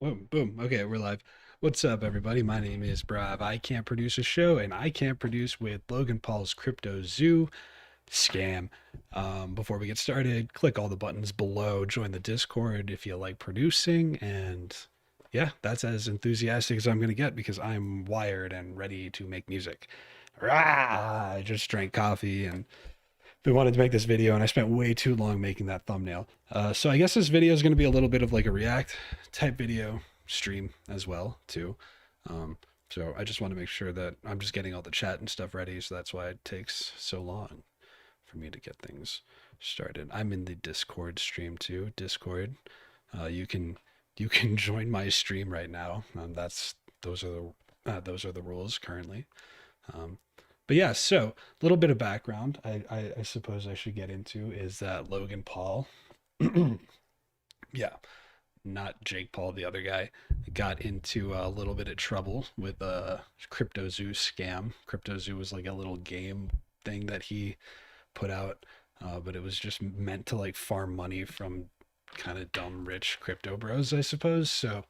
Boom, boom. Okay, we're live. What's up, everybody? My name is braV. I can't produce a show, and I can't produce with Logan Paul's cryptozoo scam. Before we get started, click all the buttons below. Join the Discord if you like producing, and yeah, that's as enthusiastic as I'm gonna get because I'm wired and ready to make music. Rah! I just drank coffee and we wanted to make this video, and I spent way too long making that thumbnail. So I guess this video is going to be a little bit of like a react type video stream as well too. So I just want to make sure that I'm just getting all the chat and stuff ready. So that's why it takes so long for me to get things started. I'm in the Discord stream too. Discord, you can join my stream right now. Those are the rules currently. Um, but yeah, so a little bit of background I suppose I should get into is that Logan Paul, yeah, not Jake Paul, the other guy, got into a little bit of trouble with a cryptozoo scam. Cryptozoo was like a little game thing that he put out, but it was just meant to like farm money from kind of dumb rich crypto bros, I suppose. So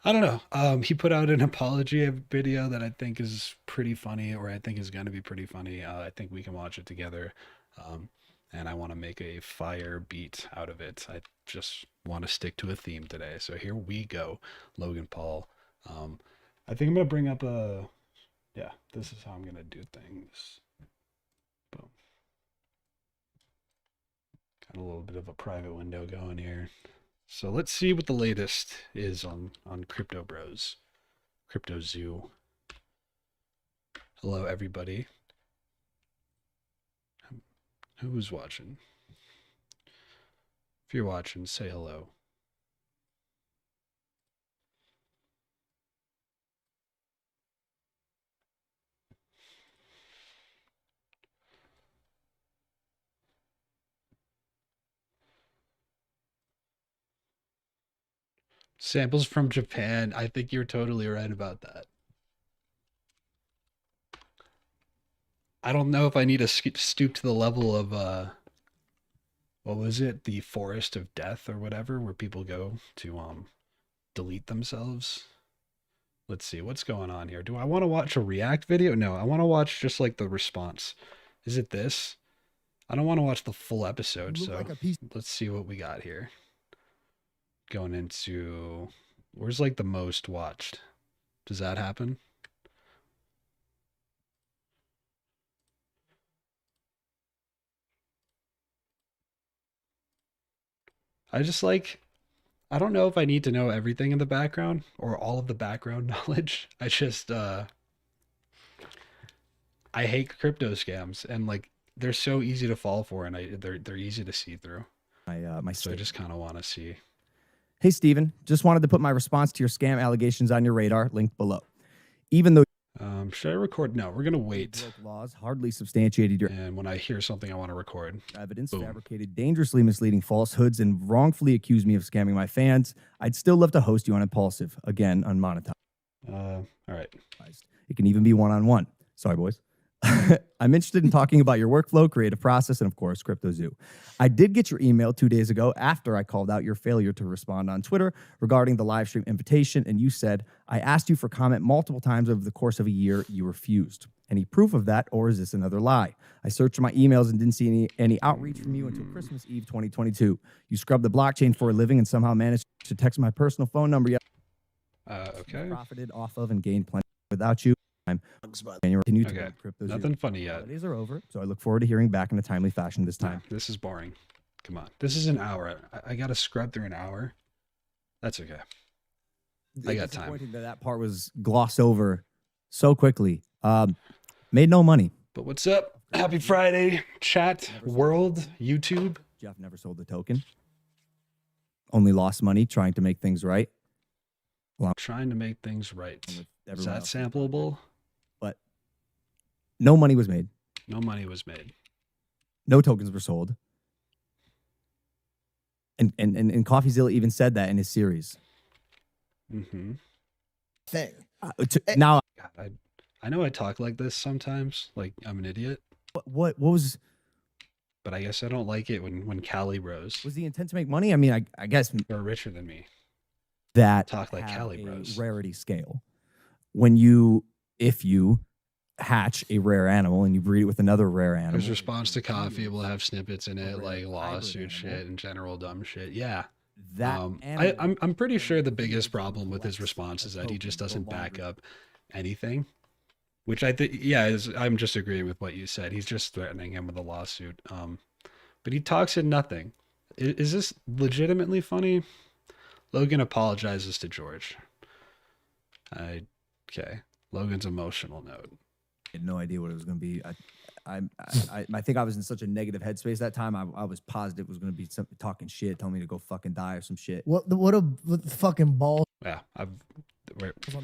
I don't know. He put out an apology video that I think is pretty funny, or I think is going to be pretty funny. I think we can watch it together. Um, and I want to make a fire beat out of it. I just want to stick to a theme today. So here we go, Logan Paul. I think I'm going to bring up yeah, this is how I'm going to do things. Boom. Got a little bit of a private window going here. So let's see what the latest is on Crypto Bros. cryptozoo. Hello, everybody. Who's watching? If you're watching, say hello. Samples from Japan. I think you're totally right about that. I don't know if I need to stoop to the level of what was it? The Forest of Death or whatever, where people go to delete themselves. Let's see what's going on here. Do I want to watch a react video? No, I want to watch just like the response. Is it this? I don't want to watch the full episode, so like let's see what we got here. Going into where's like the most watched? Does that happen? I just like I don't know if I need to know everything in the background or all of the background knowledge. I just I hate crypto scams and like they're so easy to fall for and they're easy to see through. So I just kind of want to see. Hey, Steven, just wanted to put my response to your scam allegations on your radar, linked below. Even though should I record? No, we're gonna wait. Laws hardly substantiated your and when I hear something I want to record, evidence, boom. Fabricated dangerously misleading falsehoods, and wrongfully accused me of scamming my fans, I'd still love to host you on Impulsive, again, unmonetized. All right. It can even be one-on-one. Sorry, boys. I'm interested in talking about your workflow, creative process, and of course, cryptozoo. I did get your email 2 days ago after I called out your failure to respond on Twitter regarding the live stream invitation, and you said, I asked you for comment multiple times over the course of a year. You refused. Any proof of that, or is this another lie? I searched my emails and didn't see any outreach from you until Christmas Eve 2022. You scrubbed the blockchain for a living and somehow managed to text my personal phone number. Okay. Profited off of and gained plenty without you. Okay. Nothing funny yet. Holidays are over, so I look forward to hearing back in a timely fashion this time. Nah, this is boring. Come on. This is an hour. I got to scrub through an hour. That's okay. I got time. That part was glossed over so quickly. Made no money. But what's up? Happy Friday, chat, world, YouTube. Jeff never sold the token. Only lost money trying to make things right. Trying to make things right. Is that sampleable? But no money was made. No money was made. No tokens were sold. And CoffeeZilla even said that in his series. Mm-hmm. Now, God, I know I talk like this sometimes, like I'm an idiot. What was? But I guess I don't like it when Cali Rose was the intent to make money. I mean, I guess they're richer than me. that Talk like have Cali a bros. rarity scale. If you hatch a rare animal and you breed it with another rare animal, His response to coffee will have snippets in it, rare like hybrid lawsuit animal. shit and general dumb shit. Yeah. that animal I'm pretty then sure the continues biggest and problem with his collects response a is that he just token the doesn't back longer- up anything. Which I think, yeah, I'm just agreeing with what you said. He's just threatening him with a lawsuit. But he talks in nothing. Is this legitimately funny? Logan apologizes to George. Okay. Logan's emotional note. I had no idea what it was going to be. I think I was in such a negative headspace that time. I was positive it was going to be something talking shit, telling me to go fucking die or some shit. What the fucking balls Yeah, on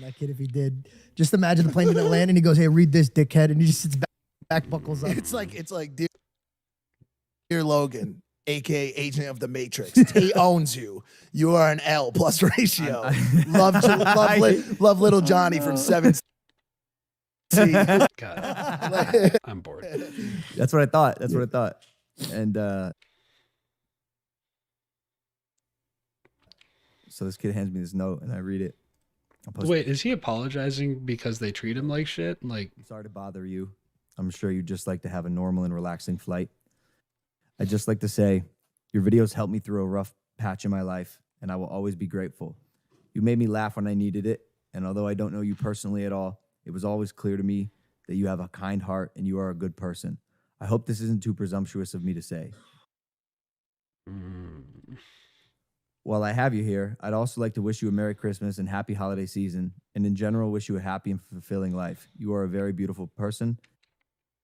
that kid if he did. Just imagine the plane didn't land and he goes, "Hey, read this, dickhead," and he just sits back buckles up. It's like dear Logan, aka Agent of the Matrix. He owns you. You are an L plus ratio. Love little Johnny from 7C. God, I'm bored. That's what I thought. That's what I thought. And so this kid hands me this note and I read it. Wait, is he apologizing because they treat him like shit? Like, I'm sorry to bother you. I'm sure you'd just like to have a normal and relaxing flight. I'd just like to say your videos helped me through a rough patch in my life, and I will always be grateful. You made me laugh when I needed it, and although I don't know you personally at all, it was always clear to me that you have a kind heart and you are a good person. I hope this isn't too presumptuous of me to say. While I have you here, I'd also like to wish you a Merry Christmas and Happy Holiday Season, and in general, wish you a happy and fulfilling life. You are a very beautiful person.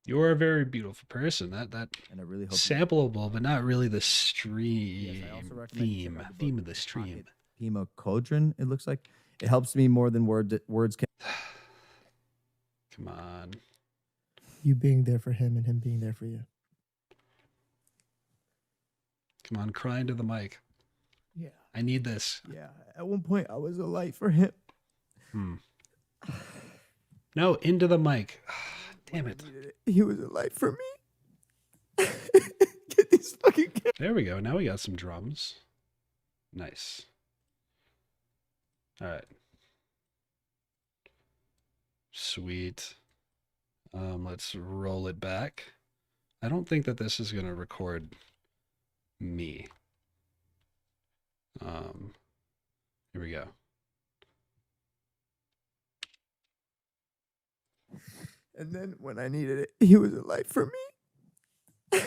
You are a very beautiful person. That And I really hope sampleable, but not really the stream Yes, I also recommend you check out the theme book, of the stream. Pima Codron, it looks like. It helps me more than words can. Come on. You being there for him and him being there for you. Come on, cry into the mic. Yeah. I need this. Yeah. At one point, I was a light for him. No, into the mic. Damn it. He was a light for me. Get these fucking kids. There we go. Now we got some drums. Nice. All right. Sweet. Let's roll it back. I don't think that this is going to record me. Here we go. And then when I needed it, he was a light for me.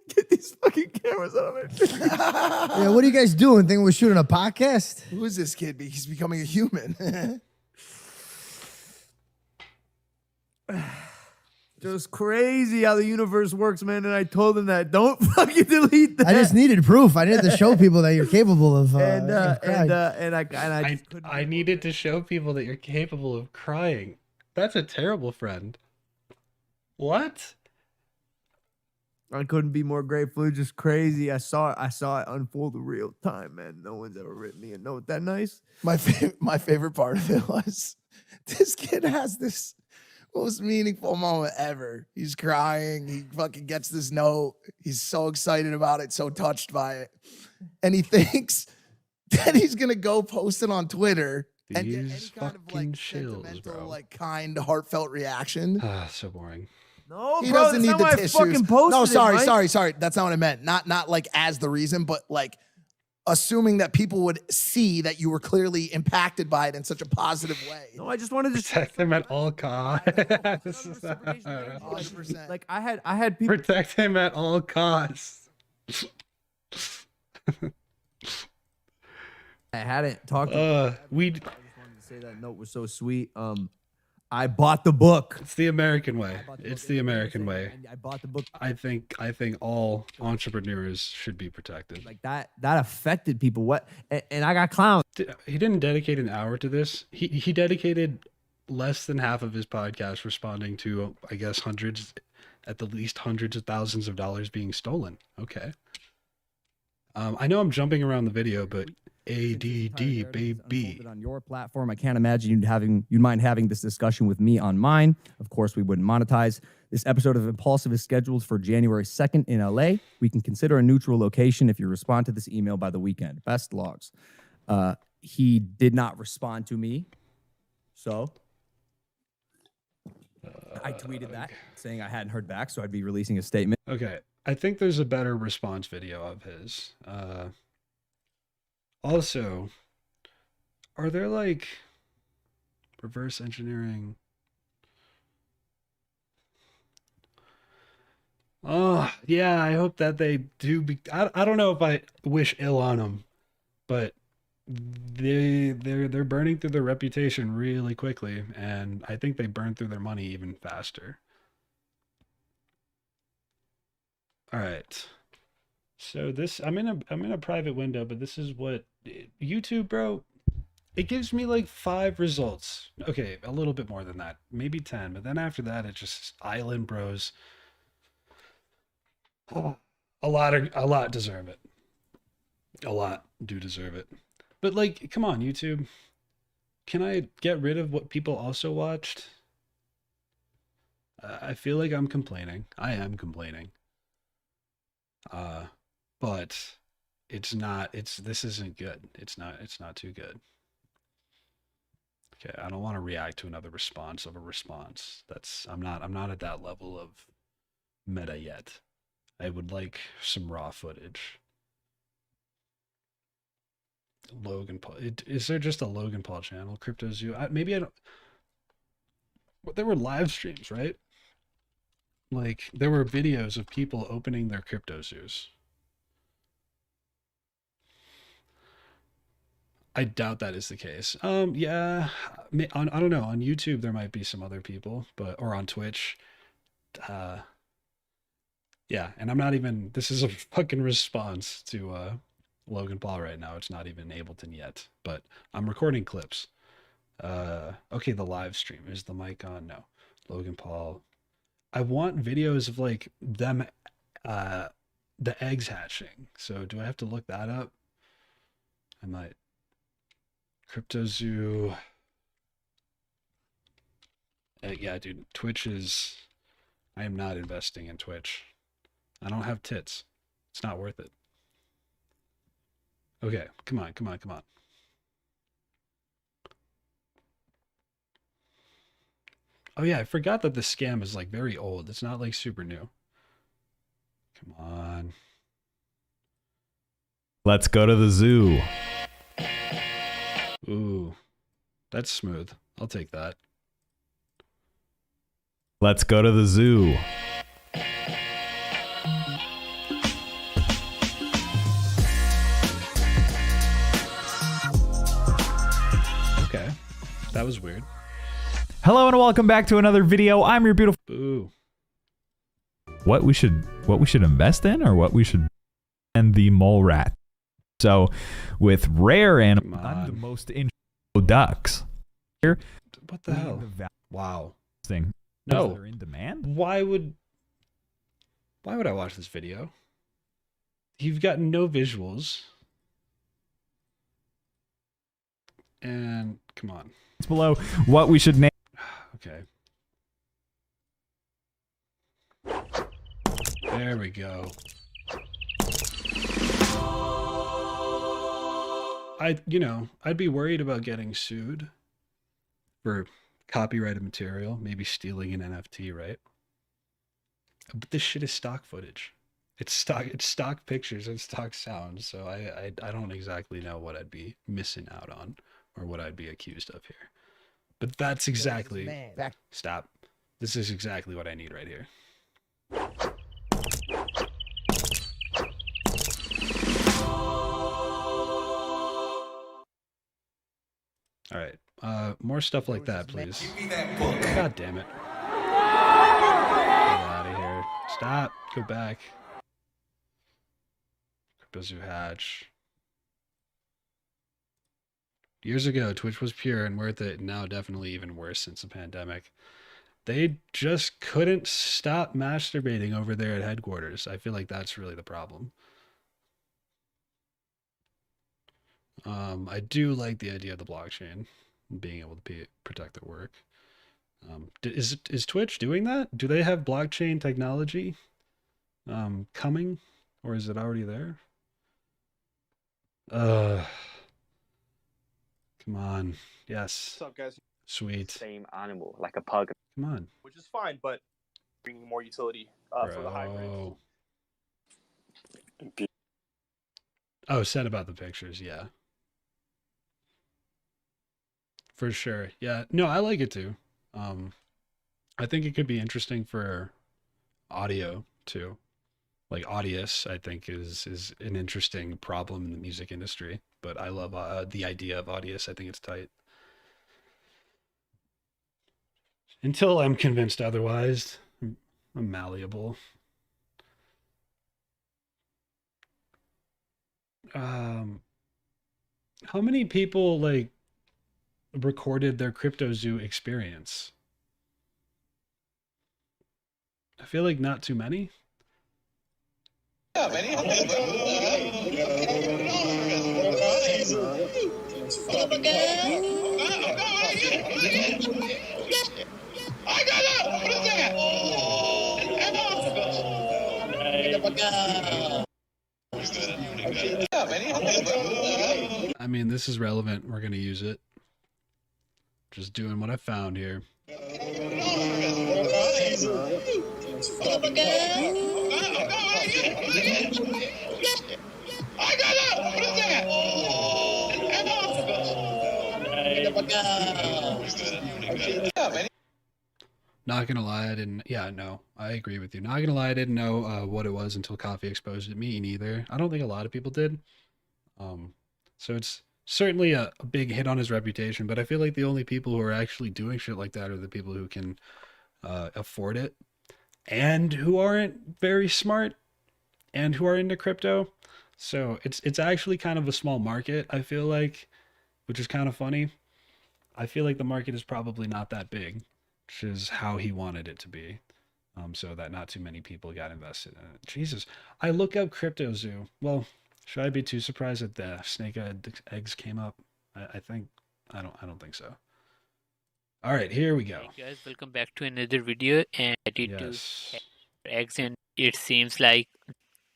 Get these fucking cameras out of it. Yeah, what are you guys doing? Thinking we're shooting a podcast? Who is this kid? He's becoming a human. Just crazy how the universe works, man. And I told him that. Don't fucking delete that. I just needed proof. I needed to show people that you're capable of. I needed to show people that you're capable of crying. That's a terrible friend. What? I couldn't be more grateful. It was just crazy. I saw it unfold in real time, man. No one's ever written me a note that nice. My favorite part of it was this kid has this most meaningful moment ever. He's crying. He fucking gets this note. He's so excited about it, so touched by it. And he thinks that he's going to go post it on Twitter and get any These kind of fucking like chills, sentimental, bro. like kind, heartfelt reaction. So boring. No, He bro, doesn't that's need not the why I tissues. fucking posted No, it, Mike. sorry. That's not what I meant. Not like as the reason, but like assuming that people would see that you were clearly impacted by it in such a positive way. No, I just wanted to Protect him at all costs. 100%. Like I had people. Protect him at all costs. I hadn't talked. We. I just wanted to say that note was so sweet. I bought the book. It's the American way. It's the American way. I bought the book. I think all entrepreneurs should be protected. Like that affected people. What? And I got clowned. He didn't dedicate an hour to this. He dedicated less than half of his podcast responding to, I guess, at the least hundreds of thousands of dollars being stolen. Okay. I know I'm jumping around the video, but ADD baby. On your platform, I can't imagine you'd mind having this discussion with me on mine. Of course, we wouldn't monetize. This episode of Impulsive is scheduled for January 2nd in LA. We can consider a neutral location if you respond to this email by the weekend. Best logs. he did not respond to me. So I tweeted that saying I hadn't heard back, so I'd be releasing a statement. Okay, I think there's a better response video of his. Also, are there like reverse engineering? Oh, yeah, I hope that they do. I don't know if I wish ill on them, but they're burning through their reputation really quickly, and I think they burn through their money even faster. All right. So this I'm in a private window, but this is what YouTube, bro. It gives me like 5 results. Okay, a little bit more than that, maybe 10, but then after that, it just island bros. A lot deserve it. A lot do deserve it. But like, come on, YouTube. Can I get rid of what people also watched? I feel like I'm complaining. I am complaining. But this isn't good. It's not too good. Okay, I don't want to react to another response of a response. I'm not at that level of meta yet. I would like some raw footage. Logan Paul. Is there just a Logan Paul channel? cryptozoo? Maybe I don't. There were live streams, right? Like there were videos of people opening their cryptozoos. I doubt that is the case. Yeah, I don't know. On YouTube there might be some other people, or on Twitch. Yeah, and I'm not even. This is a fucking response to Logan Paul right now. It's not even Ableton yet, but I'm recording clips. Okay, the live stream. Is the mic on? No. Logan Paul. I want videos of like them, the eggs hatching. So do I have to look that up? I might. cryptozoo. Yeah, dude. Twitch is. I am not investing in Twitch. I don't have tits. It's not worth it. Okay, come on. Oh yeah, I forgot that the scam is like very old. It's not like super new. Come on. Let's go to the zoo. Ooh, that's smooth. I'll take that. Let's go to the zoo. Okay, that was weird. Hello and welcome back to another video. I'm your beautiful. Ooh. What we should invest in, or what we should, and the mole rat. So, with rare animals, I'm the most interested ducks. Here, what the hell? Wow. Thing. No. They're in demand. Why would I watch this video? You've got no visuals. And come on. It's below what we should name. Okay. There we go. I'd be worried about getting sued for copyrighted material, maybe stealing an NFT, right? But this shit is stock footage. It's stock pictures and stock sounds, so I don't exactly know what I'd be missing out on or what I'd be accused of here. But that's exactly stop. This is exactly what I need right here. All right. More stuff like that, please. Give me that book. God damn it. Get out of here. Stop. Go back. cryptozoo hatch. Years ago, Twitch was pure and worth it, and now definitely even worse since the pandemic. They just couldn't stop masturbating over there at headquarters. I feel like that's really the problem. I do like the idea of the blockchain being able to protect their work. Is Twitch doing that? Do they have blockchain technology coming, or is it already there? Come on. Yes. What's up, guys? Sweet. Same animal, like a pug. Come on. Which is fine, but bringing more utility for the hybrids. Bro. Oh, said about the pictures, yeah. For sure. Yeah. No, I like it too. I think it could be interesting for audio too. Like Audius, I think is an interesting problem in the music industry. But I love the idea of Audius. I think it's tight. Until I'm convinced otherwise, I'm malleable. How many people like recorded their cryptozoo experience? I feel like not too many. I mean, this is relevant. We're going to use it. Just doing what I found here. Not gonna lie, I didn't. Yeah, no, I agree with you. Not gonna lie, I didn't know what it was until Coffee exposed it to me. Neither. I don't think a lot of people did. So it's certainly a big hit on his reputation. But I feel like the only people who are actually doing shit like that are the people who can afford it, and who aren't very smart, and who are into crypto. So it's actually kind of a small market. I feel like, which is kind of funny. I feel like the market is probably not that big, which is how he wanted it to be, so that not too many people got invested in it. Jesus, I look up cryptozoo. Well, should I be too surprised that the snake eggs came up? I think I don't think so. All right, here we go. Hey guys, welcome back to another video, and I did Yes. to eggs, and it seems like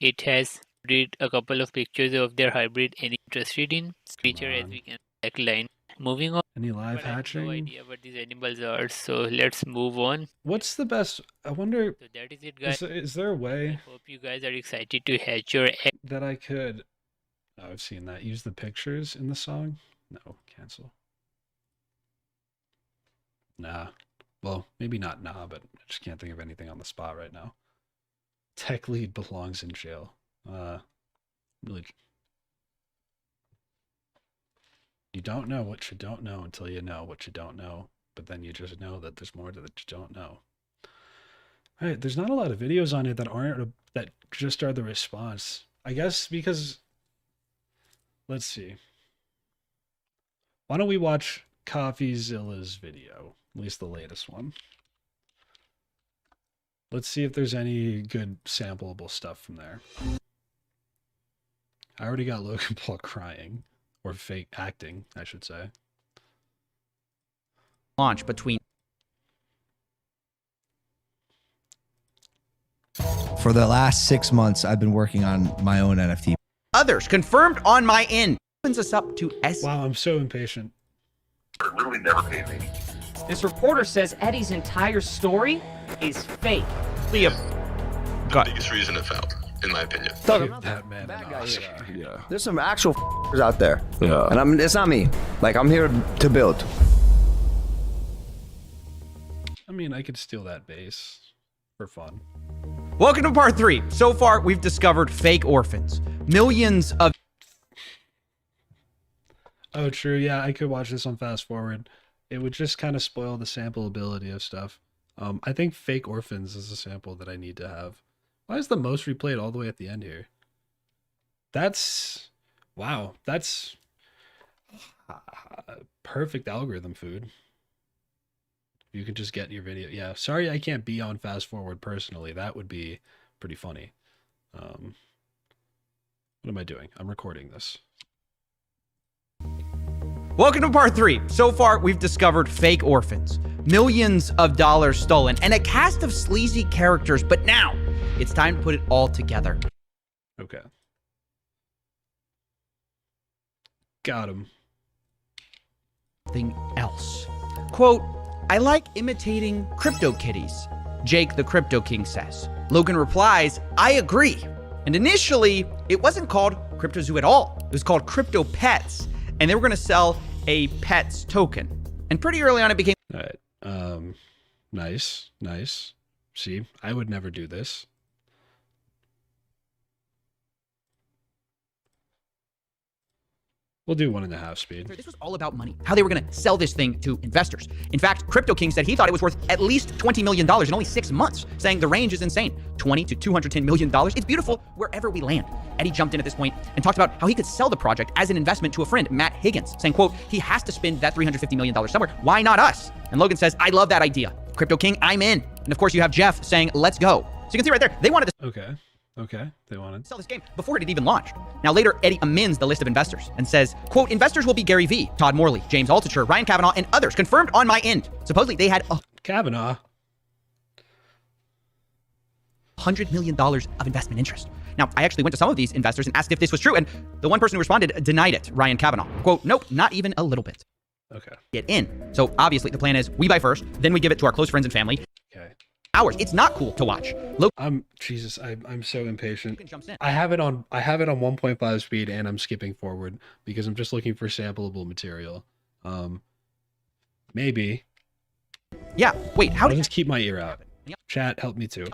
it has read a couple of pictures of their hybrid. Any interested in feature as on. we can backline. Moving on. Any live But I have hatching? no idea what these animals are, so let's move on. What's the best? I wonder. So that is it, guys. Is there a I way hope you guys are excited to hatch your egg. that I could? Oh, I've seen that. Use the pictures in the song. No, cancel. Nah. Well, maybe not nah, but I just can't think of anything on the spot right now. Tech lead belongs in jail. Really. You don't know what you don't know until you know what you don't know, but then you just know that there's more that you don't know. All right, there's not a lot of videos on it that aren't that just are the response. I guess because let's see. Why don't we watch CoffeeZilla's video, at least the latest one. Let's see if there's any good sampleable stuff from there. I already got Logan Paul crying. Or fake acting, I should say. Launch between. For the last 6 months, I've been working on my own NFT. Others confirmed on my end. Opens us up to S. Wow, I'm so impatient. Literally never paid me. This reporter says Eddie's entire story is fake. The biggest reason it failed, in my opinion. Give that man an Oscar. Yeah. There's some actual out there. Yeah. And it's not me. Like, I'm here to build. I mean, I could steal that base for fun. Welcome to part 3. So far, we've discovered fake orphans. Millions of. Oh, true. Yeah, I could watch this on fast forward. It would just kind of spoil the sampleability of stuff. I think Fake Orphans is a sample that I need to have. Why is the most replayed all the way at the end here? That's... Wow. That's... perfect algorithm food. You can just get your video. Yeah, sorry I can't be on fast forward personally. That would be pretty funny. What am I doing? I'm recording this. Welcome to part 3. So far, we've discovered fake orphans, millions of dollars stolen, and a cast of sleazy characters. But now, it's time to put it all together. Okay. Got him. something else. Quote, I like imitating crypto kitties, Jake the Crypto King says. Logan replies, I agree. And initially, it wasn't called cryptozoo at all. It was called Crypto Pets, and they were going to sell a pets token. And pretty early on, it became... All right. Nice. See, I would never do this. We'll do 1.5 speed. This was all about money, how they were going to sell this thing to investors. In fact, Crypto King said he thought it was worth at least $20 million in only 6 months, saying the range is insane. $20 to $210 million. It's beautiful wherever we land. Eddie jumped in at this point and talked about how he could sell the project as an investment to a friend, Matt Higgins, saying, quote, he has to spend that $350 million somewhere. Why not us? And Logan says, I love that idea. Crypto King, I'm in. And of course, you have Jeff saying, let's go. So you can see right there, they wanted to They wanted to sell this game before it had even launched. Now later, Eddie amends the list of investors and says, quote, investors will be Gary V, Todd Morley, James Altucher, Ryan Kavanaugh, and others confirmed on my end. Supposedly they had Kavanaugh. $100 million of investment interest. Now, I actually went to some of these investors and asked if this was true, and the one person who responded denied it, Ryan Kavanaugh. Quote, nope, not even a little bit. Okay. Get in. So obviously the plan is we buy first, then we give it to our close friends and family. Okay. Hours. It's not cool to watch. I'm so impatient. I have it on 1.5 speed and I'm skipping forward because I'm just looking for sampleable material. Maybe. Yeah. Wait, how I'll just keep my ear out. Chat, help me too.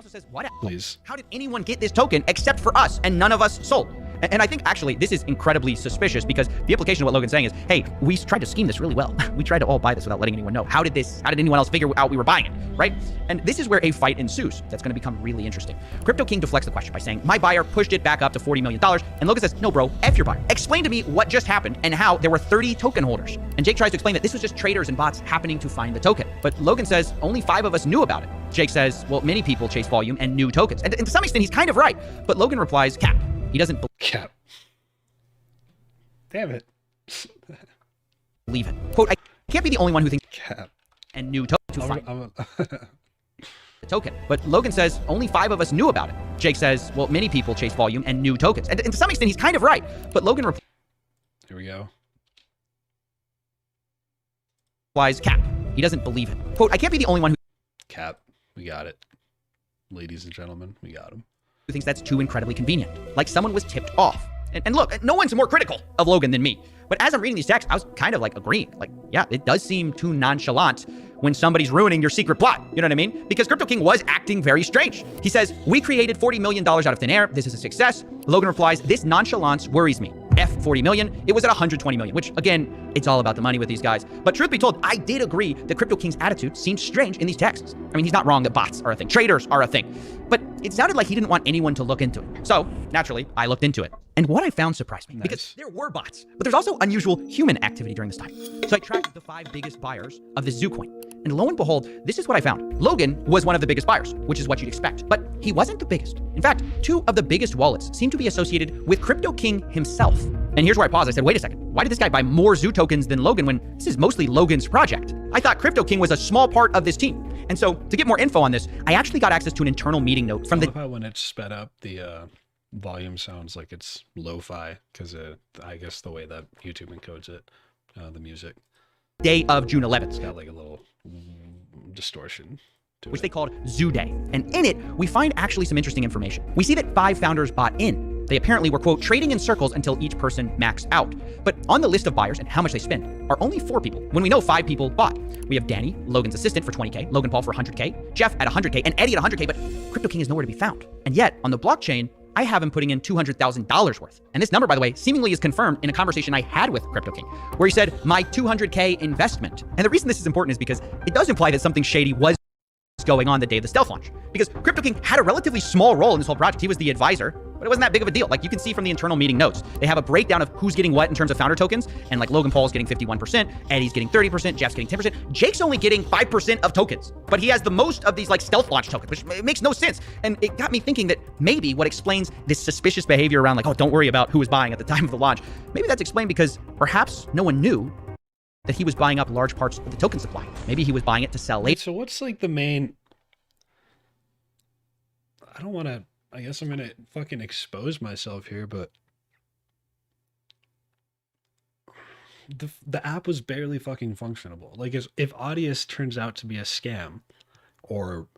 Please. How did anyone get this token except for us and none of us sold? And I think actually this is incredibly suspicious because the implication of what Logan's saying is, hey, we tried to scheme this really well. We tried to all buy this without letting anyone know. How did anyone else figure out we were buying it, right? And this is where a fight ensues. That's going to become really interesting. Crypto King deflects the question by saying, my buyer pushed it back up to $40 million. And Logan says, no, bro, F your buyer. Explain to me what just happened and how there were 30 token holders. And Jake tries to explain that this was just traders and bots happening to find the token. But Logan says, only 5 of us knew about it. Jake says, well, many people chase volume and new tokens. And to some extent, he's kind of right. But Logan replies, cap. He doesn't cap. Damn it. Leave it. Quote, I can't be the only one who thinks cap and new token to find the token. But Logan says only 5 of us knew about it. Jake says, well, many people chase volume and new tokens. And to some extent, he's kind of right. But Logan Here we go. replies, cap. He doesn't believe it. Quote, I can't be the only one who cap. We got it. Ladies and gentlemen, we got him. Who thinks that's too incredibly convenient. Like someone was tipped off. And look, no one's more critical of Logan than me. But as I'm reading these texts, I was kind of like agreeing. Like, yeah, it does seem too nonchalant when somebody's ruining your secret plot. You know what I mean? Because Crypto King was acting very strange. He says, we created $40 million out of thin air. This is a success. Logan replies, this nonchalance worries me. F 40 million. It was at 120 million, which again, it's all about the money with these guys. But truth be told, I did agree that Crypto King's attitude seems strange in these texts. I mean, he's not wrong that bots are a thing. Traders are a thing. But it sounded like he didn't want anyone to look into it. So naturally, I looked into it. And what I found surprised me because there were bots, but there's also unusual human activity during this time. So I tracked the 5 biggest buyers of the zoo coin. And lo and behold, this is what I found. Logan was one of the biggest buyers, which is what you'd expect, but he wasn't the biggest. In fact, 2 of the biggest wallets seem to be associated with Crypto King himself. And here's where I paused. I said, wait a second. Why did this guy buy more zoo tokens than Logan when this is mostly Logan's project? I thought Crypto King was a small part of this team. And so to get more info on this, I actually got access to an internal meeting note from I love how when it's sped up, the volume sounds like it's lo-fi because I guess the way that YouTube encodes it, the music. Day of June 11th. It's got like a little distortion to which they called Zoo Day. And in it, we find actually some interesting information. We see that 5 founders bought in. They apparently were, quote, trading in circles until each person maxed out. But on the list of buyers and how much they spend are only 4 people, when we know 5 people bought. We have Danny, Logan's assistant, for 20K, Logan Paul for 100K, Jeff at 100K, and Eddie at 100K, but Crypto King is nowhere to be found. And yet, on the blockchain, I have him putting in $200,000 worth. And this number, by the way, seemingly is confirmed in a conversation I had with Crypto King, where he said, my 200K investment. And the reason this is important is because it does imply that something shady was going on the day of the stealth launch. Because Crypto King had a relatively small role in this whole project. He was the advisor, but it wasn't that big of a deal. Like you can see from the internal meeting notes, they have a breakdown of who's getting what in terms of founder tokens. And like Logan Paul's getting 51%, Eddie's getting 30%, Jeff's getting 10%, Jake's only getting 5% of tokens. But he has the most of these like stealth launch tokens, which makes no sense. And it got me thinking that maybe what explains this suspicious behavior around like, oh, don't worry about who was buying at the time of the launch. Maybe that's explained because perhaps no one knew that he was buying up large parts of the token supply. Maybe he was buying it to sell later. So what's like the main... I don't want to... I guess I'm going to fucking expose myself here, but... the app was barely fucking functionable. Like if Audius turns out to be a scam, or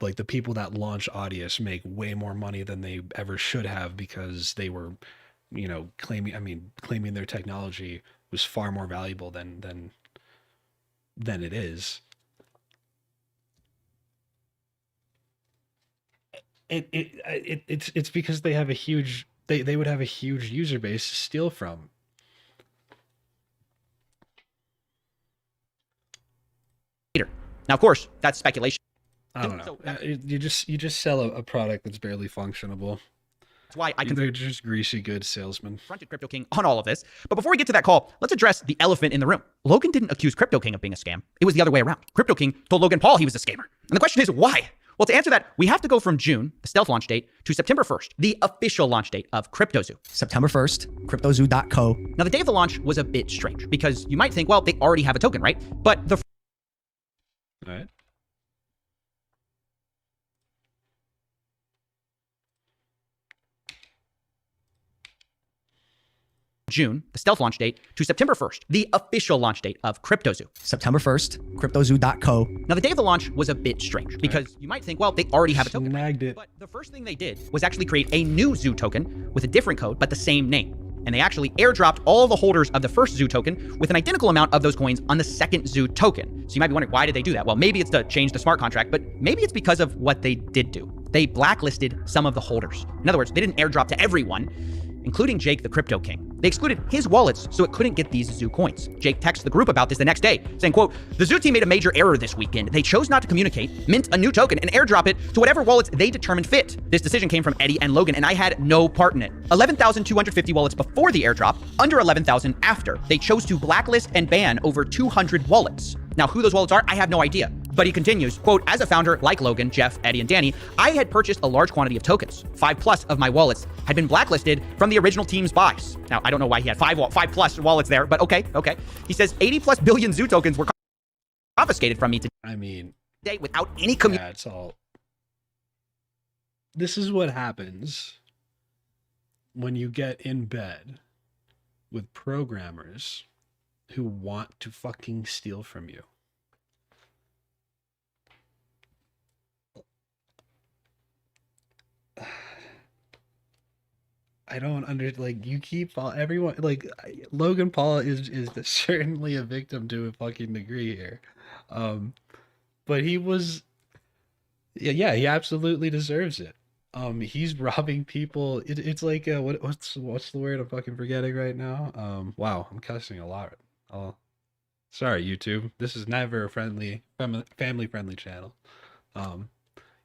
like the people that launch Audius make way more money than they ever should have because they were, you know, claiming their technology was far more valuable than it is. It's because they have a huge they would have a huge user base to steal from. Now, of course, that's speculation. I don't know. You just sell a product that's barely functionable. That's why they're just greasy good salesmen. Fronted Crypto King on all of this. But before we get to that call, let's address the elephant in the room. Logan didn't accuse Crypto King of being a scam. It was the other way around. Crypto King told Logan Paul he was a scammer. And the question is, why? Well, to answer that, we have to go from June, the stealth launch date, to September 1st, the official launch date of cryptozoo. September 1st, cryptozoo.co. Now, the day of the launch was a bit strange because you might think, well, they already have a token, right? But the All right. June, the stealth launch date, to September 1st, the official launch date of cryptozoo. September 1st, cryptozoo.co. Now, the day of the launch was a bit strange because you might think, well, they already have a token. Snagged it. But the first thing they did was actually create a new Zoo token with a different code, but the same name. And they actually airdropped all the holders of the first Zoo token with an identical amount of those coins on the second Zoo token. So you might be wondering, why did they do that? Well, maybe it's to change the smart contract, but maybe it's because of what they did do. They blacklisted some of the holders. In other words, they didn't airdrop to everyone, including Jake the Crypto King. They excluded his wallets so it couldn't get these Zoo coins. Jake texted the group about this the next day, saying, quote, "The Zoo team made a major error this weekend. They chose not to communicate, mint a new token, and airdrop it to whatever wallets they determined fit. This decision came from Eddie and Logan, and I had no part in it. 11,250 wallets before the airdrop, under 11,000 after. They chose to blacklist and ban over 200 wallets. Now, who those wallets are, I have no idea." But he continues, quote, "As a founder like Logan, Jeff, Eddie, and Danny, I had purchased a large quantity of tokens. 5+ of my wallets had been blacklisted from the original team's buys." Now, I don't know why he had 5+ wallets there, but okay. He says 80+ billion Zoo tokens were confiscated from me today without any community. Yeah, it's all. This is what happens when you get in bed with programmers who want to fucking steal from you. I don't you keep everyone Logan Paul is certainly a victim to a fucking degree here. But he was he absolutely deserves it. He's robbing people. It's like what's the word I'm fucking forgetting right now? Wow, I'm cussing a lot. Sorry, YouTube. This is never a family friendly channel.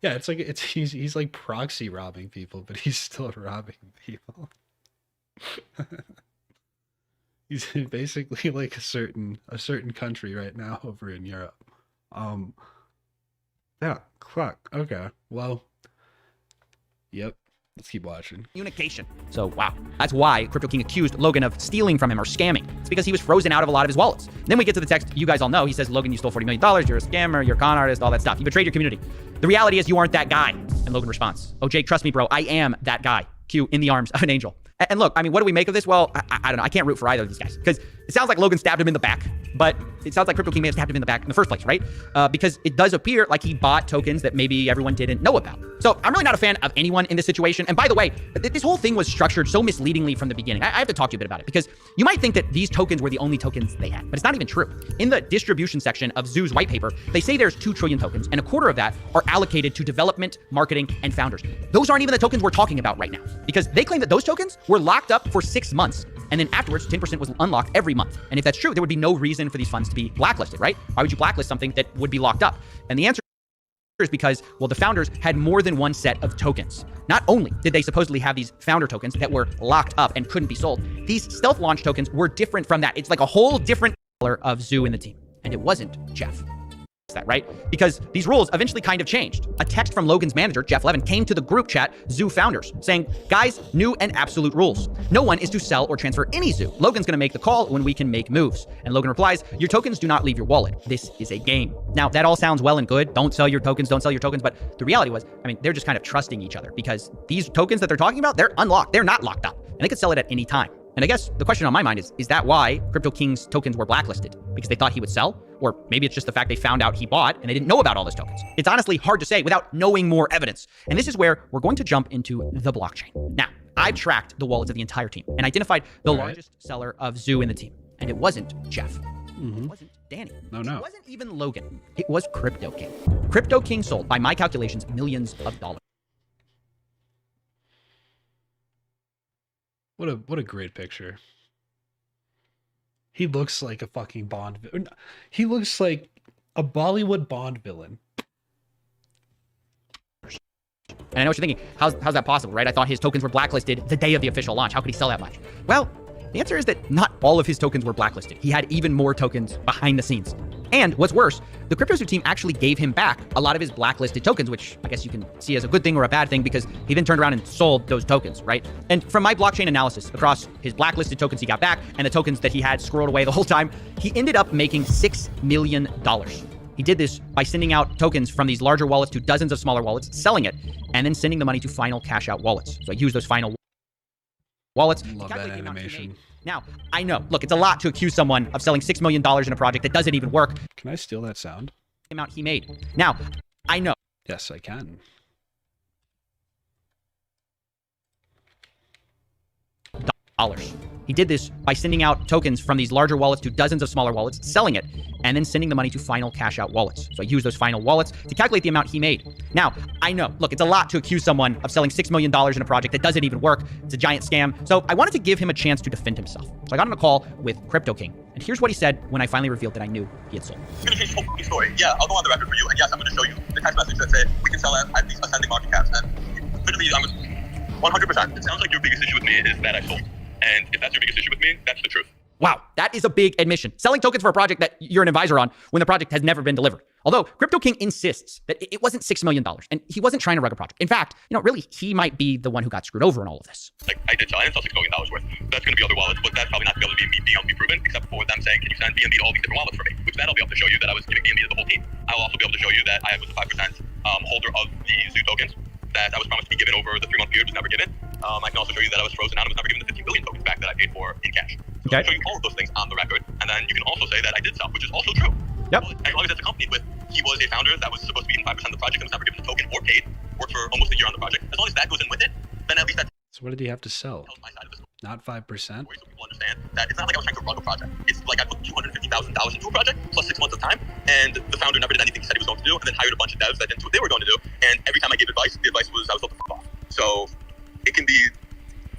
Yeah, it's like he's like proxy robbing people, but he's still robbing people. He's basically like a certain country right now over in Europe. Yeah, fuck. Okay. Well, yep. Let's keep watching. Communication. So, wow. That's why Crypto King accused Logan of stealing from him or scamming. It's because he was frozen out of a lot of his wallets. Then we get to the text you guys all know. He says, "Logan, you stole $40 million. You're a scammer. You're a con artist, all that stuff. You betrayed your community. The reality is you aren't that guy." And Logan responds, "Oh, Jake, trust me, bro. I am that guy." Q, in the arms of an angel. And look, I mean, what do we make of this? Well, I don't know. I can't root for either of these guys because it sounds like Logan stabbed him in the back, but it sounds like Crypto King may have stabbed him in the back in the first place, right? Because it does appear like he bought tokens that maybe everyone didn't know about. So I'm really not a fan of anyone in this situation. And by the way, this whole thing was structured so misleadingly from the beginning. I have to talk to you a bit about it because you might think that these tokens were the only tokens they had, but it's not even true. In the distribution section of Zoo's white paper, they say there's 2 trillion tokens and a quarter of that are allocated to development, marketing, and founders. Those aren't even the tokens we're talking about right now because they claim that those tokens were locked up for 6 months. And then afterwards, 10% was unlocked every month. And if that's true, there would be no reason for these funds to be blacklisted, right? Why would you blacklist something that would be locked up? And the answer is because, well, the founders had more than one set of tokens. Not only did they supposedly have these founder tokens that were locked up and couldn't be sold, these stealth launch tokens were different from that. It's like a whole different color of Zoo in the team. And it wasn't Jeff. That, right? Because these rules eventually kind of changed. A text from Logan's manager, Jeff Levin, came to the group chat, Zoo founders, saying, "Guys, new and absolute rules. No one is to sell or transfer any Zoo. Logan's going to make the call when we can make moves." And Logan replies, "Your tokens do not leave your wallet. This is a game." Now, that all sounds well and good. Don't sell your tokens, don't sell your tokens. But the reality was, I mean, they're just kind of trusting each other because these tokens that they're talking about, they're unlocked. They're not locked up. And they could sell it at any time. And I guess the question on my mind is that why Crypto King's tokens were blacklisted? Because they thought he would sell? Or maybe it's just the fact they found out he bought and they didn't know about all those tokens. It's honestly hard to say without knowing more evidence. And this is where we're going to jump into the blockchain. Now, I've tracked the wallets of the entire team and identified the largest seller of Zoo in the team. And it wasn't Jeff. It wasn't Danny. No. It wasn't even Logan. It was Crypto King. Crypto King sold, by my calculations, millions of dollars. What a great picture. He looks like a fucking Bond. He looks like a Bollywood Bond villain. And I know what you're thinking. How's that possible, right? I thought his tokens were blacklisted the day of the official launch. How could he sell that much? Well, the answer is that not all of his tokens were blacklisted. He had even more tokens behind the scenes. And what's worse, the cryptozoo team actually gave him back a lot of his blacklisted tokens, which I guess you can see as a good thing or a bad thing because he then turned around and sold those tokens, right? And from my blockchain analysis across his blacklisted tokens he got back and the tokens that he had squirreled away the whole time, he ended up making $6 million. He did this by sending out tokens from these larger wallets to dozens of smaller wallets, selling it, and then sending the money to final cash out wallets. So I use those final wallets. Love that animation. Now, I know, look, it's a lot to accuse someone of selling $6 million in a project that doesn't even work. Can I steal that sound? The amount he made. Now, I know. Yes, I can. Dollars. He did this by sending out tokens from these larger wallets to dozens of smaller wallets, selling it, and then sending the money to final cash out wallets. So I use those final wallets to calculate the amount he made. Now, I know, look, it's a lot to accuse someone of selling $6 million in a project that doesn't even work. It's a giant scam. So I wanted to give him a chance to defend himself. So I got on a call with Crypto King, and here's what he said when I finally revealed that I knew he had sold. I'm going to change the whole story. Yeah, I'll go on the record for you, and yes, I'm going to show you the text message that said we can sell at these ascending market caps. And literally, I'm 100%. It sounds like your biggest issue with me is that I sold. And if that's your biggest issue with me, that's the truth. Wow, that is a big admission. Selling tokens for a project that you're an advisor on when the project has never been delivered. Although Crypto King insists that it wasn't $6 million and he wasn't trying to rug a project. In fact, really, he might be the one who got screwed over in all of this. Like, I did sell, I didn't sell $6 million worth. That's going to be other wallets, but that's probably not going to be able to be BNB proven, except for them saying, can you send BNB to all these different wallets for me? Which then I'll be able to show you that I was giving BNB to the whole team. I'll also be able to show you that I was a 5% holder of the Zoo tokens that I was promised to be given over the 3-month period, was never given. I can also show you that I was frozen out and was never given the 15 billion tokens back that I paid for in cash. So I'll show you all of those things on the record, and then you can also say that I did sell, which is also true. Yep. As long as that's accompanied with, he was a founder that was supposed to be in 5% of the project and was never given a token or paid, worked for almost a year on the project. As long as that goes in with it, then at least that. So what did he have to sell? tells my side of the story. Not 5%? So people understand that it's not like I was trying to run a project. It's like I put $250,000 into a project plus 6 months of time, and the founder never did anything he said he was going to do, and then hired a bunch of devs that didn't do what they were going to do. And every time I gave advice, the advice was I was told to fuck off. So it can be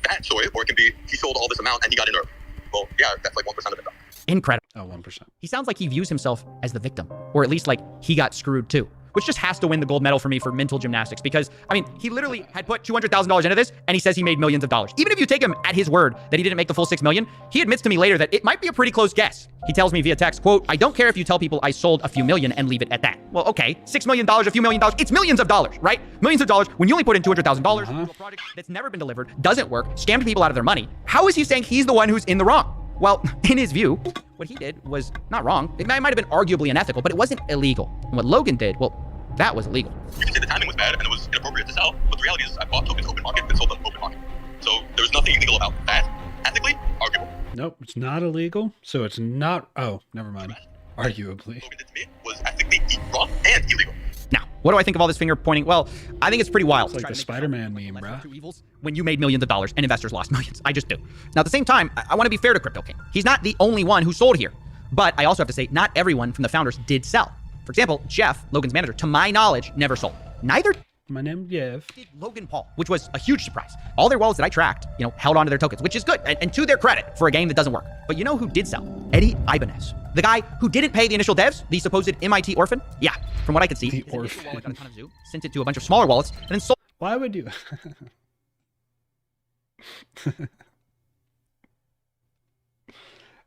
that story, or it can be he sold all this amount and he got in early. Well, yeah, that's like 1% of it. Incredible. Oh, 1%. He sounds like he views himself as the victim, or at least like he got screwed too, which just has to win the gold medal for me for mental gymnastics because, he literally had put $200,000 into this and he says he made millions of dollars. Even if you take him at his word that he didn't make the full $6 million, he admits to me later that it might be a pretty close guess. He tells me via text, quote, I don't care if you tell people I sold a few million and leave it at that. Well, okay, $6 million, a few $1 million, it's millions of dollars, right? Millions of dollars when you only put in $200,000 into a project that's never been delivered, doesn't work, scammed people out of their money. How is he saying he's the one who's in the wrong? Well, in his view, what he did was not wrong. It might have been arguably unethical, but it wasn't illegal. And what Logan did, well, that was illegal. You can say the timing was bad and it was inappropriate to sell, but the reality is I bought tokens open market and sold them open market. So there's nothing illegal about that. Ethically, arguable. Nope, it's not illegal. So it's not. Oh, never mind. Arguably. Logan did to me was ethically wrong and illegal. Now, what do I think of all this finger pointing? Well, I think it's pretty wild. It's like the Spider-Man meme, bruh. Two evils when you made millions of dollars and investors lost millions. I just do. Now, at the same time, I want to be fair to Crypto King. He's not the only one who sold here. But I also have to say, not everyone from the founders did sell. For example, Jeff, Logan's manager, to my knowledge, never sold. Neither My name's Jeff. did Logan Paul, which was a huge surprise. All their wallets that I tracked, held onto their tokens, which is good, and to their credit for a game that doesn't work. But you know who did sell? Eddie Ibanez. The guy who didn't pay the initial devs, the supposed MIT orphan. Yeah, from what I could see, his initial wallet got a ton of Zoo, sent it to a bunch of smaller wallets, and then sold. Why would you?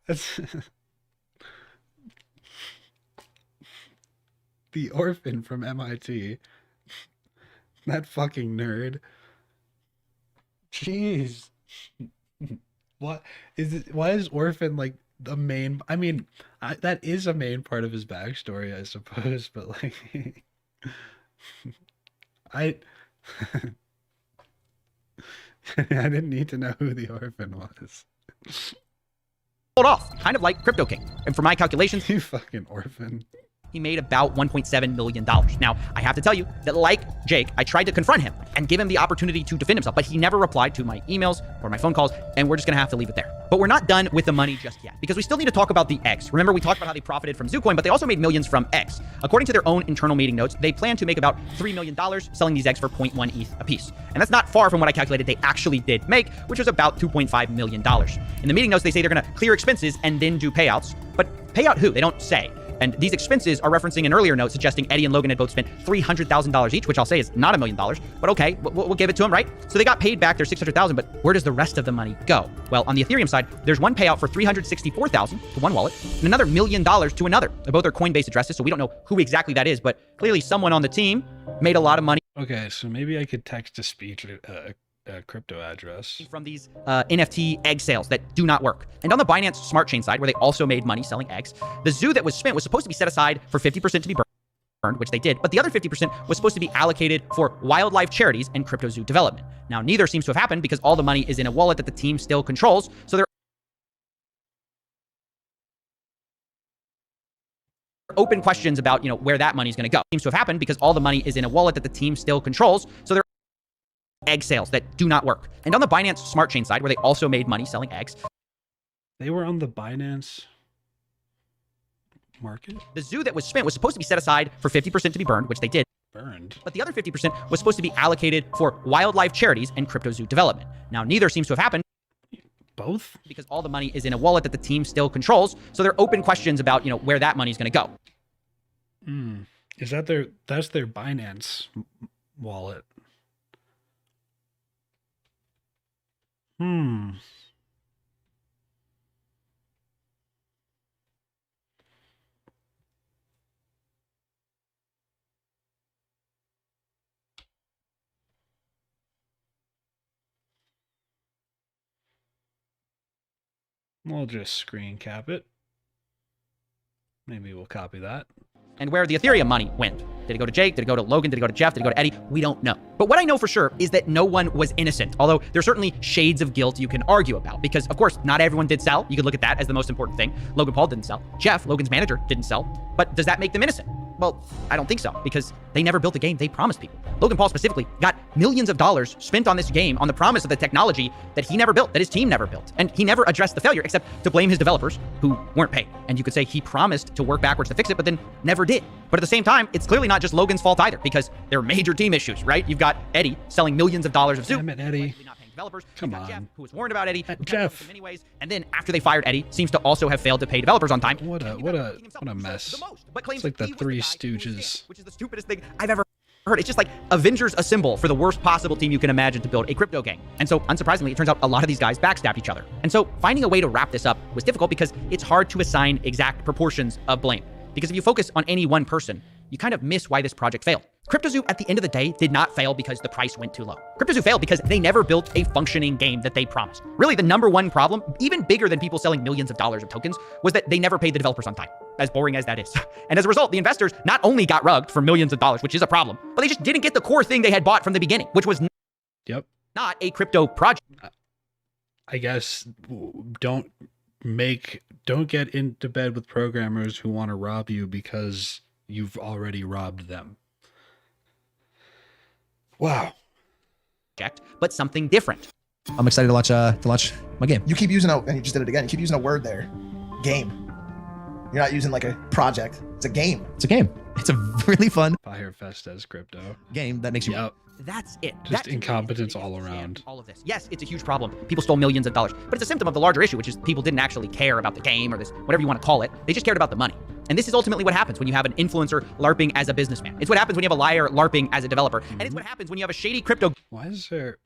That's the orphan from MIT. That fucking nerd. Jeez. What is it? Why is orphan like the main? That is a main part of his backstory, I suppose. But like, I didn't need to know who the orphan was. pulled off, kind of like Crypto King. And for my calculations, You fucking orphan. he made about $1.7 million. Now, I have to tell you that like Jake, I tried to confront him and give him the opportunity to defend himself, but he never replied to my emails or my phone calls, and we're just gonna have to leave it there. But we're not done with the money just yet, because we still need to talk about the eggs. Remember, we talked about how they profited from ZooCoin, but they also made millions from eggs. According to their own internal meeting notes, they plan to make about $3 million selling these eggs for 0.1 ETH apiece. And that's not far from what I calculated they actually did make, which was about $2.5 million. In the meeting notes, they say they're gonna clear expenses and then do payouts, but payout who? They don't say. And these expenses are referencing an earlier note suggesting Eddie and Logan had both spent $300,000 each, which I'll say is not $1 million, but okay, we'll give it to them, right? So they got paid back their $600,000, but where does the rest of the money go? Well, on the Ethereum side, there's one payout for $364,000 to one wallet and another $1 million to another. They both are Coinbase addresses, so we don't know who exactly that is, but clearly someone on the team made a lot of money Okay, so maybe I could text to speech a crypto address. from these NFT egg sales that do not work. And on the Binance Smart Chain side, where they also made money selling eggs, the zoo that was spent was supposed to be set aside for 50% to be burned, which they did, but the other 50% was supposed to be allocated for wildlife charities and cryptozoo development. Now, neither seems to have happened because all the money is in a wallet that the team still controls, so they're open questions about, where that money is going to go. Seems to have happened because all the money is in a wallet that the team still controls, so they're egg sales that do not work. And on the Binance Smart Chain side, where they also made money selling eggs, They were on the Binance market? the zoo that was spent was supposed to be set aside for 50% to be burned, which they did, Burned. but the other 50% was supposed to be allocated for wildlife charities and cryptozoo development. Now, neither seems to have happened Both? because all the money is in a wallet that the team still controls, so they're open questions about, where that money is going to go. Is that that's their Binance wallet? We'll just screen cap it. Maybe we'll copy that. And where the Ethereum money went. Did it go to Jake? Did it go to Logan? Did it go to Jeff? Did it go to Eddie? We don't know. But what I know for sure is that no one was innocent, although there's certainly shades of guilt you can argue about, because of course, not everyone did sell. You could look at that as the most important thing. Logan Paul didn't sell. Jeff, Logan's manager, didn't sell. But does that make them innocent? Well, I don't think so, because they never built a game they promised people. Logan Paul specifically got millions of dollars spent on this game on the promise of the technology that he never built, that his team never built. And he never addressed the failure except to blame his developers who weren't paid. And you could say he promised to work backwards to fix it, but then never did. But at the same time, it's clearly not just Logan's fault either, because there are major team issues, right? You've got Eddie selling millions of dollars of Zoo. Damn it, Eddie. Not paying developers. Come You've got Jeff, on. who was warned about Eddie, who Jeff. in many ways, and then after they fired Eddie, seems to also have failed to pay developers on time. What a mess. It's like the Three Stooges. Which is the stupidest thing I've ever heard. It's just like Avengers Assemble for the worst possible team you can imagine to build a crypto game. And so, unsurprisingly, it turns out a lot of these guys backstabbed each other. And so, finding a way to wrap this up was difficult because it's hard to assign exact proportions of blame. Because if you focus on any one person, you kind of miss why this project failed. cryptozoo, at the end of the day, did not fail because the price went too low. cryptozoo failed because they never built a functioning game that they promised. Really, the number one problem, even bigger than people selling millions of dollars of tokens, was that they never paid the developers on time, as boring as that is. And as a result, the investors not only got rugged for millions of dollars, which is a problem, but they just didn't get the core thing they had bought from the beginning, which was not a crypto project. I guess don't get into bed with programmers who want to rob you because you've already robbed them. Wow. But something different. I'm excited to launch my game. You keep using and you just did it again. You keep using a word there. Game. You're not using like a project. It's a game. It's a game. It's a really fun Firefest as crypto game that makes you. Yep. That's it. Just incompetence all around. All of this. Yes, it's a huge problem. People stole millions of dollars, but it's a symptom of the larger issue, which is people didn't actually care about the game or this, whatever you want to call it. They just cared about the money. And this is ultimately what happens when you have an influencer LARPing as a businessman. It's what happens when you have a liar LARPing as a developer. And it's what happens when you have a shady crypto Why is there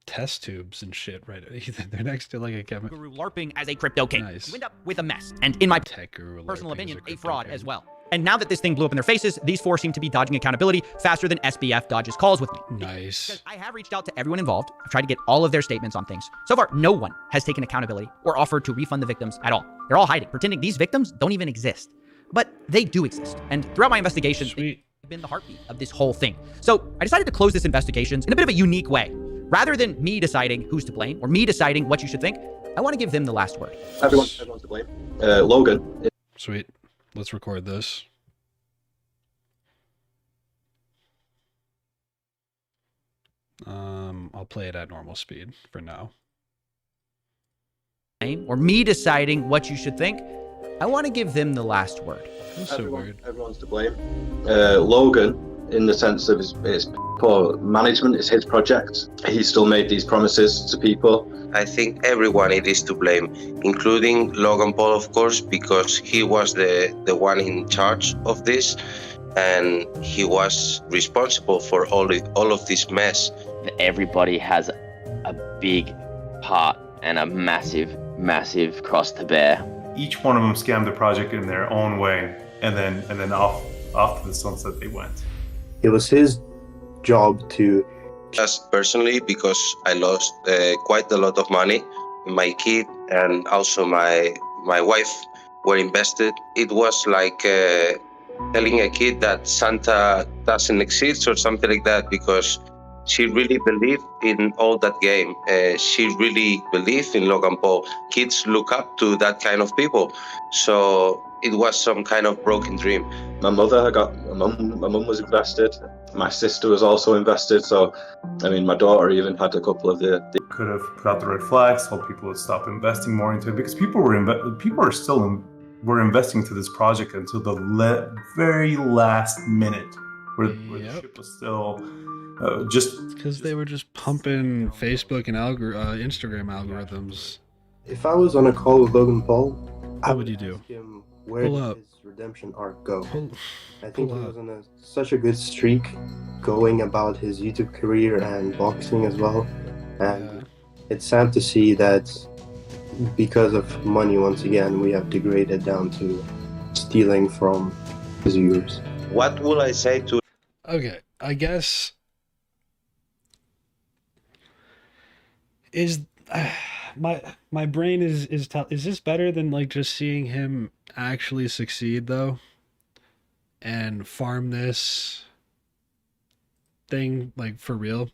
test tubes and shit right? They're next to like a chemical guru LARPing as a crypto king. Nice. You end up with a mess. And in my tech guru personal LARPing as opinion, a crypto fraud king. as well. And now that this thing blew up in their faces, these four seem to be dodging accountability faster than SBF dodges calls with me. Nice. Because I have reached out to everyone involved. I've tried to get all of their statements on things. So far, no one has taken accountability or offered to refund the victims at all. They're all hiding, pretending these victims don't even exist. But they do exist. And throughout my investigation, they've been the heartbeat of this whole thing. So I decided to close this investigation in a bit of a unique way. Rather than me deciding who's to blame or me deciding what you should think, I want to give them the last word. Everyone's to blame. Logan. Sweet. Let's record this. I'll play it at normal speed for now. Or me deciding what you should think. I want to give them the last word. That's so weird. Everyone's to blame. Logan, in the sense of his poor management, is his project. He still made these promises to people. I think everyone it is to blame, including Logan Paul, of course, because he was the one in charge of this, and he was responsible for all of this mess. Everybody has a big part and a massive cross to bear. Each one of them scammed the project in their own way, and then off to the sunset they went. It was his job to... Just personally, because I lost quite a lot of money. My kid and also my wife were invested. It was like telling a kid that Santa doesn't exist or something like that, because she really believed in all that game. She really believed in Logan Paul. Kids look up to that kind of people. So it was some kind of broken dream. My mum was invested. My sister was also invested. So, I mean, my daughter even had a couple of the... Could have put out the red flags, told people to stop investing more into it, because people were investing into this project until the very last minute, where the ship was still just because they were just pumping Facebook and Instagram algorithms. If I was on a call with Logan Paul, what would you do? Where Pull did up. his redemption arc go? I think pull he up. was on such a good streak going about his YouTube career and boxing as well. And it's sad to see that because of money, once again, we have degraded down to stealing from his viewers. What will I say to... Okay, I guess is my brain is this better than like just seeing him actually succeed though, and farm this thing like for real?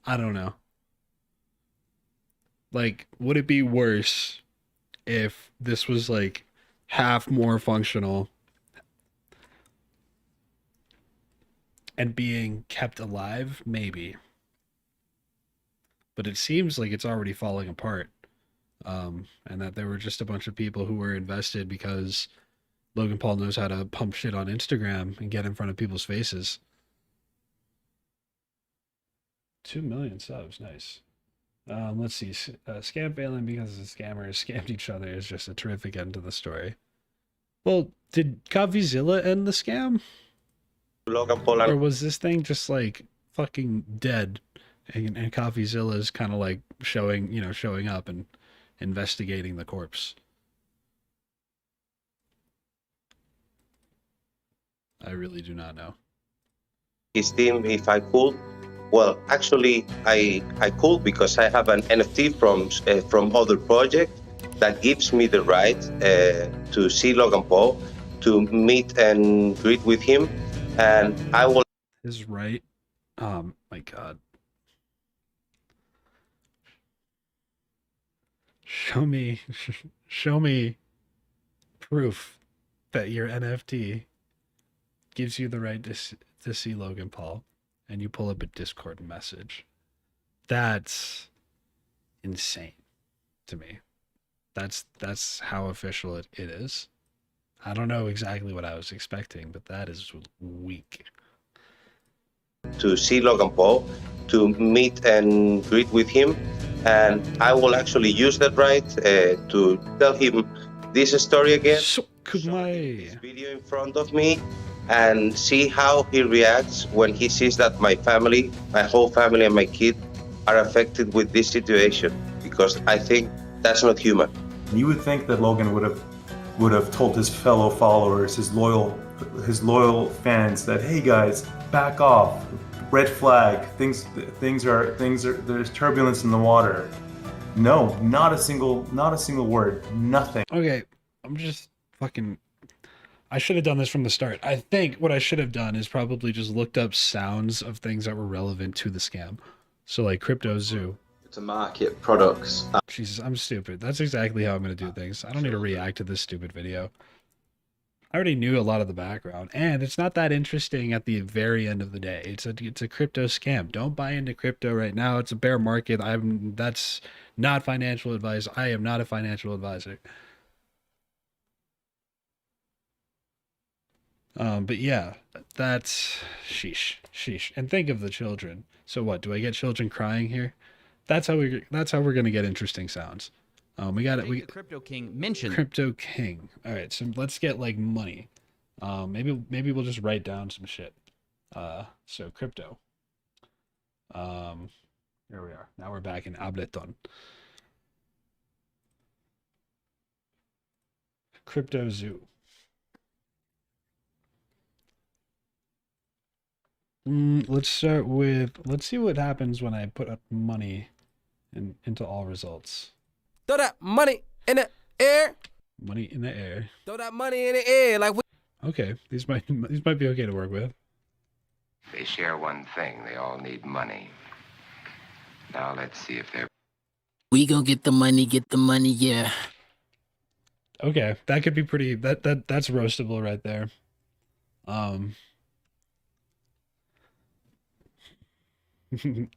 I don't know. Like, would it be worse if this was like half more functional and being kept alive? Maybe. But it seems like it's already falling apart. And that there were just a bunch of people who were invested because Logan Paul knows how to pump shit on Instagram and get in front of people's faces. 2 million subs, nice. Let's see. Scam failing because the scammers scammed each other is just a terrific end to the story. Well, did CoffeeZilla end the scam? Logan Paul Or was this thing just like fucking dead? And CoffeeZilla is kind of like showing up and investigating the corpse. I really do not know. his team if I could. Well, actually, I could because I have an NFT from other project that gives me the right to see Logan Paul, to meet and greet with him, and I will. Is right. My God. Show me proof that your NFT gives you the right to see Logan Paul, and you pull up a Discord message. That's insane to me. That's how official it is. I don't know exactly what I was expecting, but that is weak. To see Logan Paul, to meet and greet with him, and I will actually use that right to tell him this story again. So could this video in front of me, and see how he reacts when he sees that my family, my whole family and my kid are affected with this situation, because I think that's not human. You would think that Logan would have told his fellow followers, his loyal fans that, hey guys, back off, red flag, things are there's turbulence in the water. No, not a single word, nothing. Okay, I'm just fucking. I should have done this from the start. I think what I should have done is probably just looked up sounds of things that were relevant to the scam. So like cryptozoo. to market products. Jesus, I'm stupid. That's exactly how I'm going to do things. I don't need to react to this stupid video. I already knew a lot of the background, and it's not that interesting at the very end of the day. It's a crypto scam. Don't buy into crypto right now. It's a bear market. That's not financial advice. I am not a financial advisor. But yeah, that's sheesh. And think of the children. So what? Do I get children crying here? That's how we're gonna get interesting sounds. We got it. We Crypto King mentioned Crypto King. All right, so let's get like money. Maybe we'll just write down some shit. So crypto. Here we are. Now we're back in ableton. Cryptozoo. Let's start with, let's see what happens when I put up money into all results. Throw that money in the air. Money in the air. Throw that money in the air like we. Okay, these might be okay to work with. They share one thing. They all need money. Now let's see if they're. We gonna get the money, yeah. Okay, that could be pretty. That's roastable right there.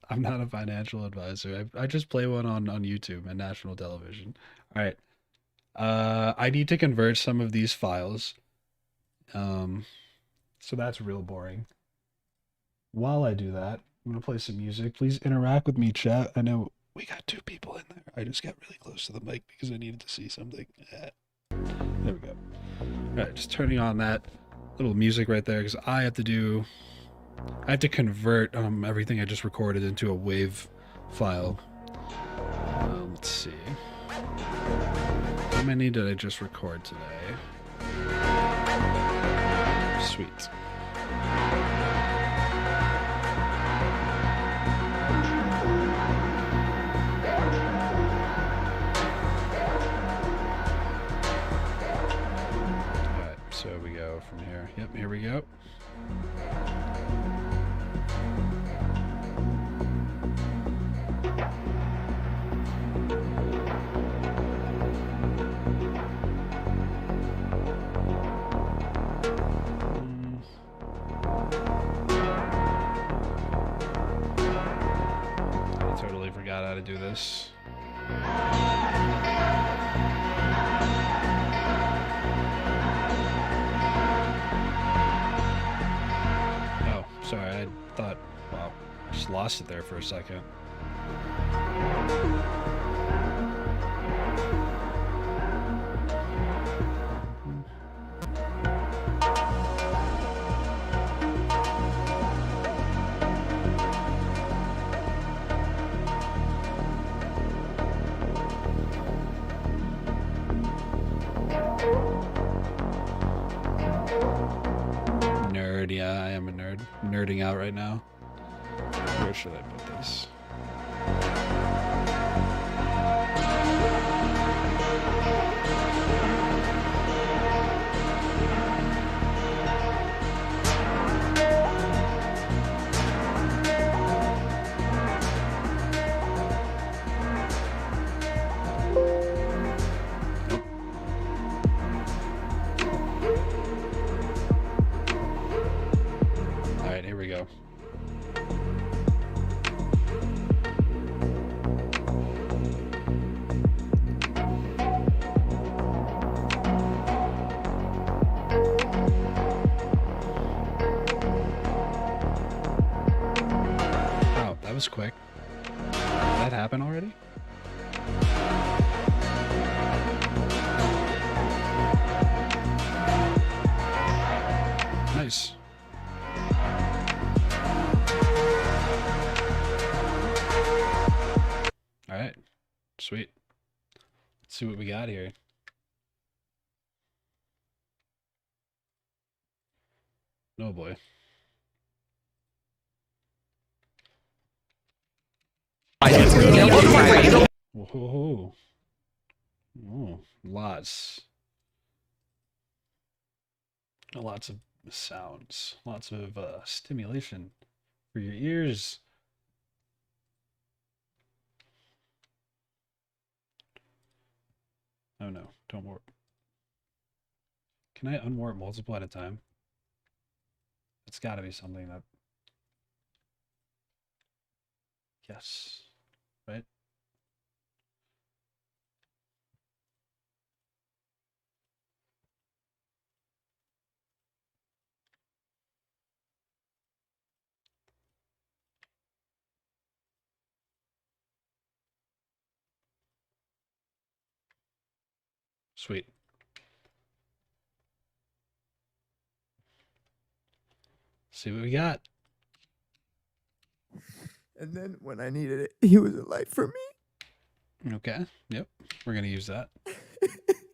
I'm not a financial advisor. I just play one on YouTube and national television. All right. I need to convert some of these files. So that's real boring. While I do that, I'm gonna play some music. Please interact with me, chat. I know we got 2 people in there. I just got really close to the mic because I needed to see something. There we go. All right, just turning on that little music right there because I have to convert everything I just recorded into a WAV file. Let's see. How many did I just record today? Sweet. Alright, so we go from here. Yep, here we go. I totally forgot how to do this. Oh, sorry, I thought, wow, I just lost it there for a second. Nerd, yeah, I am a nerd. Nerding out right now. Where should I put this? All right, here we go. Wow, that was quick. Did that happen already? Nice. All right, sweet. Let's see what we got here. Oh boy. Whoa. Oh, lots. Lots of sounds. Lots of stimulation for your ears. Oh no, don't warp. Can I unwarp multiple at a time? It's got to be something that... Yes. Right? Sweet. See what we got. And then when I needed it, he was a light for me. Okay. Yep. We're going to use that.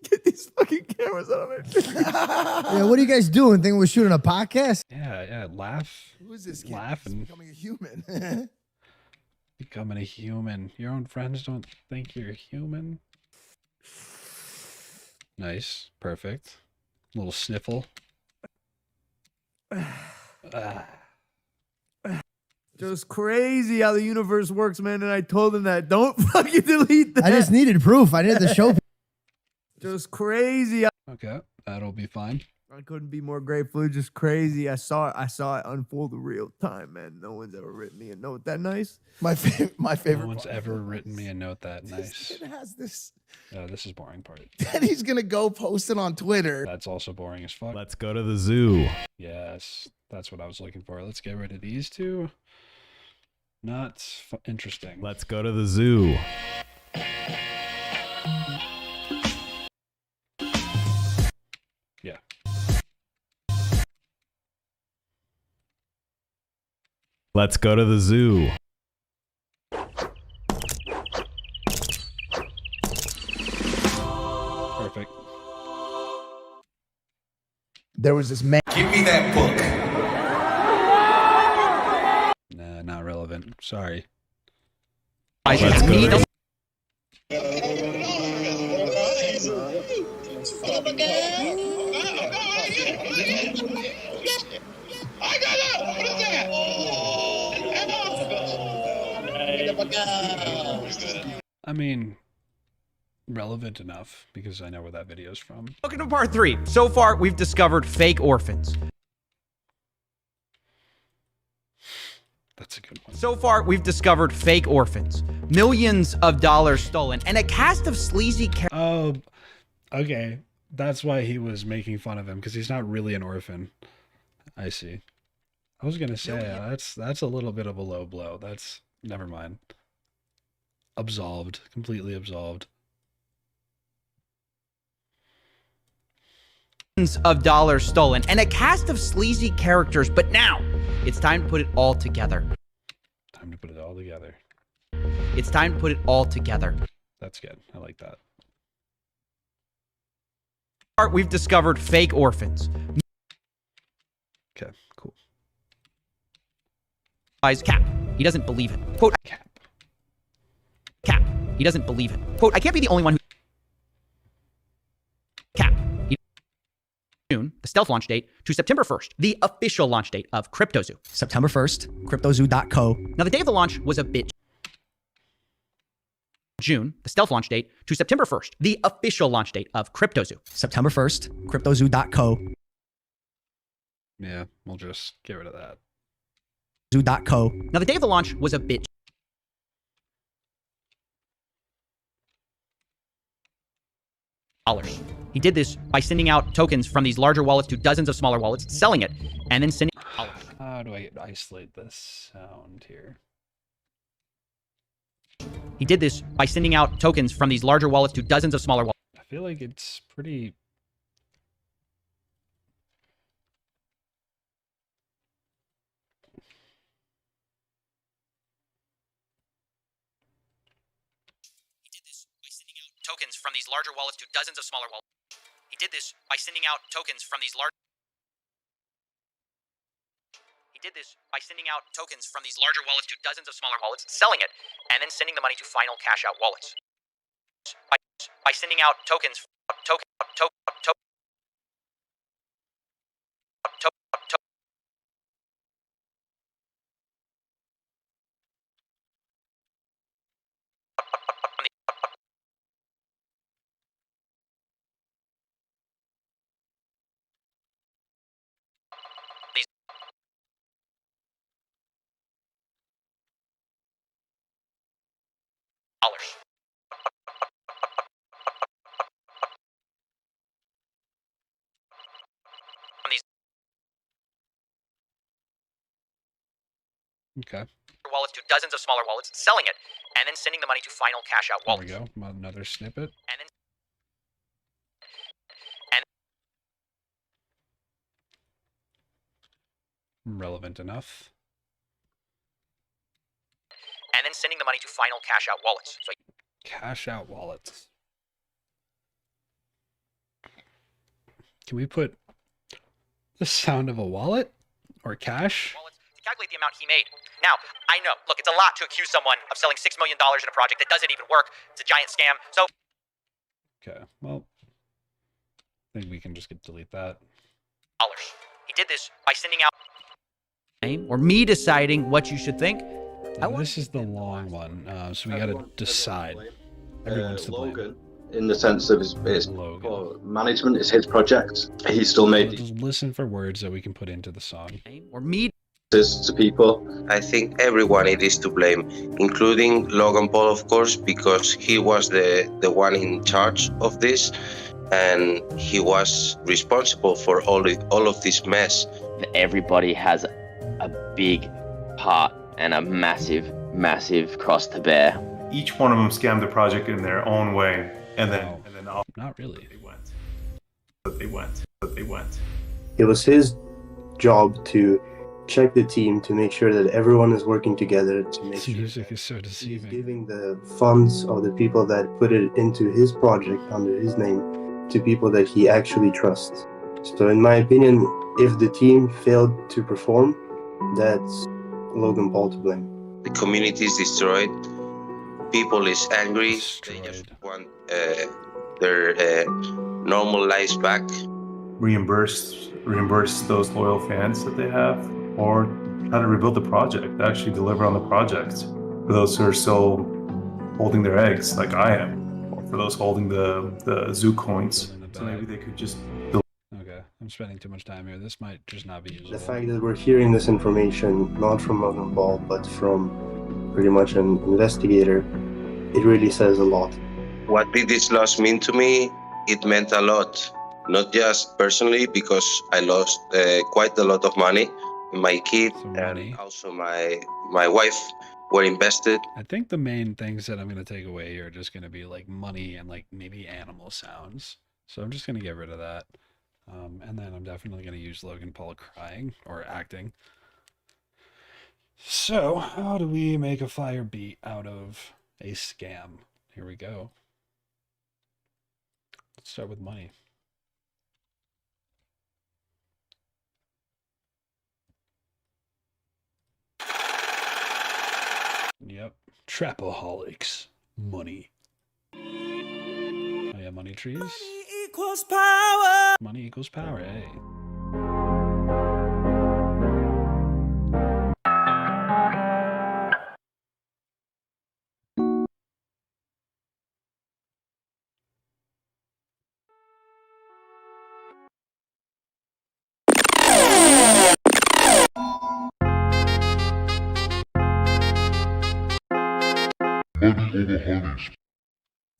Get these fucking cameras out of it. Yeah, what are you guys doing? Think we're shooting a podcast? Yeah. Laugh. Who is this kid? Laugh He's and becoming a human. becoming a human. Your own friends don't think you're human. Nice. Perfect. Little sniffle. Just crazy how the universe works, man. And I told him that. Don't fucking delete that. I just needed proof. I needed to show. Just crazy. Okay. That'll be fine. I couldn't be more grateful. Just crazy. I saw it unfold in real time, man. No one's ever written me a note that nice. My favorite. No one's ever written me a note that nice. This kid has this. This is boring part. Then he's gonna go post it on Twitter. That's also boring as fuck. Let's go to the zoo. Yes, that's what I was looking for. Let's get rid of these two. Not interesting. Let's go to the zoo. Yeah. Let's go to the zoo. Perfect. There was this man. Give me that book. Nah, not relevant. Sorry. Let's go to I mean, relevant enough because I know where that video's from. Welcome to part 3. So far, we've discovered fake orphans. That's a good one. So far, we've discovered fake orphans, millions of dollars stolen, and a cast of sleazy characters. Oh, okay. That's why he was making fun of him, because he's not really an orphan. I see. I was gonna say that's a little bit of a low blow. That's never mind. Absolved, completely absolved. Of dollars stolen, and a cast of sleazy characters. But now, it's time to put it all together. Time to put it all together. It's time to put it all together. That's good. I like that. We've discovered fake orphans. Okay, cool. Cap. He doesn't believe it. Quote. Cap. He doesn't believe it. Quote. I can't be the only one who. Cap. June, the stealth launch date, to September 1st, the official launch date of cryptozoo. September 1st, cryptozoo.co. Now, the day of the launch was a bit. June, the stealth launch date, to September 1st, the official launch date of cryptozoo. September 1st, cryptozoo.co. Yeah, we'll just get rid of that. Zoo.co. Now, the day of the launch was a bit. Dollars. He did this by sending out tokens from these larger wallets to dozens of smaller wallets, selling it, and then sending. How do I isolate this sound here? He did this by sending out tokens from these larger wallets to dozens of smaller wallets. I feel like it's pretty... Tokens from these larger wallets to dozens of smaller wallets. He did this by sending out tokens from these large. He did this by sending out tokens from these larger wallets to dozens of smaller wallets, selling it, and then sending the money to final cash out wallets. By sending out tokens, On these Okay. wallets to dozens of smaller wallets, selling it, and then sending the money to final cash out There wallets. we go. Another snippet. And then Relevant enough. sending the money to final cash out wallets. So Cash out wallets. Can we put the sound of a wallet or cash? to calculate the amount he made. Now, I know, look, it's a lot to accuse someone of selling $6 million in a project that doesn't even work. It's a giant scam. So Okay, well, I think we can just delete that. he did this by sending out or me deciding what you should think. This is the long one, so we gotta decide. Everyone's to blame. Logan, in the sense of his management, is his project. He still made Just listen for words that we can put into the song. Or me this to people. I think everyone it is to blame, including Logan Paul, of course, because he was the one in charge of this, and he was responsible for all of this mess. Everybody has a big part and a massive cross to bear. Each one of them scammed the project in their own way, and then not really. They went. It was his job to check the team to make sure that everyone is working together to make This sure music is so deceiving. he's giving the funds of the people that put it into his project under his name to people that he actually trusts. So in my opinion, if the team failed to perform, that's Logan Paul to blame. The community is destroyed. People is angry. They just want their normal lives back. Reimburse those loyal fans that they have, or how to rebuild the project, actually deliver on the project. For those who are still holding their eggs, like I am, or for those holding the zoo coins, so maybe they could just. Okay, I'm spending too much time here. This might just not be usable. The fact that we're hearing this information not from Logan Paul, but from pretty much an investigator, it really says a lot. What did this loss mean to me? It meant a lot. Not just personally, because I lost quite a lot of money. My kid and also my wife were invested. I think the main things that I'm going to take away here are just going to be like money and like maybe animal sounds. So I'm just going to get rid of that. And then I'm definitely going to use Logan Paul crying or acting. So how do we make a fire beat out of a scam? Here we go. Let's start with money. Yep. Trapaholics. Money. Oh yeah, money trees. Money equals power. Money equals power, hey.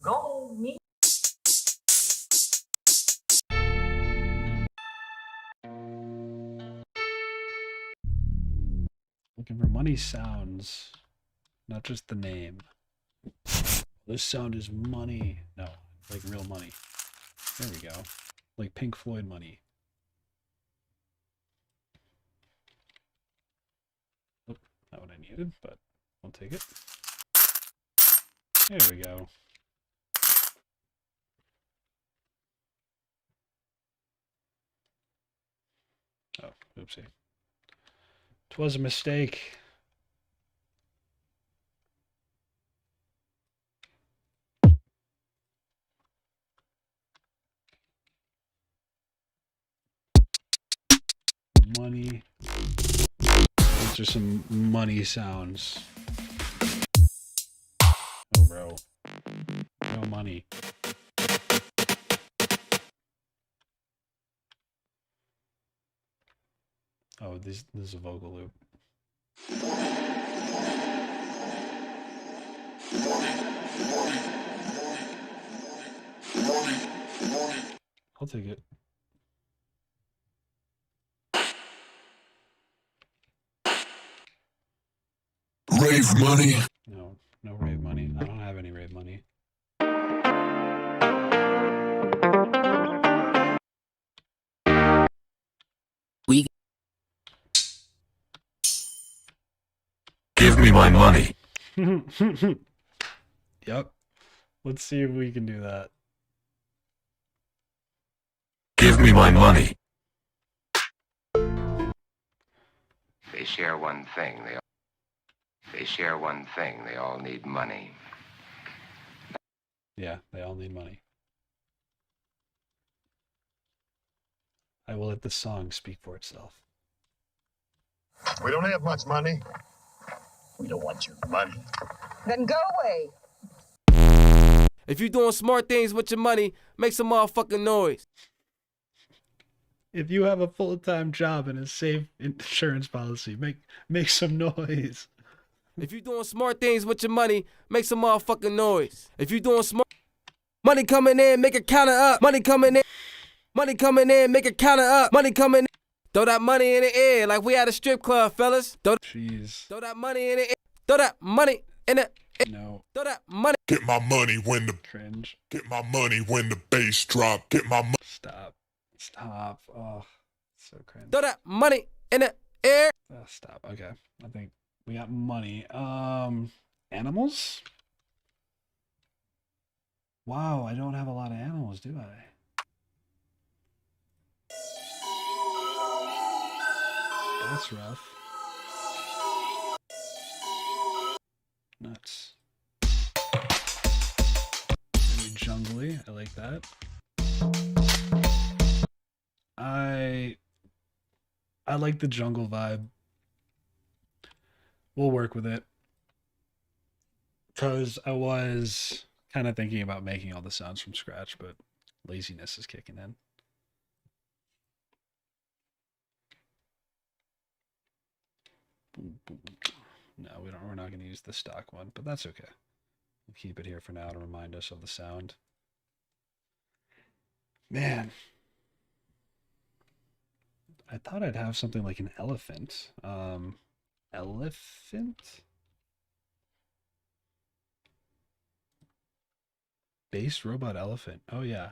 Go me. Looking for money sounds, not just the name. This sound is money. No, like real money. There we go. Like Pink Floyd money. Oh, not what I needed, but I'll take it. There we go. Oh, oopsie. 'Twas a mistake. Money. Those are some money sounds. Oh, bro. No money. Oh, this is a vocal loop. I'll take it. Rave money. No, no rave money. I don't have any rave money. We give me my money. Yep. Let's see if we can do that. Give me my money. They share one thing. They share one thing. They all need money. Yeah, they all need money. I will let the song speak for itself. We don't have much money. We don't want your money. Then go away. If you're doing smart things with your money, make some motherfucking noise. If you have a full-time job and a safe insurance policy, make some noise. If you're doing smart things with your money, make some motherfucking noise. If you're doing smart... Money coming in, make it counter up. Money coming in. Money coming in, make it counter up. Money coming in. Throw that money in the air like we at a strip club, fellas. Jeez. Throw that money in the air. Throw that money in the air. No. Throw that money. Get my money when the Cringe. Get my money when the bass drop. Get my money. Stop. Stop. Oh, so cringe. Throw that money in the air. Oh, stop. Okay. I think we got money. Animals? Wow, I don't have a lot of animals, do I? That's rough. Nuts. Very jungly. I like that. I like the jungle vibe. We'll work with it. Because I was kind of thinking about making all the sounds from scratch, but laziness is kicking in. No, we're not going to use the stock one, but that's okay. We'll keep it here for now to remind us of the sound. Man. I thought I'd have something like an elephant. Elephant? Bass robot elephant. Oh, yeah.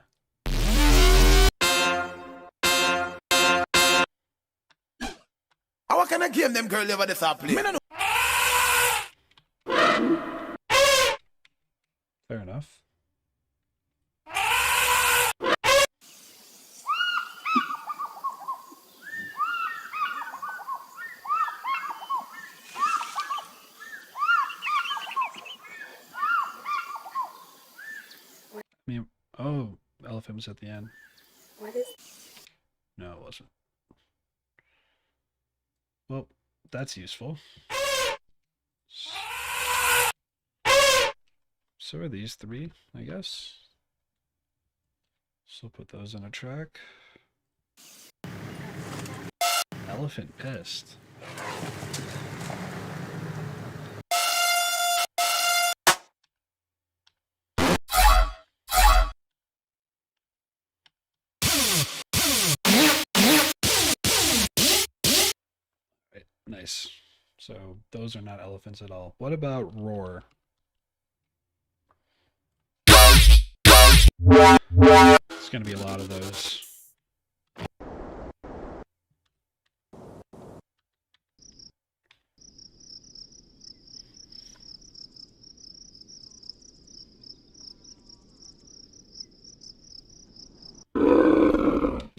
How can I give them girl over this play? Fair enough. I mean, oh, elephant was at the end. What is? No, it wasn't. Well, that's useful. So are these three, I guess. So put those on a track. Elephant pissed. Right, nice. So those are not elephants at all. What about roar? It's gonna be a lot of those.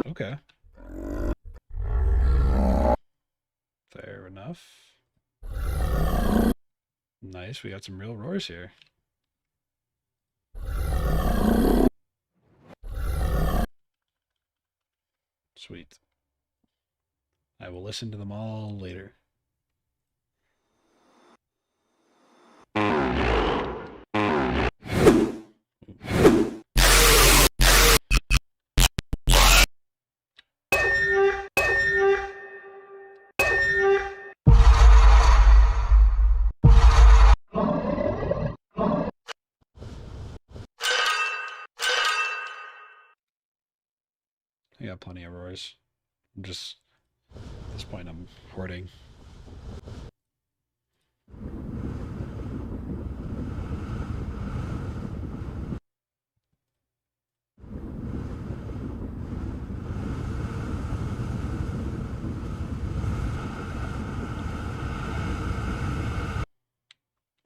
Okay. Fair enough. Nice, we got some real roars here. Sweet. I will listen to them all later. I got plenty of roars. I'm just, at this point, I'm hoarding.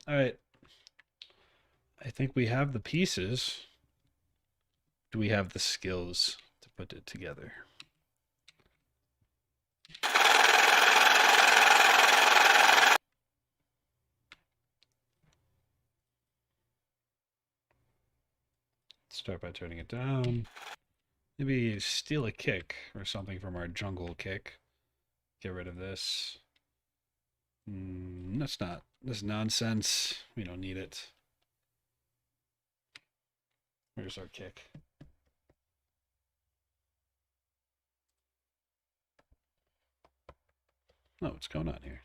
All right. I think we have the pieces. Do we have the skills to put it together? Start by turning it down. Maybe steal a kick or something from our jungle kick. Get rid of this. That's nonsense. We don't need it. Where's our kick? Oh, what's going on here?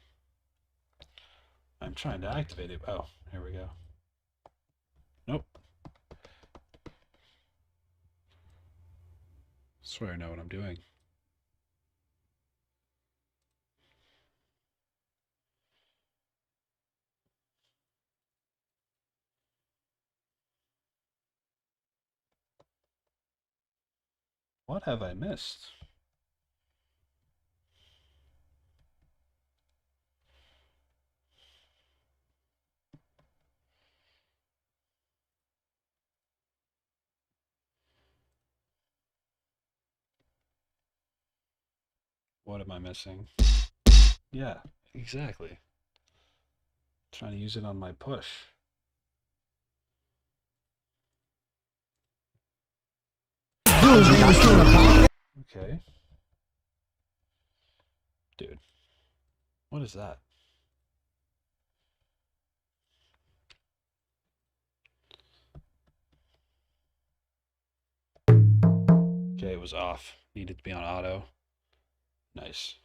I'm trying to activate it. Oh, here we go. Nope. Swear I know what I'm doing. What have I missed? What am I missing? Yeah, exactly. Trying to use it on my push. Okay. Dude. What is that? Okay, it was off. Needed to be on auto. Nice.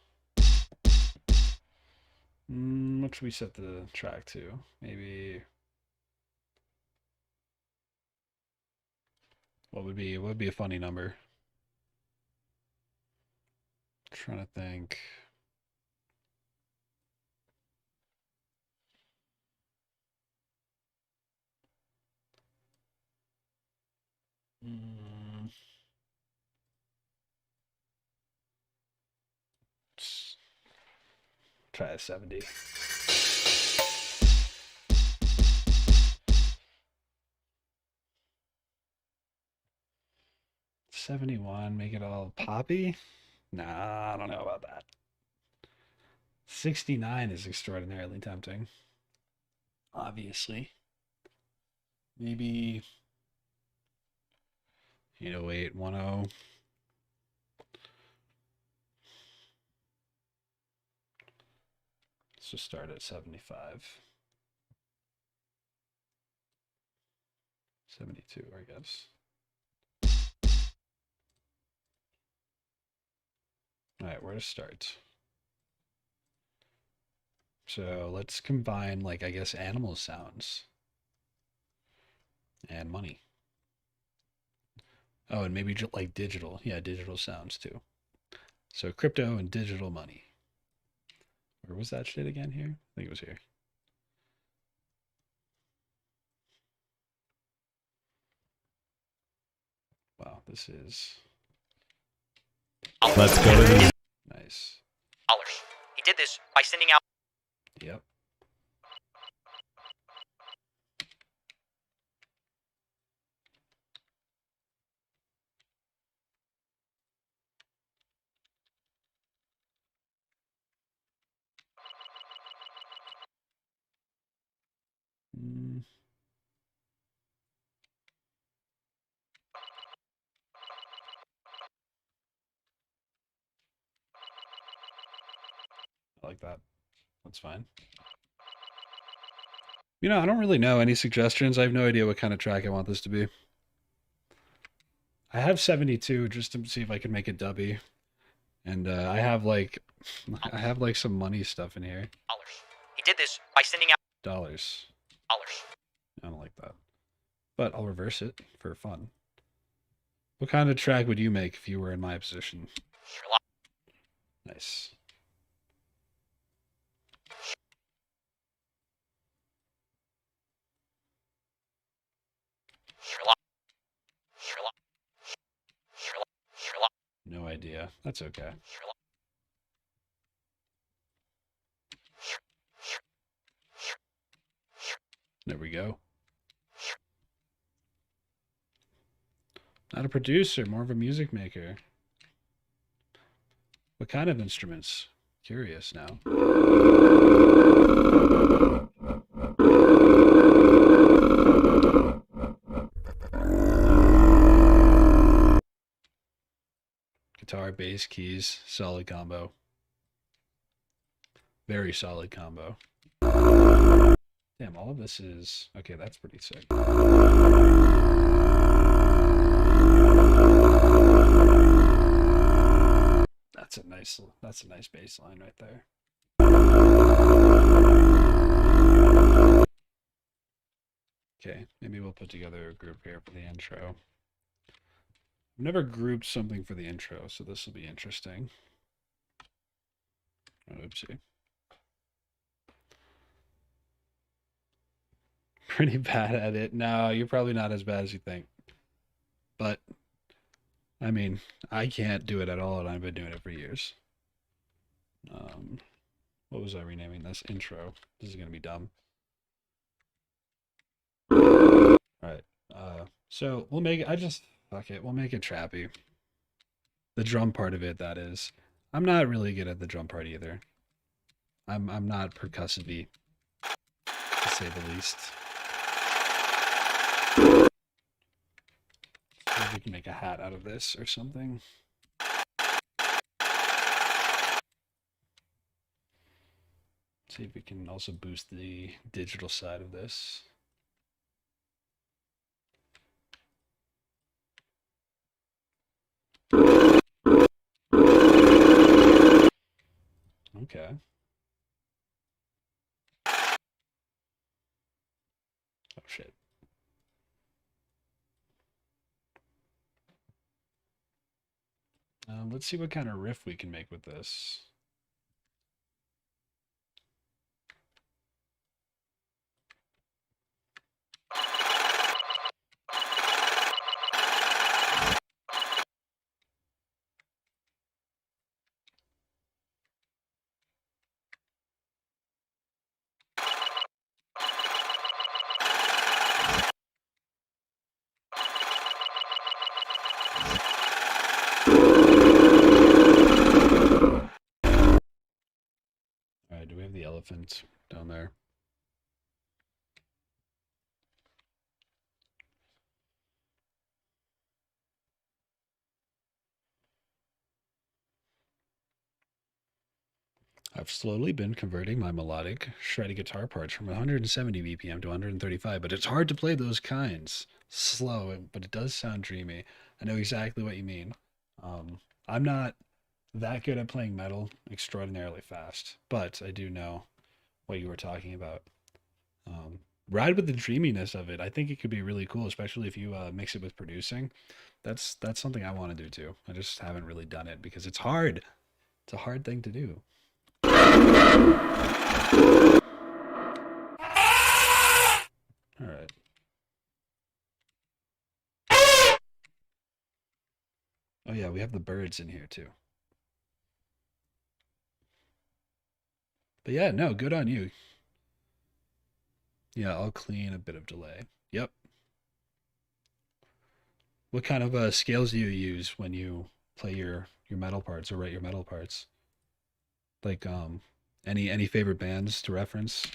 What should we set the track to? Maybe... What would be a funny number? Trying to think. Try a 70. $71, make it all poppy? Nah, I don't know about that. 69 is extraordinarily tempting. Obviously. Maybe 808, 10. Let's just start at 75. 72, I guess. All right, where to start? So let's combine, like, I guess, animal sounds and money. Oh, and maybe like digital. Yeah, digital sounds too. So crypto and digital money. Where was that shit again here? I think it was here. Wow, this is... Let's go to the... Nice. He did this by sending out... Yep. I like that. That's fine. I don't really know. Any suggestions? I have no idea what kind of track I want this to be. I have 72 just to see if I can make it dubby. And I have like some money stuff in here. He did this by sending out... Dollars. I don't like that. But I'll reverse it for fun. What kind of track would you make if you were in my position? Nice. No idea. That's okay. There we go. Not a producer, more of a music maker. What kind of instruments? Curious now. Guitar, bass, keys, solid combo. Very solid combo. Damn, all of this is... Okay, that's pretty sick. That's a nice bass line right there. Okay, maybe we'll put together a group here for the intro. I've never grouped something for the intro, so this will be interesting. Oh, oopsie. Pretty bad at it. No, you're probably not as bad as you think. But, I mean, I can't do it at all, and I've been doing it for years. What was I renaming this? Intro. This is going to be dumb. Alright. So, we'll make it... Fuck it. We'll make it trappy. The drum part of it, that is. I'm not really good at the drum part either. I'm not percussive-y, to say the least. Maybe we can make a hat out of this or something. See if we can also boost the digital side of this. Okay. Oh shit. Let's see what kind of riff we can make with this. Alright, do we have the elephant down there? I've slowly been converting my melodic shredded guitar parts from 170 BPM to 135, but it's hard to play those kinds. Slow, but it does sound dreamy. I know exactly what you mean. I'm not that good at playing metal extraordinarily fast, but I do know what you were talking about. Ride with the dreaminess of it. I think it could be really cool, especially if you mix it with producing. That's something I want to do too. I just haven't really done it because it's hard. It's a hard thing to do. All right. Oh yeah, we have the birds in here too. But yeah, no, good on you. Yeah, I'll clean a bit of delay. Yep. What kind of scales do you use when you play your metal parts or write your metal parts? Like any favorite bands to reference?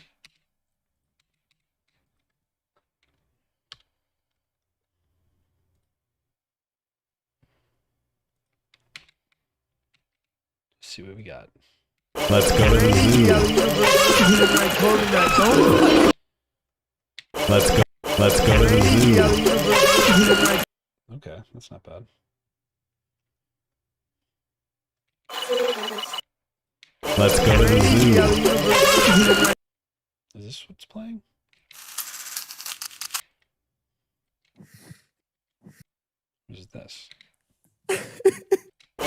Let's see what we got. Let's go to the zoo. Let's go to the zoo. Okay, that's not bad. Let's go to the zoo. Is this what's playing? What is this?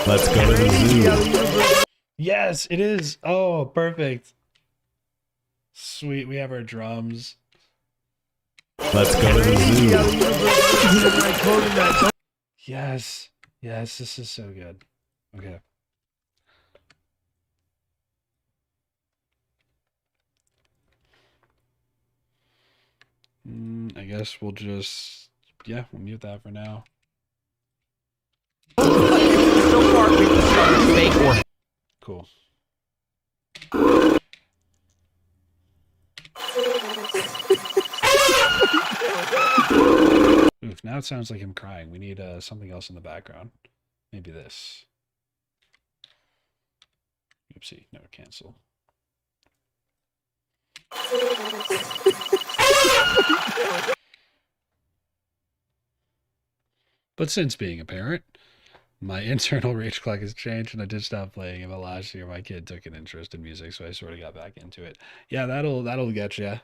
Let's go to the zoo. Yes, it is. Oh, perfect. Sweet. We have our drums. Let's go to the zoo. Yes. Yes, this is so good. Okay. I guess we'll just, we'll mute that for now. So far, we've discovered fake or Cool. Oof, now it sounds like him crying. We need something else in the background. Maybe this. Oopsie, no, cancel. But since being a parent, my internal rage clock has changed, and I did stop playing it. But last year, my kid took an interest in music, so I sort of got back into it. Yeah, that'll get you.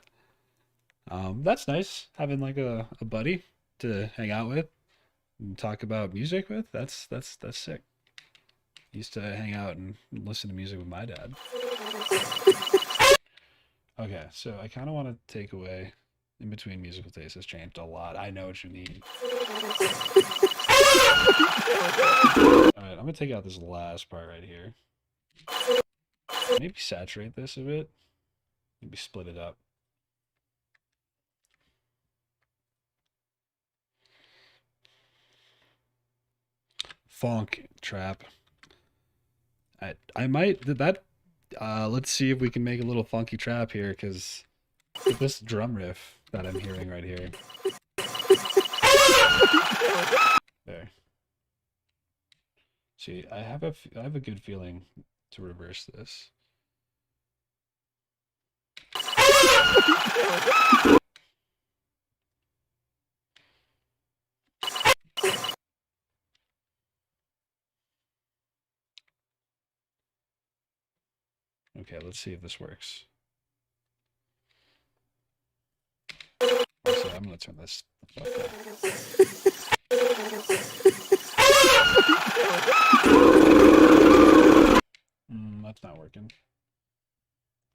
That's nice having like a buddy to hang out with and talk about music with. That's sick. Used to hang out and listen to music with my dad. Okay, so I kind of want to take away in between musical taste has changed a lot. I know what you mean. Alright, I'm gonna take out this last part right here. Maybe saturate this a bit. Maybe split it up. Funk trap. I might that let's see if we can make a little funky trap here, because this drum riff that I'm hearing right here. There. See, I have a good feeling to reverse this. Okay, let's see if this works. Actually, I'm gonna turn this the fuck up. That's not working.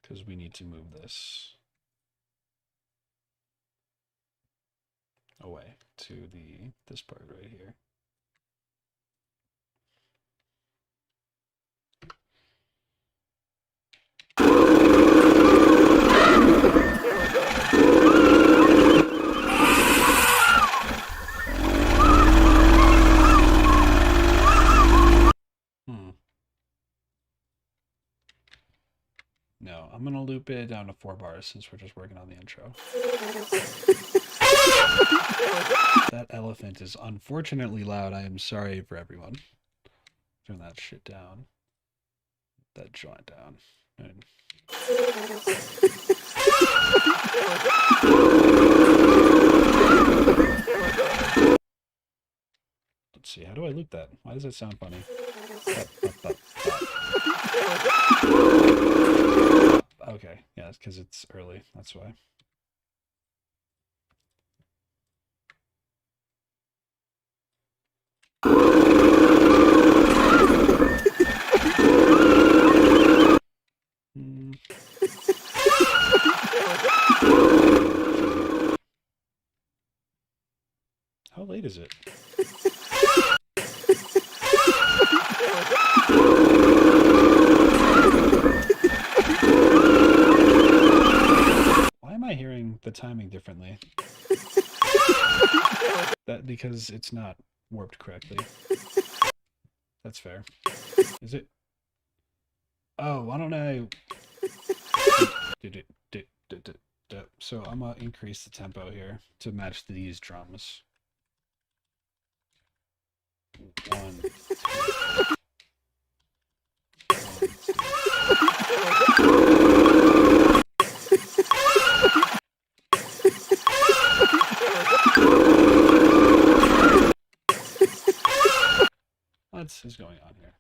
Because we need to move this away to this part right here. No, I'm gonna loop it down to 4 bars since we're just working on the intro. That elephant is unfortunately loud. I am sorry for everyone. Turn that shit down. That joint down. And let's see, how do I loop that? Why does that sound funny? Okay, yeah, it's because it's early, that's why. How late is it? Why am I hearing the timing differently? That because it's not warped correctly. That's fair. Is it? Oh, why don't I? So I'm gonna increase the tempo here to match these drums. 1, 2. What is going on here?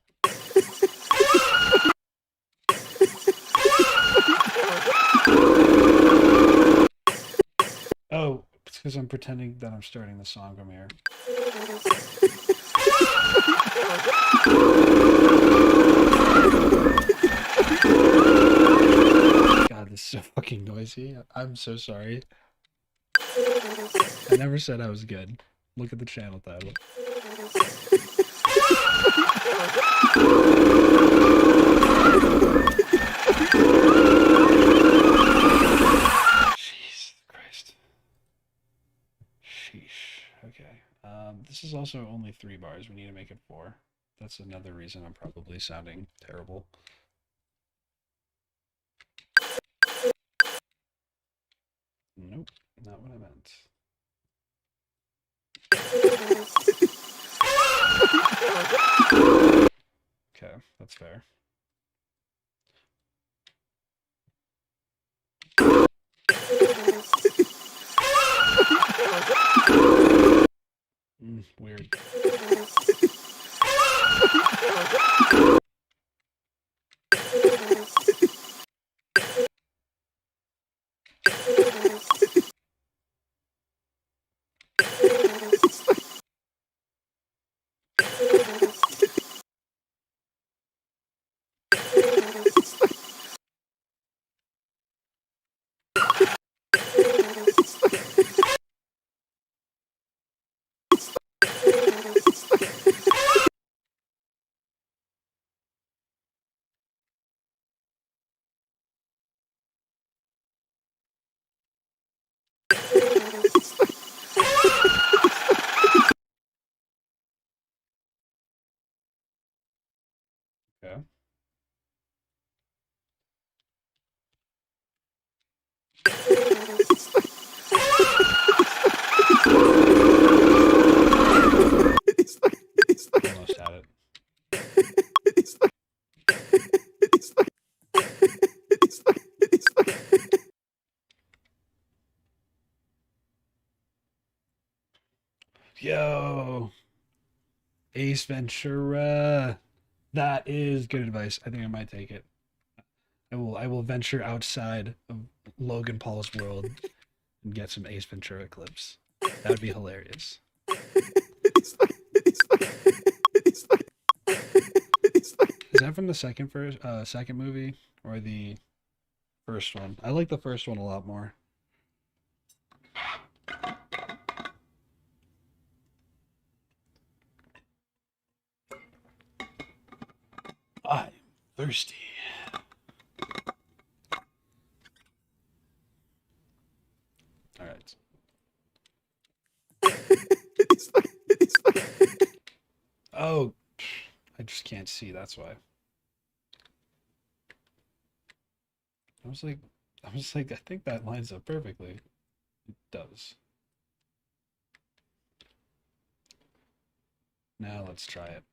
Oh, it's because I'm pretending that I'm starting the song from here. God, this is so fucking noisy. I'm so sorry. I never said I was good. Look at the channel title. Jesus Christ. Sheesh. Okay. This is also only 3 bars. We need to make it 4. That's another reason I'm probably sounding terrible. Nope, not what I meant. Okay, that's fair. Weird. Okay. Almost had it. Yo, Ace Ventura. That is good advice. I think I might take it. I will venture outside of Logan Paul's world and get some Ace Ventura clips. That would be hilarious. Is that from the second movie or the first one? I like the first one a lot more. I'm thirsty. All right. Oh, I just can't see. That's why. I was like, I think that lines up perfectly. It does. Now let's try it.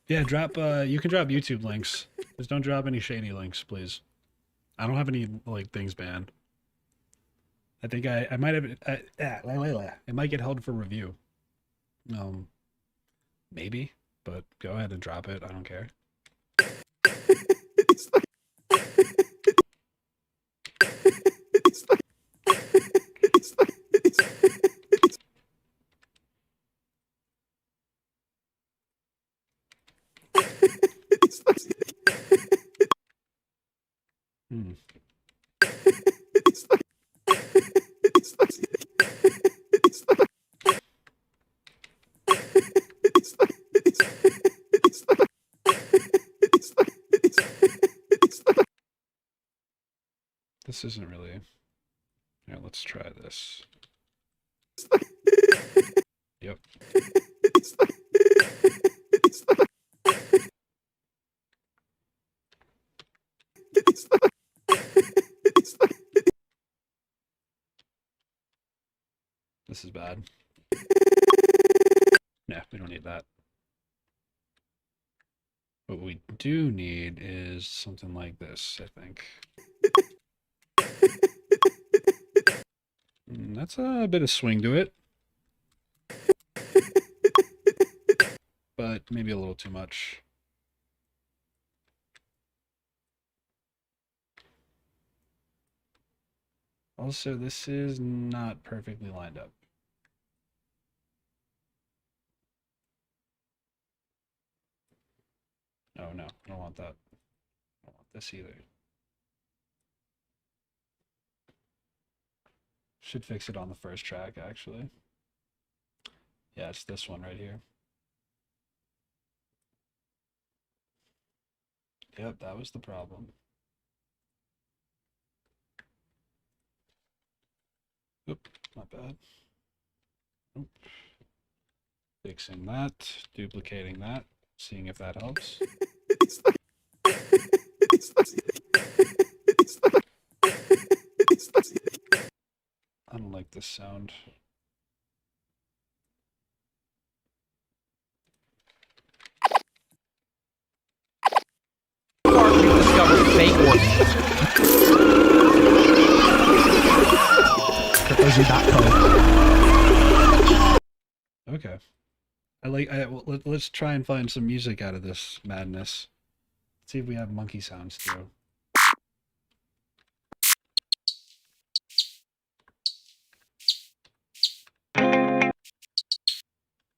Yeah, drop. You can drop YouTube links. Just don't drop any shady links, please. I don't have any like things banned. I think I might have. It might get held for review. Maybe, but go ahead and drop it. I don't care. This isn't really. Here, let's try this. Yep. This is bad. Yeah, we don't need that. What we do need is something like this, I think. That's a bit of swing to it. But maybe a little too much. Also, this is not perfectly lined up. Oh no, I don't want that. I don't want this either. Should fix it on the first track, actually. Yeah, it's this one right here. Yep, that was the problem. Oop, not bad. Oop. Fixing that, duplicating that, seeing if that helps. I don't like this sound. Discovered fake work. cryptozoo.co. Okay. Let's try and find some music out of this madness. Let's see if we have monkey sounds too.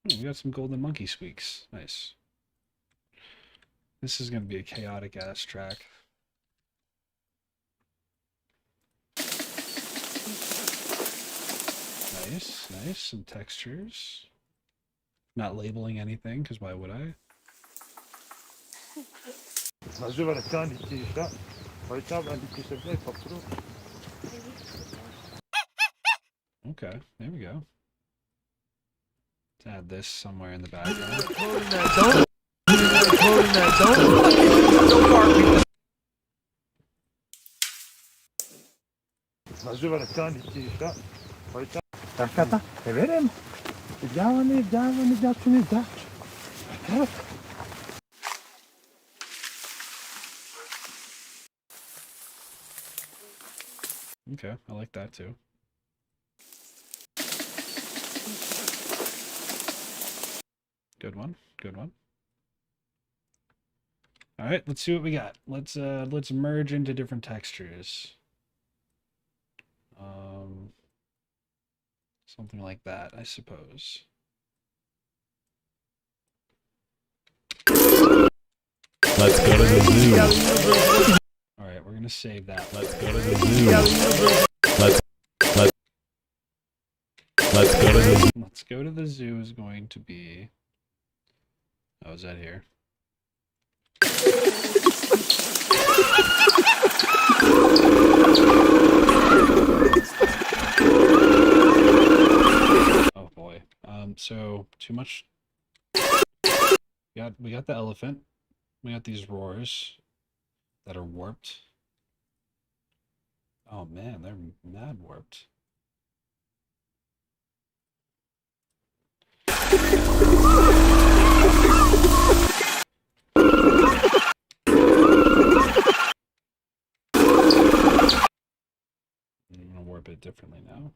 We got some golden monkey squeaks. Nice. This is going to be a chaotic ass track. Nice, nice. Some textures. Not labeling anything, because why would I? Okay, there we go. Let's add this somewhere in the background. Okay, I like that too. Good one, good one. All right, let's see what we got. Let's merge into different textures. Something like that, I suppose. Let's go to the zoo. All right, we're gonna save that. Let's go to the zoo. Let's go to the zoo. Let's go to the zoo is going to be. Oh, is that here? Oh boy. So too much. We got the elephant. We got these roars that are warped. Oh man, they're mad warped. I'm gonna warp it differently now.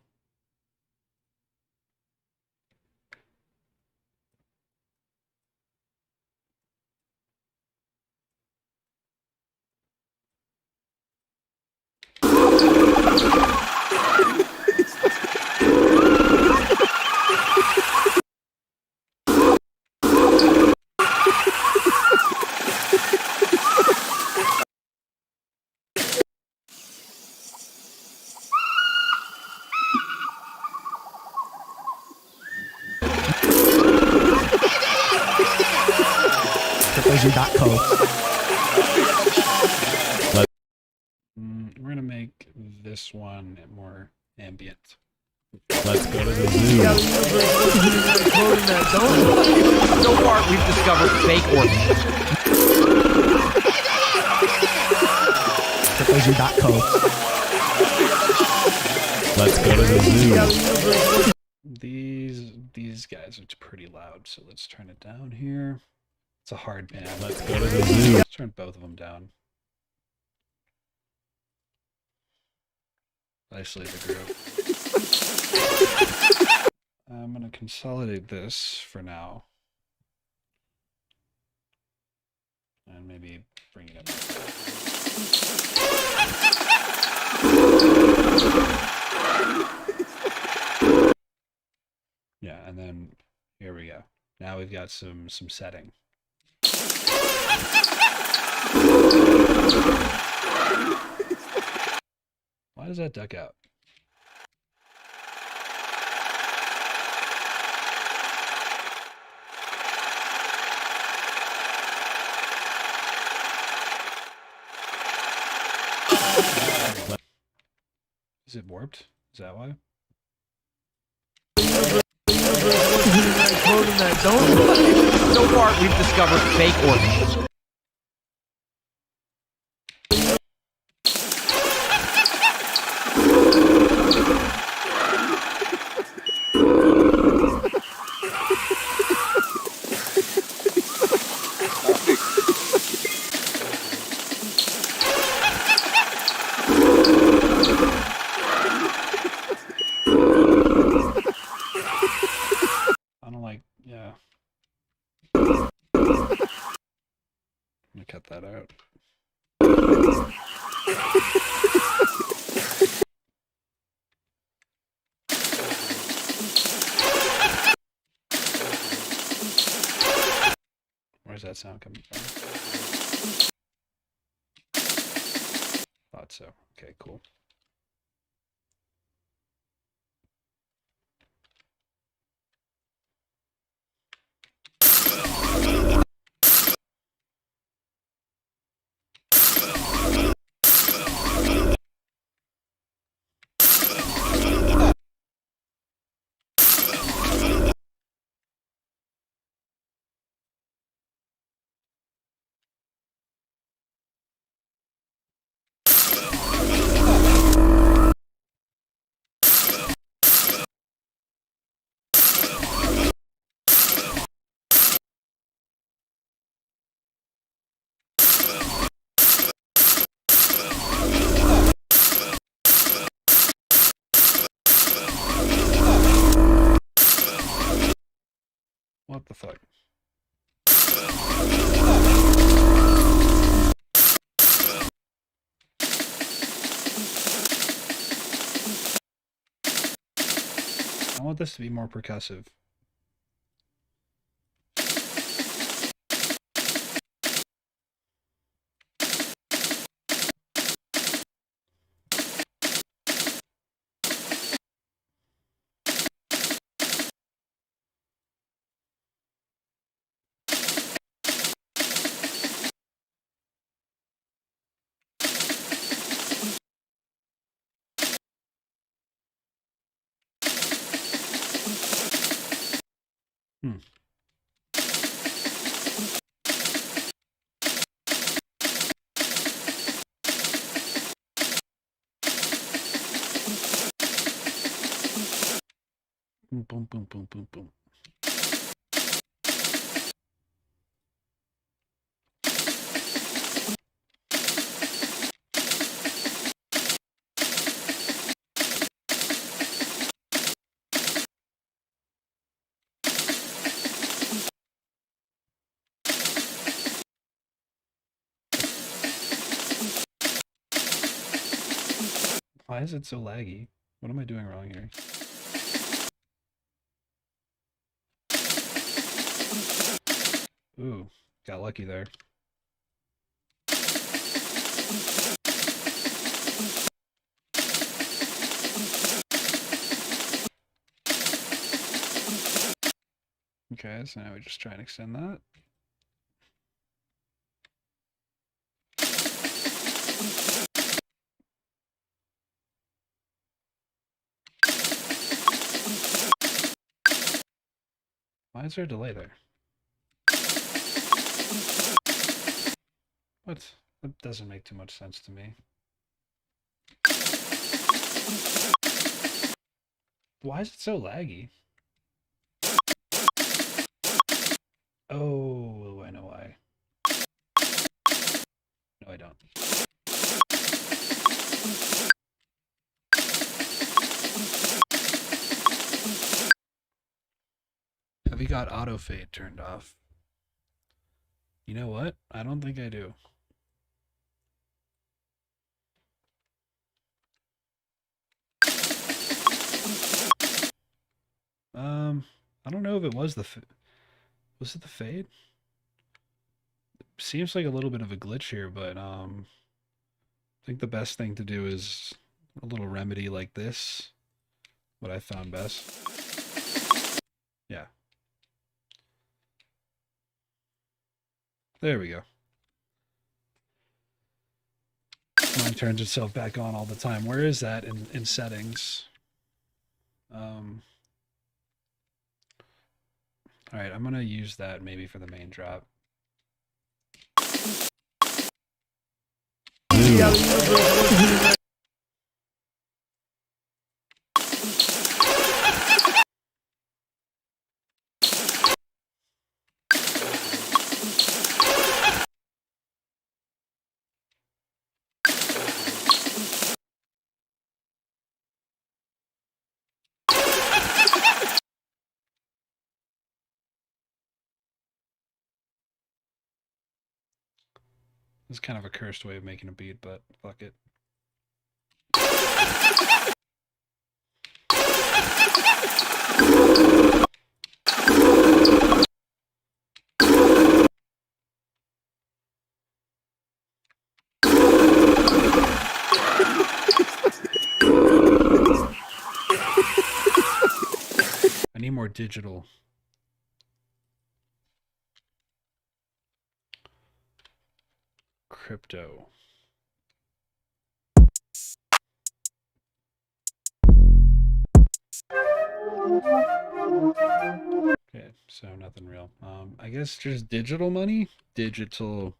cryptozoo.co. We're gonna make this one more ambient. Let's go to the zoo. So far, we've discovered fake work. cryptozoo.co. Let's go to the zoo. These guys are pretty loud, so let's turn it down here. It's a hard band. Let's go to the zoo. Let's turn both of them down. Isolate the group. I'm gonna consolidate this for now. And maybe bring it up. Yeah, and then here we go. Now we've got some setting. Why does that duck out? Is it warped? Is that why? So far, we've discovered fake origins. I don't like, yeah. I'm gonna cut that out. Where's that sound coming from? Thought so. Okay, cool. What the fuck? I want this to be more percussive. Hmm. Boom, boom, boom, boom, boom, boom. Why is it so laggy? What am I doing wrong here? Ooh, got lucky there. Okay, so now we just try and extend that. Why is there a delay there? What? That doesn't make too much sense to me. Why is it so laggy? Oh, I know why. No, I don't. Have you got auto fade turned off? You know what? I don't think I do. I don't know if it was was it the fade? Seems like a little bit of a glitch here, but I think the best thing to do is a little remedy like this. What I found best. Yeah. There we go. Mine turns itself back on all the time. Where is that in settings? All right, I'm gonna use that maybe for the main drop. It's kind of a cursed way of making a beat, but fuck it. I need more digital. Crypto. Okay, so nothing real. I guess just digital money? Digital.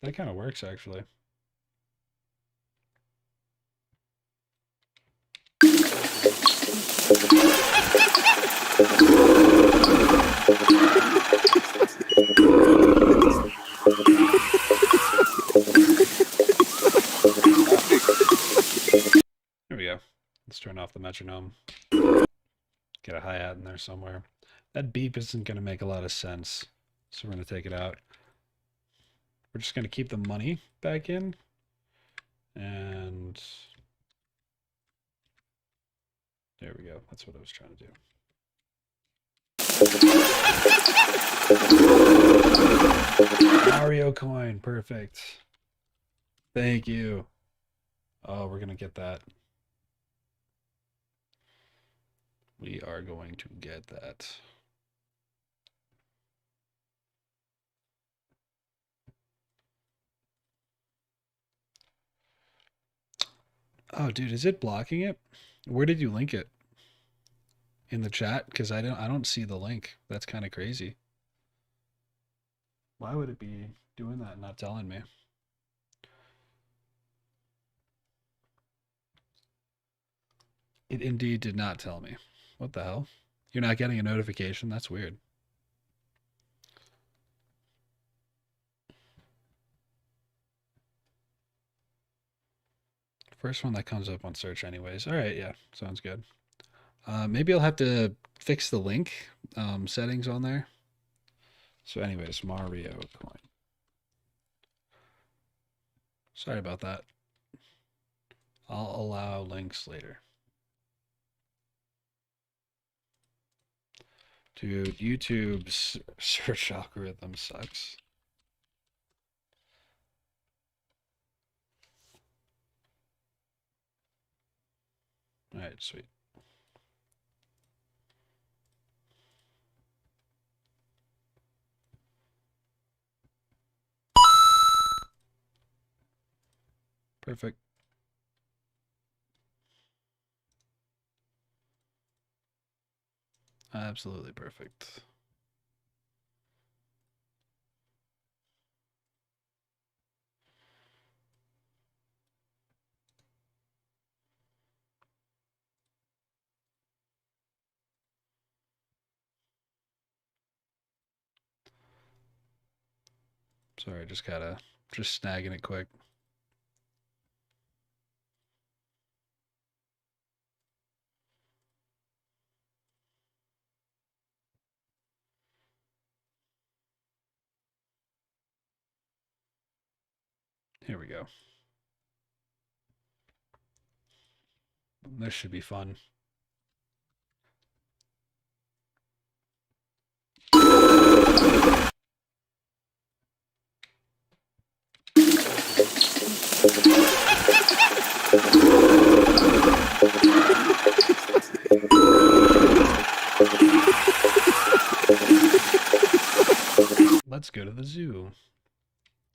That kind of works, actually. There we go. Let's turn off the metronome. Get a hi-hat in there somewhere. That beep isn't going to make a lot of sense, so we're going to take it out. We're just going to keep the money back in. And there we go. That's what I was trying to do. Mario coin. Perfect. Thank you. Oh, we're going to get that. We are going to get that. Oh, dude, is it blocking it? Where did you link it? In the chat? Because I don't see the link. That's kind of crazy. Why would it be doing that and not telling me? It indeed did not tell me. What the hell? You're not getting a notification? That's weird. First one that comes up on search anyways. All right, yeah, sounds good. Maybe I'll have to fix the link settings on there. So anyways, Mario coin. Sorry about that. I'll allow links later. Dude, YouTube's search algorithm sucks. All right, sweet. Perfect. Absolutely perfect. Sorry, just snagging it quick. Here we go. This should be fun. Let's go to the zoo.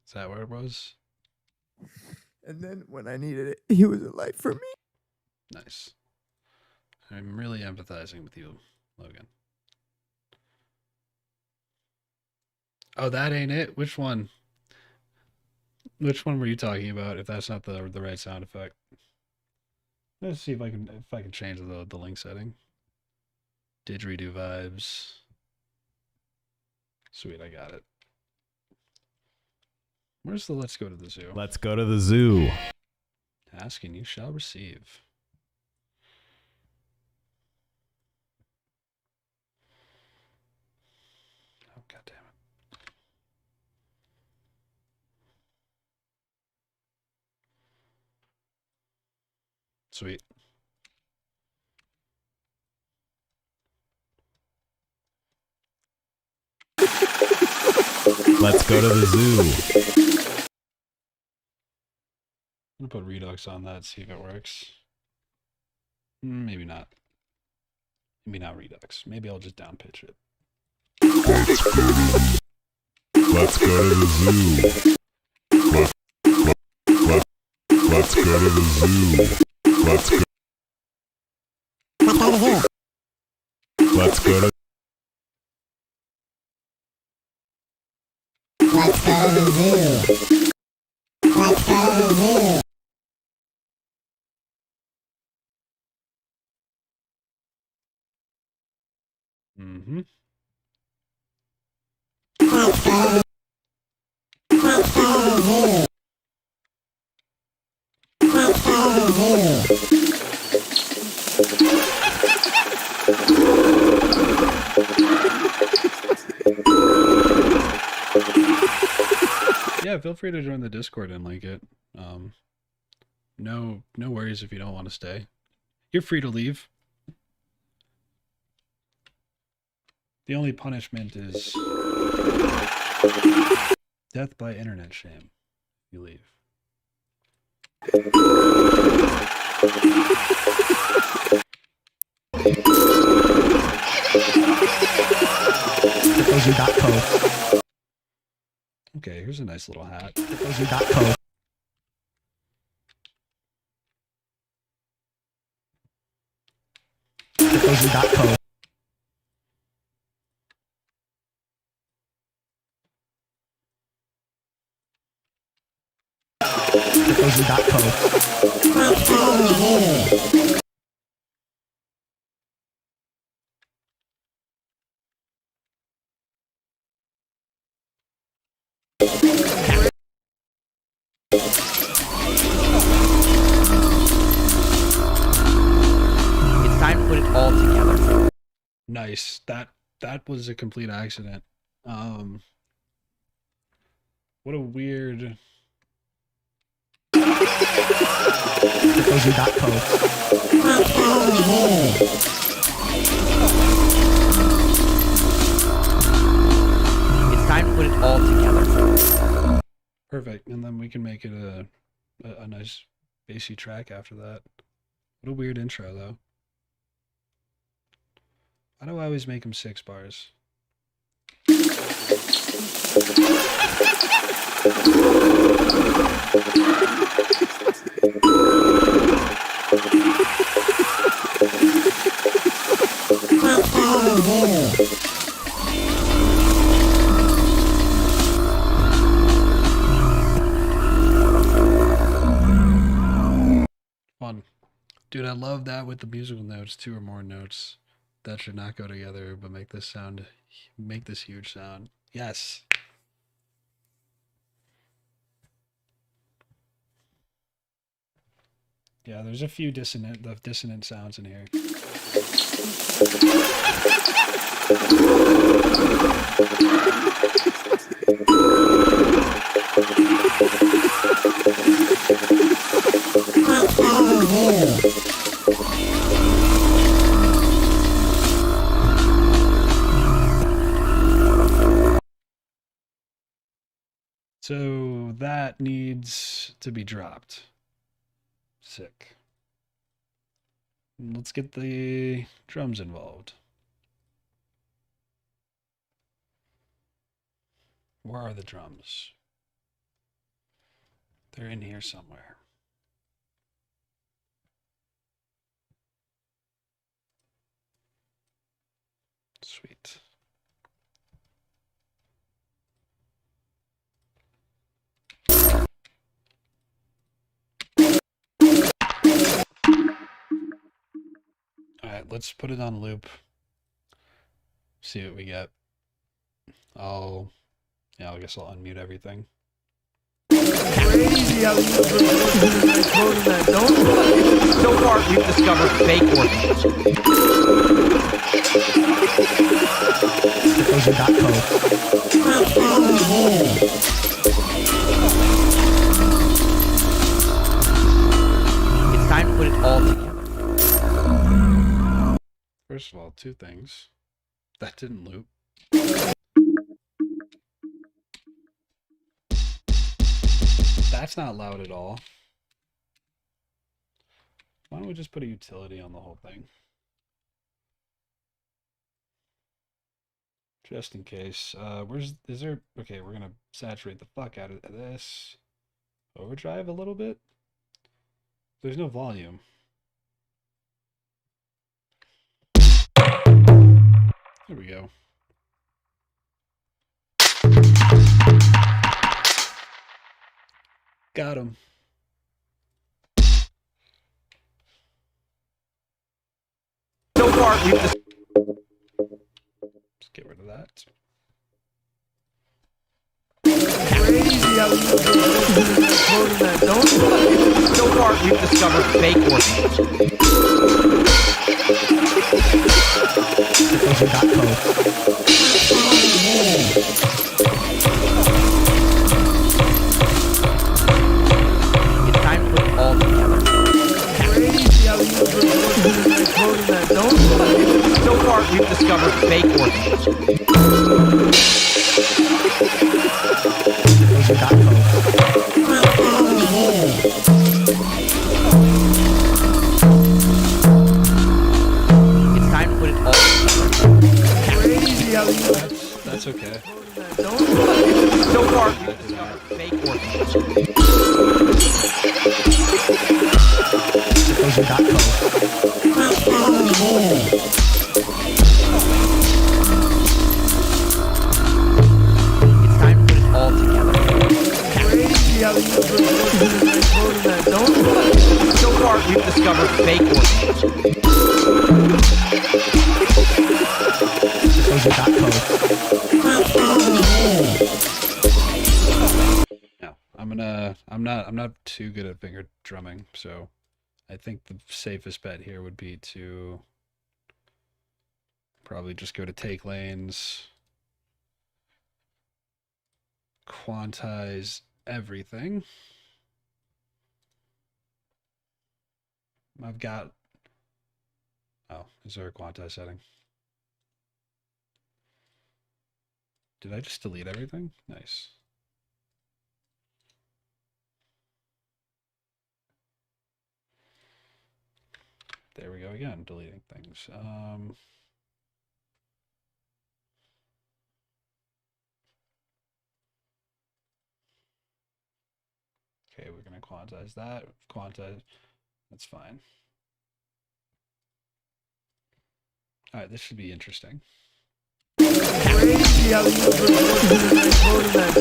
Is that where it was? And then when I needed it, he was a light for me. Nice. I'm really empathizing with you, Logan. Oh, that ain't it? Which one? Which one were you talking about? If that's not the right sound effect. Let's see if I can change the link setting. Didgeridoo vibes. Sweet, I got it. Where's the let's go to the zoo? Let's go to the zoo. Ask and you shall receive. Oh, God damn it. Sweet. Let's go to the zoo. I'm gonna put Redux on that, see if it works. Maybe not. Maybe not Redux. Maybe I'll just down pitch it. Let's go to the zoo. Let's go to the zoo. Let's go. Let's go to. Let's go to the zoo. Let's go to the zoo. Mm-hmm. Let's go to the zoo. Let's go to the zoo. Let's go to the zoo. Yeah, feel free to join the Discord and link it. No worries if you don't want to stay. You're free to leave. The only punishment is death by internet shame. You leave. cryptozoo.co. Okay, here's a nice little hat. cryptozoo.co. cryptozoo.co. cryptozoo.co. It's time to put it all together. Nice. That was a complete accident. What a weird. It's time to put it all together. Perfect, and then we can make it a nice bassy track after that. What a weird intro, though. Why do I always make them 6 bars? Fun. Dude, I love that with the musical notes, 2 or more notes that should not go together, but make this huge sound. Yes. Yeah, there's a few dissonant sounds in here. So that needs to be dropped. Sick. Let's get the drums involved. Where are the drums? They're in here somewhere. Sweet. All right, let's put it on loop. See what we get. I guess I'll unmute everything. Crazy how you that. So far, we've discovered fake organs. It's time to put it all together. First of all, two things. That didn't loop. That's not loud at all. Why don't we just put a utility on the whole thing? Just in case. Okay, we're gonna saturate the fuck out of this. Overdrive a little bit. There's no volume. There we go. Got him. So far, we've Let's get rid of that. Crazy how you that. So far, we've discovered fake organs. It's time to put it all together. Crazy how you that. So far, we've discovered fake organs. It's time to put it all together. Crazy how you That's okay. So far, we've discovered fake organs. It's time to put it all together. crazy how you that. So far, we've discovered fake organs. No, I'm not too good at finger drumming, so I think the safest bet here would be to probably just go to take lanes, quantize everything. I've got, oh, is there a quantize setting? Did I just delete everything? Nice. There we go again, deleting things. Okay, we're gonna quantize that. Quantize, that's fine. All right, this should be interesting. Crazy how you that.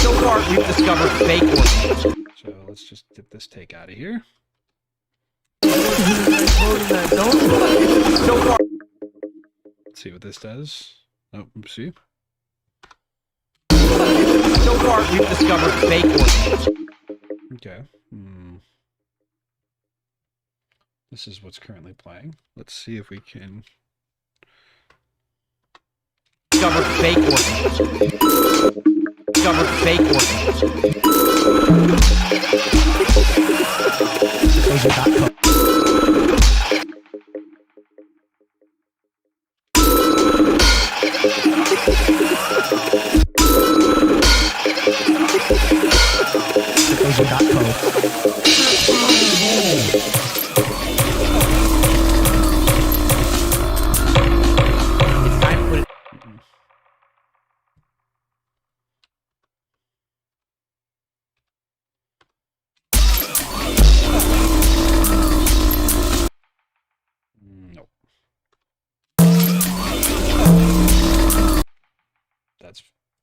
So far, we've discovered fake organs. So let's just get this take out of here. So far, Let's see what this does. Oh, see. So far, we've discovered fake organs. Okay. This is what's currently playing. Let's see if we can discover fake organs. Discover fake organs.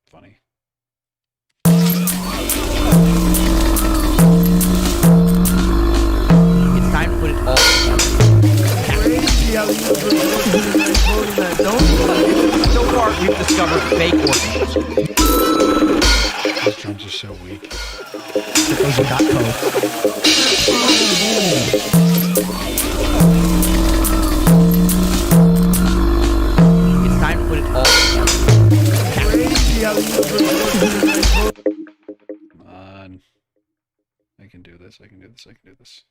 funny. It's time to put it all together. So far, we've discovered fake organs. These drums are so weak. It's time to put it all together. Come on. I can do this. I can do this. I can do this.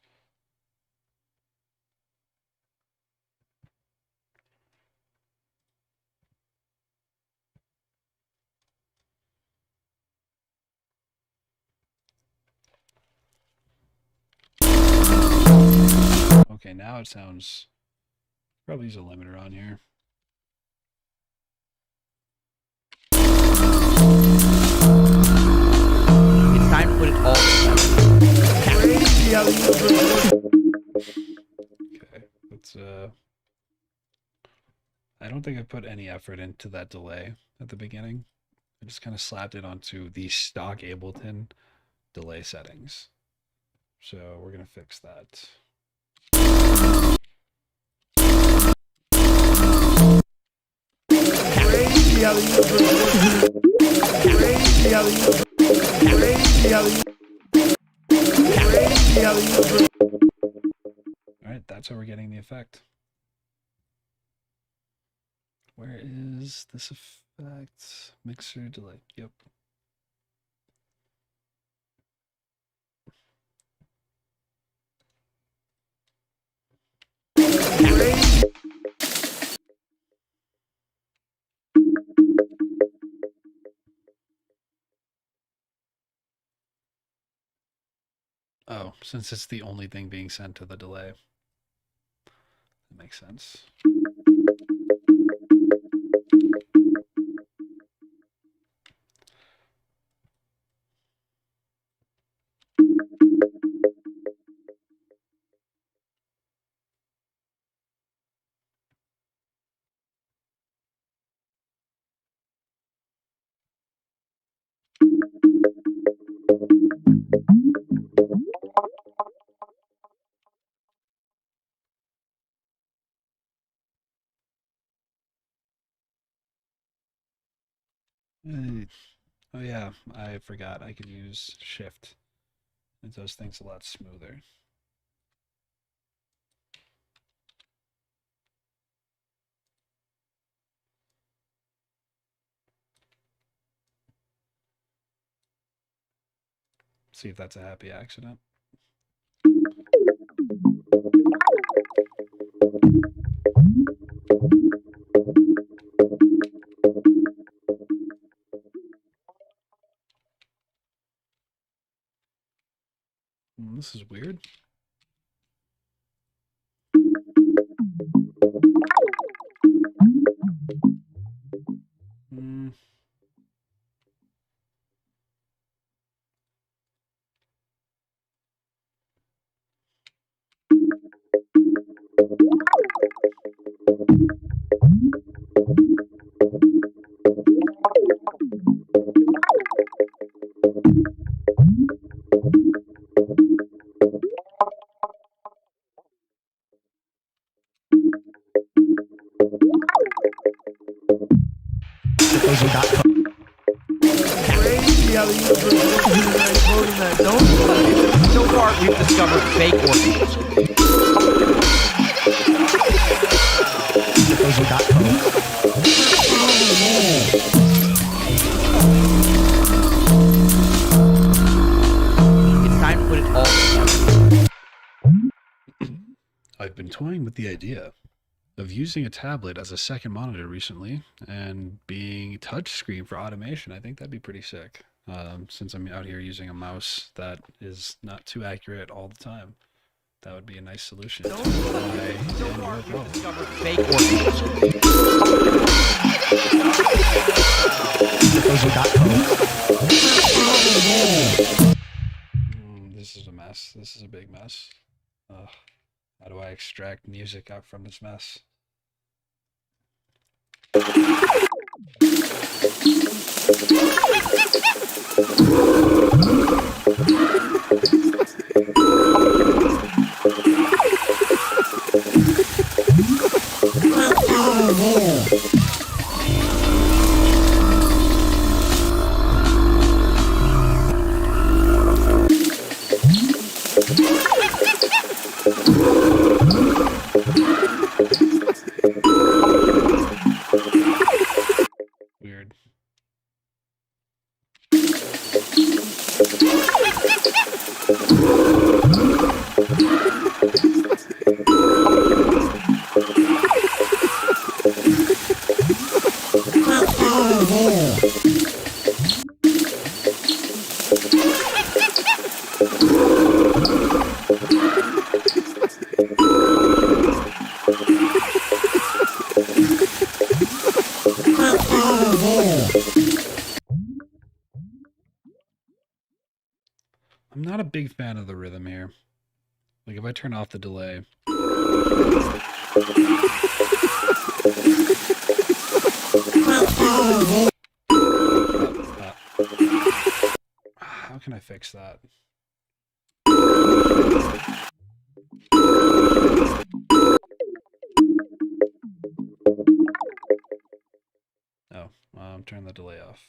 Okay, now it sounds. Probably use a limiter on here. It's time to put it all together. Okay, let's I don't think I put any effort into that delay at the beginning. I just kind of slapped it onto the stock Ableton delay settings. So we're gonna fix that. Alright, that's how we're getting the effect. Where is this effect? Mixer delay. Yep. Oh, since it's the only thing being sent to the delay. That makes sense. Oh yeah, I forgot I could use shift. It does things a lot smoother. See if that's a happy accident. This is weird. So far, we've discovered fake organs. It's time to put it all together. I've been toying with the idea of using a tablet as a second monitor recently and being touchscreen for automation. I think that'd be pretty sick. Since I'm out here using a mouse that is not too accurate all the time. That would be a nice solution. So far, we've discovered fake organs. This is a mess. This is a big mess. Ugh. How do I extract music out from this mess? Weird. I'm not a big fan of the rhythm here. Like if I turn off the delay. How can I fix that? Oh, turn the delay off.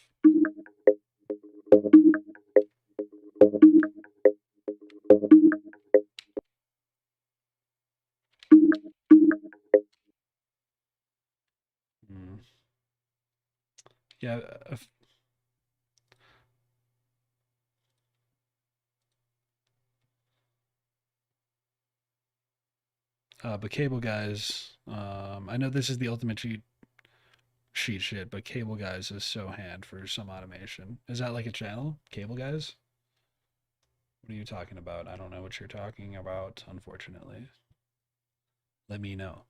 Yeah. But Cable Guys, I know this is the ultimate cheat shit, but Cable Guys is so hand for some automation. Is that like a channel? Cable Guys? What are you talking about? I don't know what you're talking about, unfortunately. Let me know.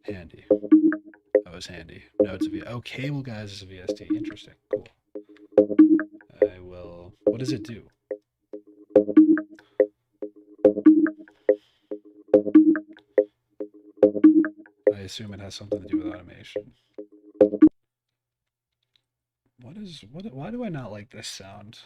Handy. Oh, it's handy. No, it's a V. Oh, Cable Guys is a VST. Interesting. Cool. I will. What does it do? I assume it has something to do with automation. Why do I not like this sound?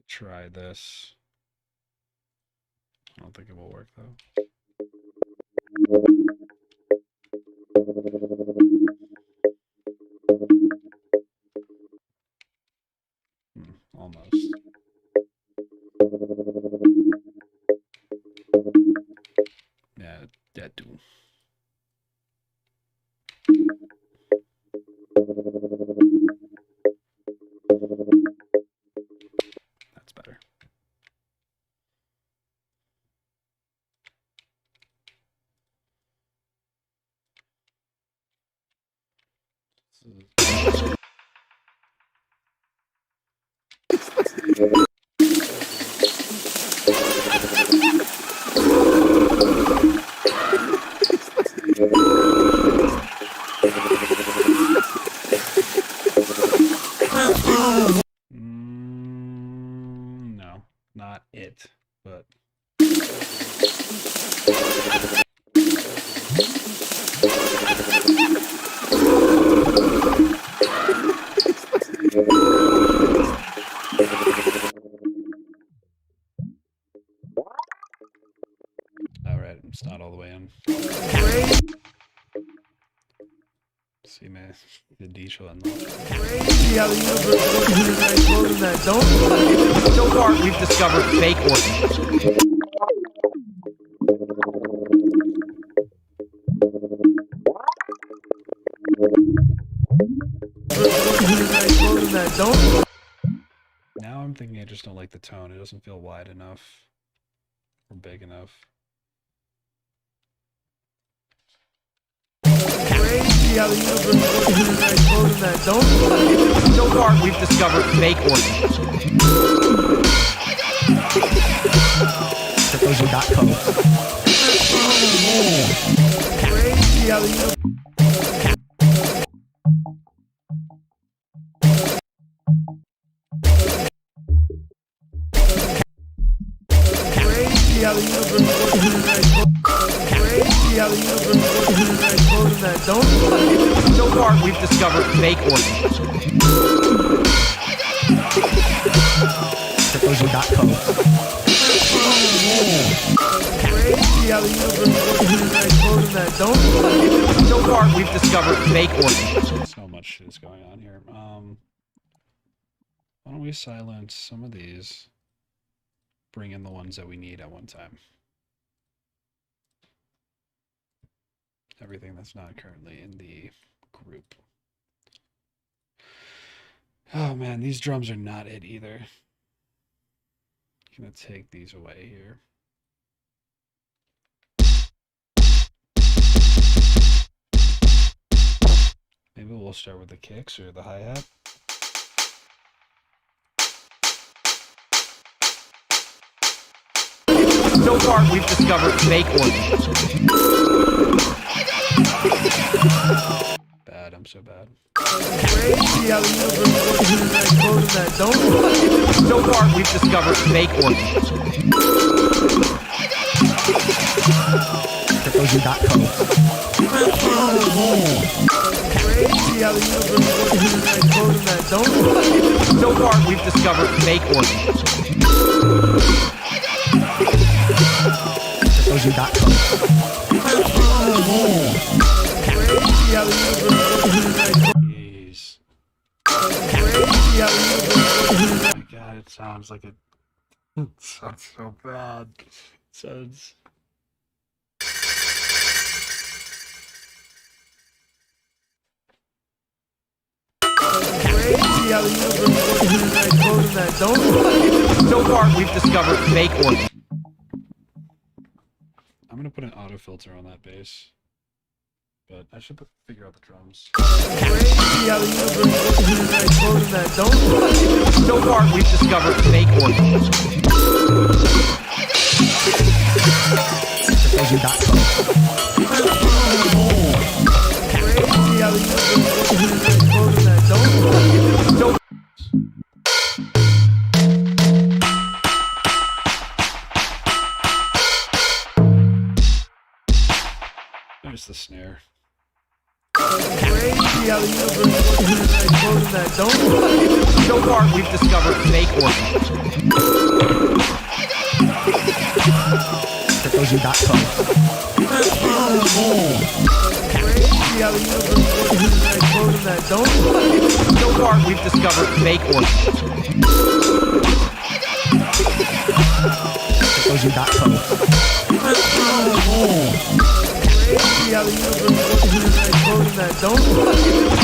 Try this. I don't think it will work though. Almost. Yeah, that do. That's better. No. not it, but all right, it's not all the way in. See, man, the D show unlocked. So far, we've discovered fake organs. Now I'm thinking I just don't like the tone. It doesn't feel wide enough or big enough. So far, we've discovered fake organs. So far, we've discovered fake organs. So far, we've discovered fake organs. So much shit is going on here. Why don't we silence some of these? Bring in the ones that we need at one time. Everything that's not currently in the group. Oh man, these drums are not it either. I'm gonna take these away here. Maybe we'll start with the kicks or the hi-hat. So far, we've discovered fake organs. Bad, I'm so bad. So far, we've discovered fake organs. So far, we've discovered fake organs. Jeez. Oh my god, it sounds like it. It sounds so bad. It sounds. So far, we've discovered fake organs. I'm gonna put an auto filter on that bass, but I should figure out the drums. So far, we've discovered fake organs. So There's the snare. So far, we've discovered fake organs. So far, we've discovered fake organs.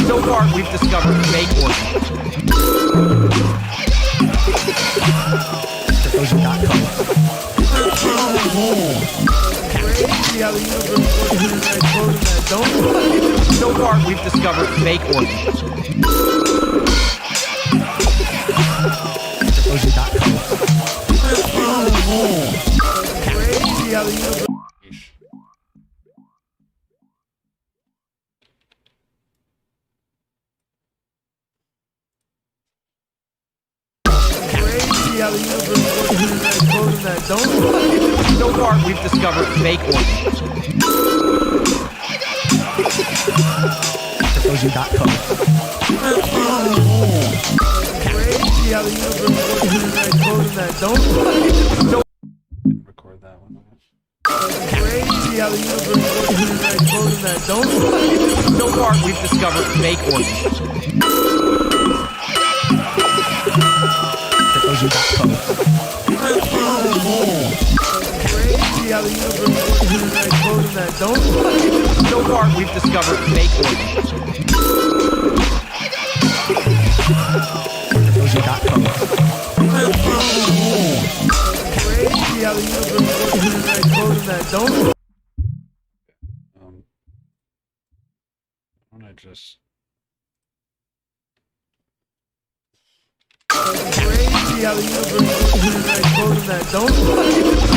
So far, we've discovered fake organs. So far, we've discovered fake organs. So far, we've discovered fake organs. cryptozoo.co. Didn't record that one. So far, we've discovered fake organs. So far, we've discovered fake organs. I want to just.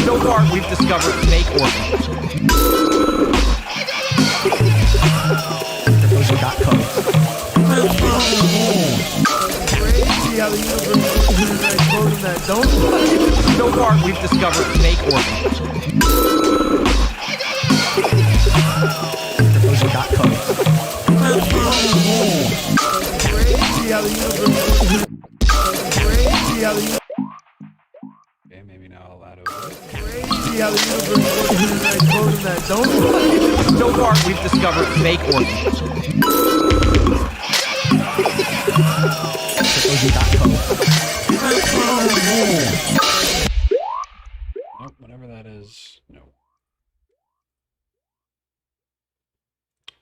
So far, we've discovered fake organs. So far, we've discovered fake organs. Okay, maybe now I'll add over it. So far, we've discovered fake organs. Nope, whatever that is, no.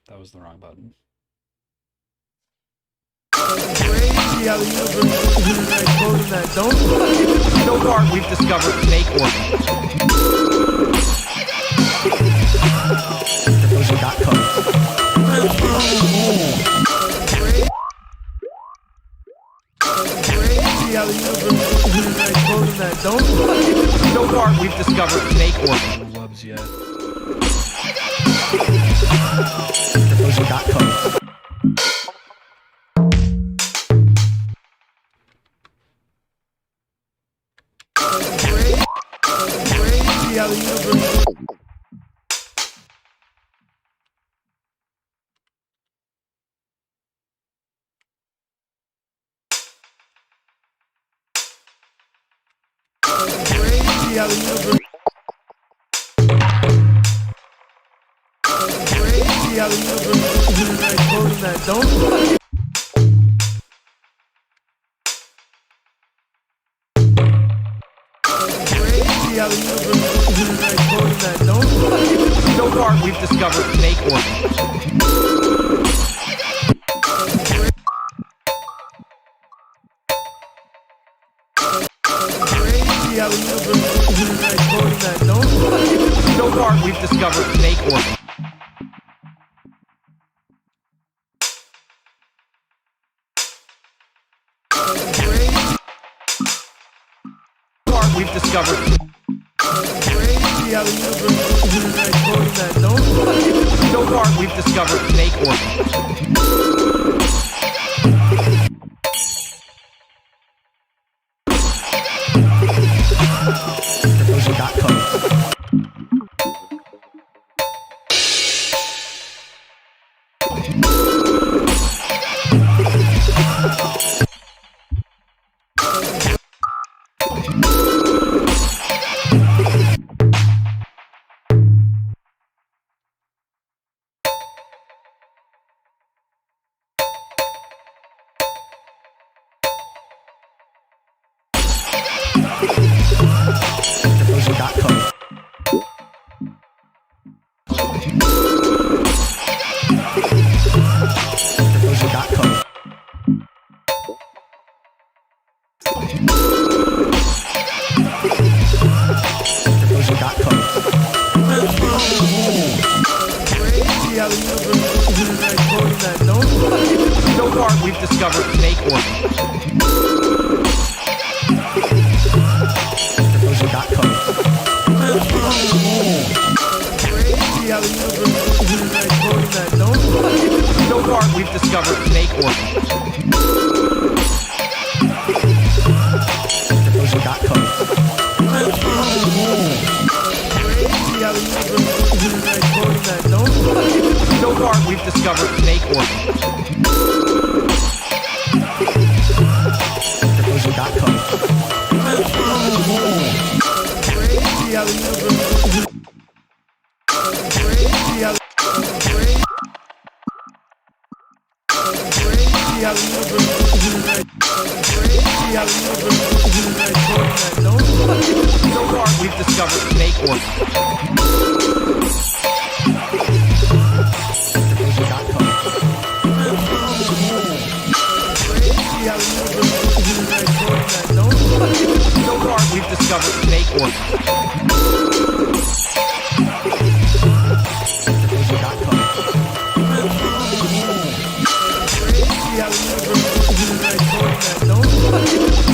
That was the wrong button. So far, we've discovered fake organs. So far, we've discovered fake organs. No wubs yet. So far, we've discovered fake organs. So far, we've discovered fake organs. So far, we've discovered. So far, we've discovered fake organs. So far, we've discovered fake organs. So far, we've discovered fake organs. we've discovered fake organs. So far, we've discovered fake organs. So far, we've discovered fake organs.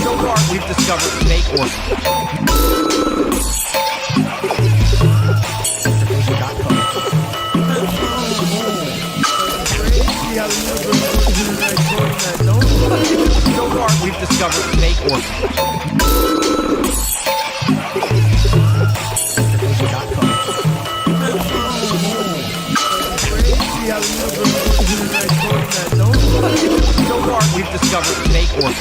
So far, we've discovered fake organs. So far, we've discovered fake organs. So far, we've discovered fake organs.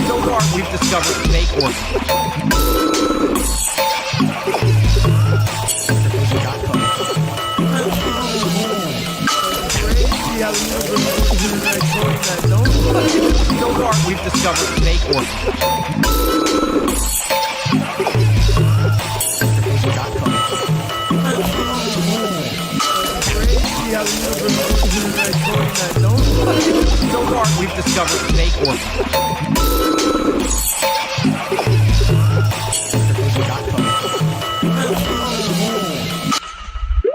So far, we've discovered fake organs. So far, we've discovered fake organs. So far, we've discovered fake organs.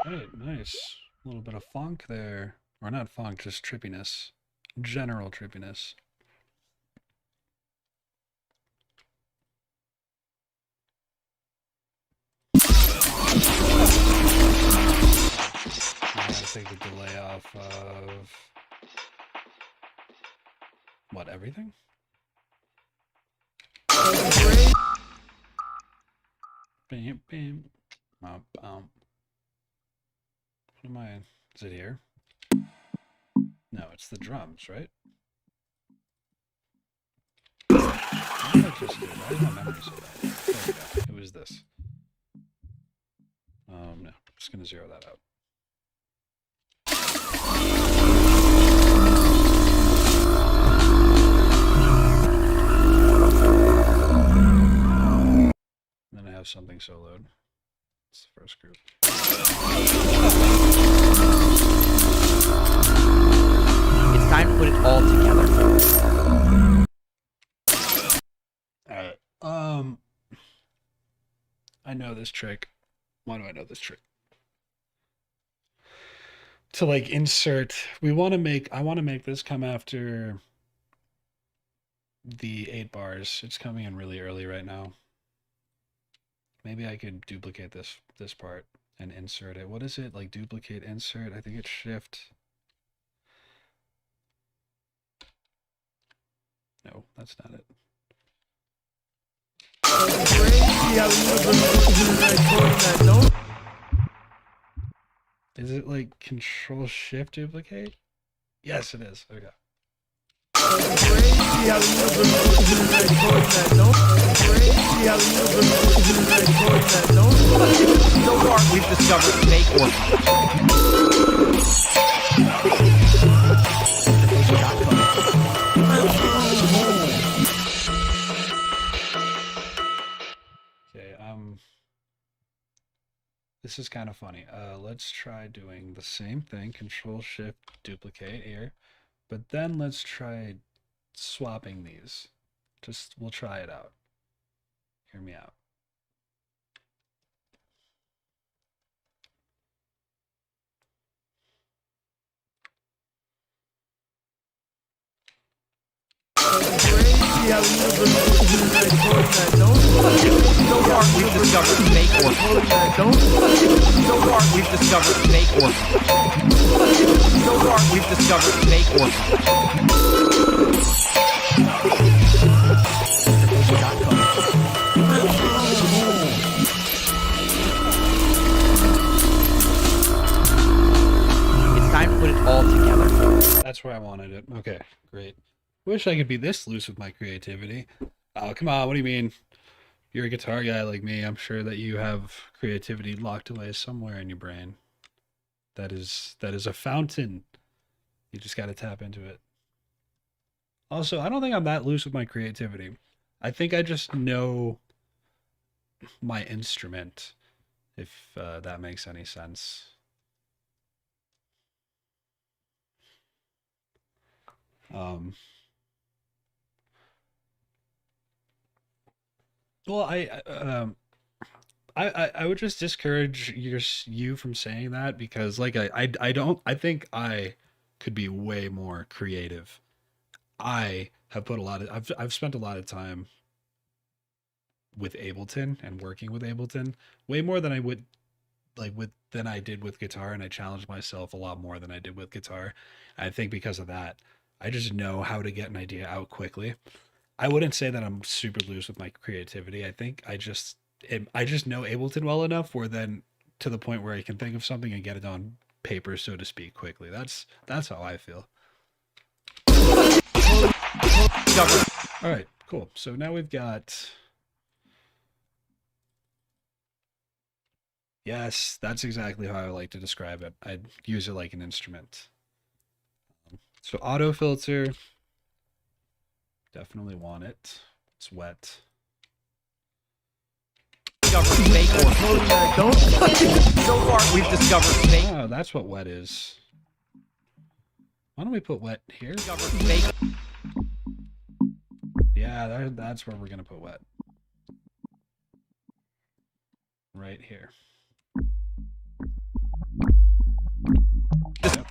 Right, nice. A little bit of funk there. Or not funk, just trippiness. General trippiness. I gotta take the delay off of... What, everything? Bam, bam. What am I... Is it here? No, it's the drums, right? What did I just do? Why is my memory so bad? There we go. It was this. No. I'm just gonna zero that out. And then I have something soloed. It's the first group. It's time to put it all together. Alright. I know this trick. Why do I know this trick? To like insert, I want to make this come after the 8 bars. It's coming in really early right now. Maybe I could duplicate this part and insert it. What is it? Like duplicate, insert? I think it's shift. No, that's not it. Is it like control shift duplicate? Yes, it is. Okay. So far, we've discovered fake organs. Okay, this is kind of funny. Let's try doing the same thing, control shift duplicate here, but then let's try swapping these. We'll try it out. Hear me out. So far, far we've discovered fake or so far we've discovered fake or so far we've discovered fake or it's time to put it all together. That's where I wanted it. Okay, great. Wish I could be this loose with my creativity. Oh, come on, what do you mean? You're a guitar guy like me. I'm sure that you have creativity locked away somewhere in your brain. That is a fountain. You just got to tap into it. Also, I don't think I'm that loose with my creativity. I think I just know my instrument, if that makes any sense. Well, I would just discourage you from saying that, because like I think I could be way more creative. I have put a lot of I've spent a lot of time with Ableton and working with Ableton, way more than I would than I did with guitar, and I challenged myself a lot more than I did with guitar. I think because of that, I just know how to get an idea out quickly. I wouldn't say that I'm super loose with my creativity. I think I just know Ableton well enough where then to the point where I can think of something and get it on paper, so to speak, quickly. That's how I feel. All right, cool. So now we've got, yes, that's exactly how I like to describe it. I'd use it like an instrument. So auto filter, definitely want it. It's wet. Fake or so far we've discovered fake. Oh, that's what wet is. Why don't we put wet here? Fake. Yeah, that's where we're gonna put wet. Right here. Yep.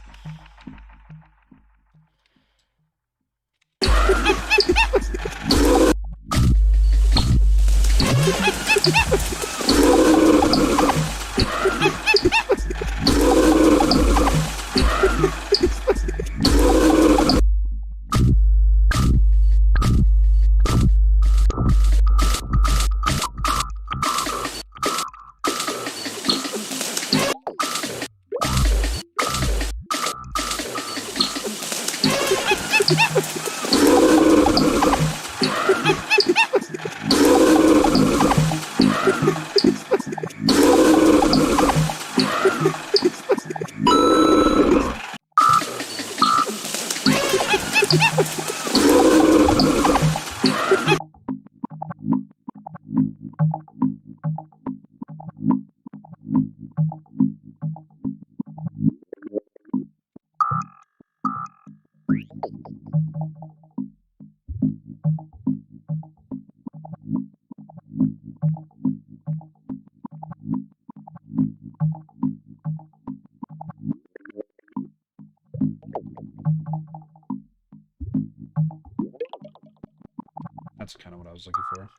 That's kind of what I was looking for.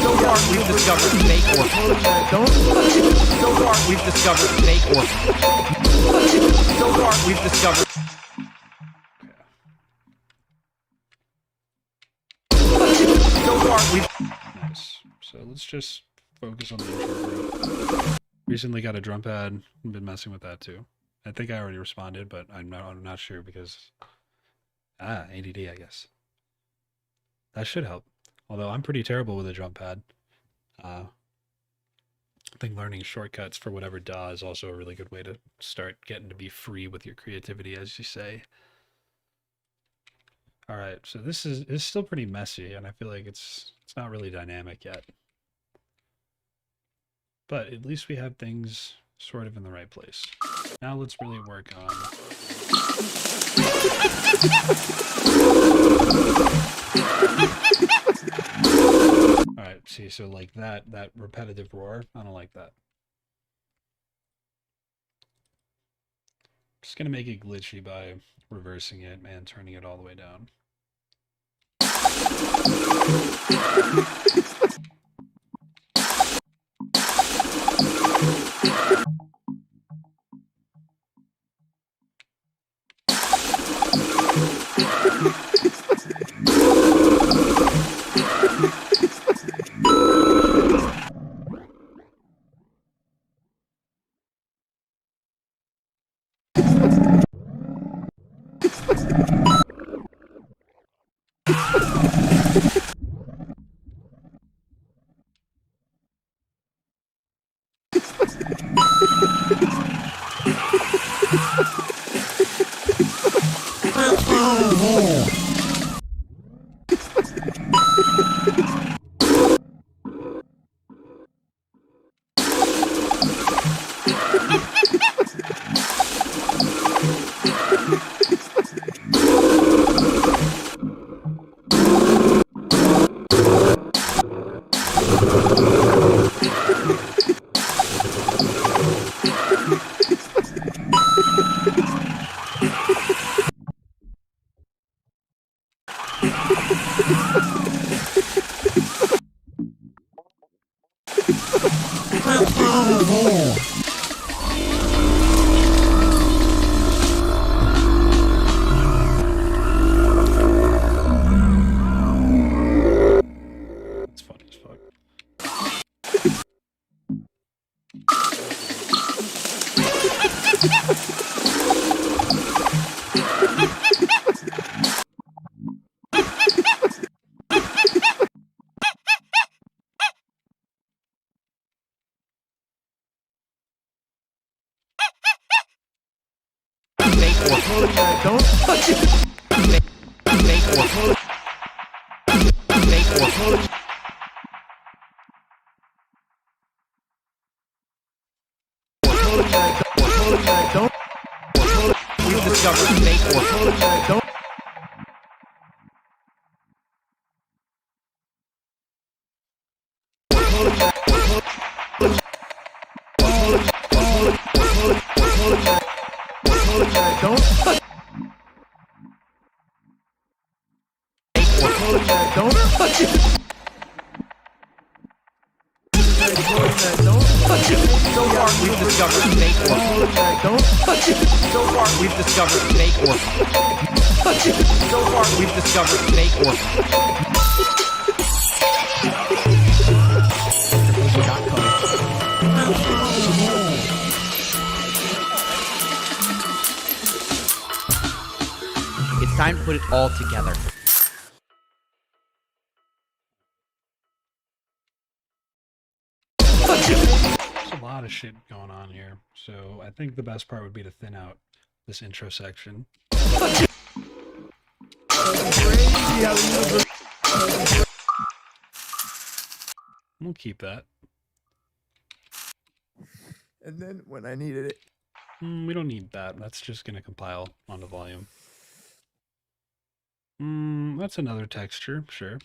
So far we've discovered fake or so far we've discovered fake or so far we've discovered so far we've Nice. So let's just focus on the intro group. Recently got a drum pad. I've been messing with that too. I think I already responded, but I'm not sure because ADD, I guess. That should help. Although I'm pretty terrible with a drum pad. I think learning shortcuts for whatever DAW is also a really good way to start getting to be free with your creativity, as you say. All right, so it's still pretty messy, and I feel like it's not really dynamic yet. But at least we have things sort of in the right place. Now let's really work on... All right, see, so like that repetitive roar, I don't like that. Just gonna make it glitchy by reversing it and turning it all the way down. It's funny as fuck. Don't touch it. Don't. We've discovered fake or don't. Don't touch. Don't touch it. Don't touch it. So far we've discovered fake or don't touch it. So far we've discovered fake or touch it. So far we've discovered fake or It's time to put it all together. There's a lot of shit going on here, so I think the best part would be to thin out this intro section. We'll keep that. And then when I needed it. We don't need that. That's just going to compile onto volume. That's another texture, sure.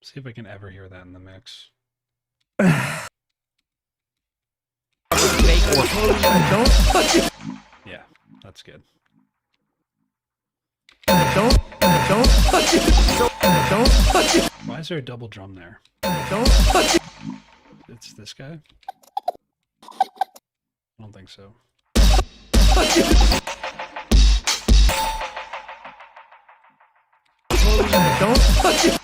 See if I can ever hear that in the mix. Yeah, that's good. Don't touch it. Don't touch it. Why is there a double drum there? Don't touch it. It's this guy? I don't think so. Touch it. Don't touch it.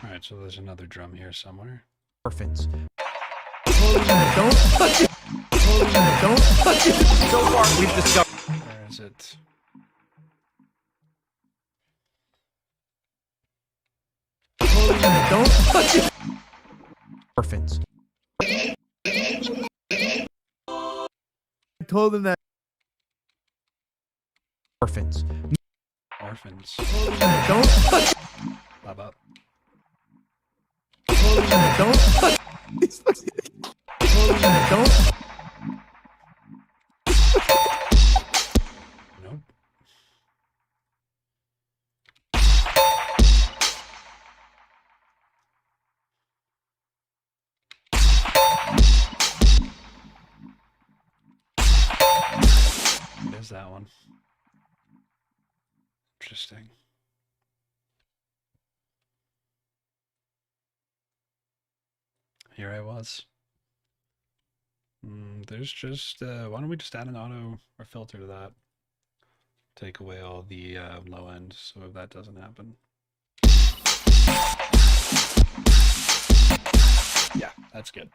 Alright, so there's another drum here somewhere. Orphans. Don't touch it. Don't touch it. So far we've discovered. Where is it? Don't fucking orphans. I told him that. Orphans. Orphans. Don't fuck. Bob up. Don't fuck. Don't. Nope. There's that one. Interesting. Here I was. There's just, why don't we just add an auto or filter to that? Take away all the low end so if that doesn't happen. Yeah, that's good.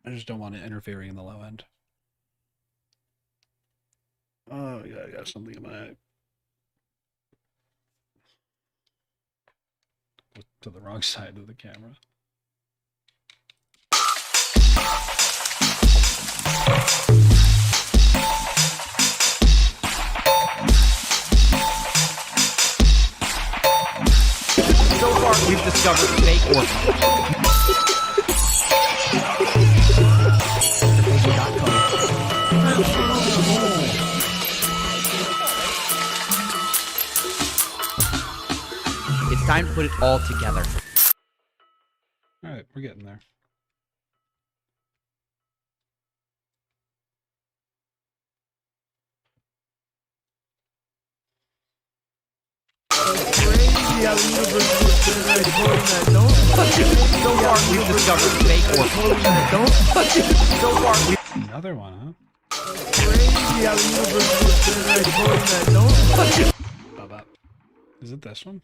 I just don't want it interfering in the low end. Oh, yeah, I got something in my eye. To the wrong side of the camera. So far, we've discovered fake orphans. It's time to put it all together. All right, we're getting there. So far, we've discovered fake orphans. So far, Another one, huh? Bob up. Is it this one?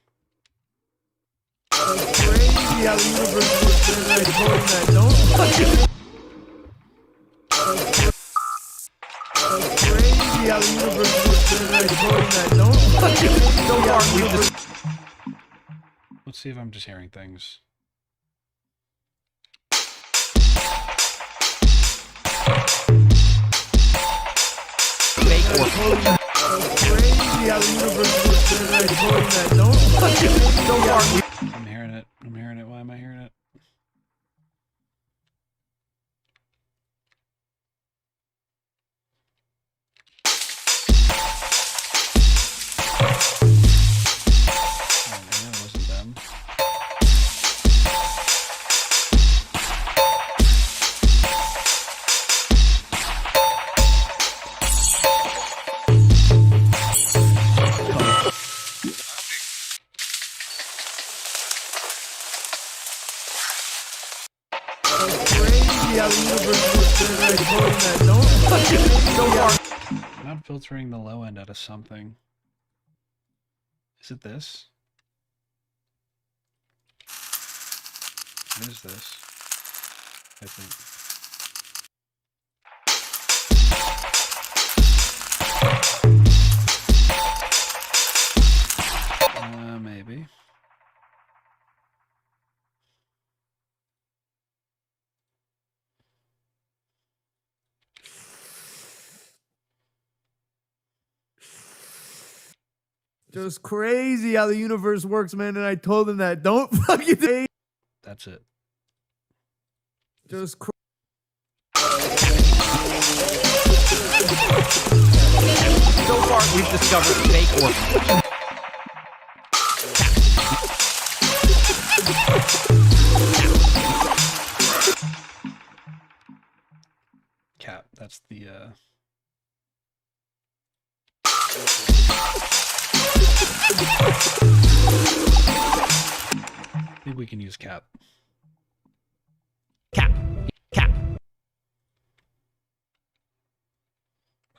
Let's see if I'm just hearing things. I'm hearing it. I'm hearing it. Why am I hearing it? Oh man, it wasn't them. I'm not filtering the low end out of something. Is it this? What is this? I think. Maybe. Just crazy how the universe works, man. And I told him that. Don't fucking say. That's it. Just crazy. so far, we've discovered fake orphans. Cap, that's the maybe we can use cap. Cap. Why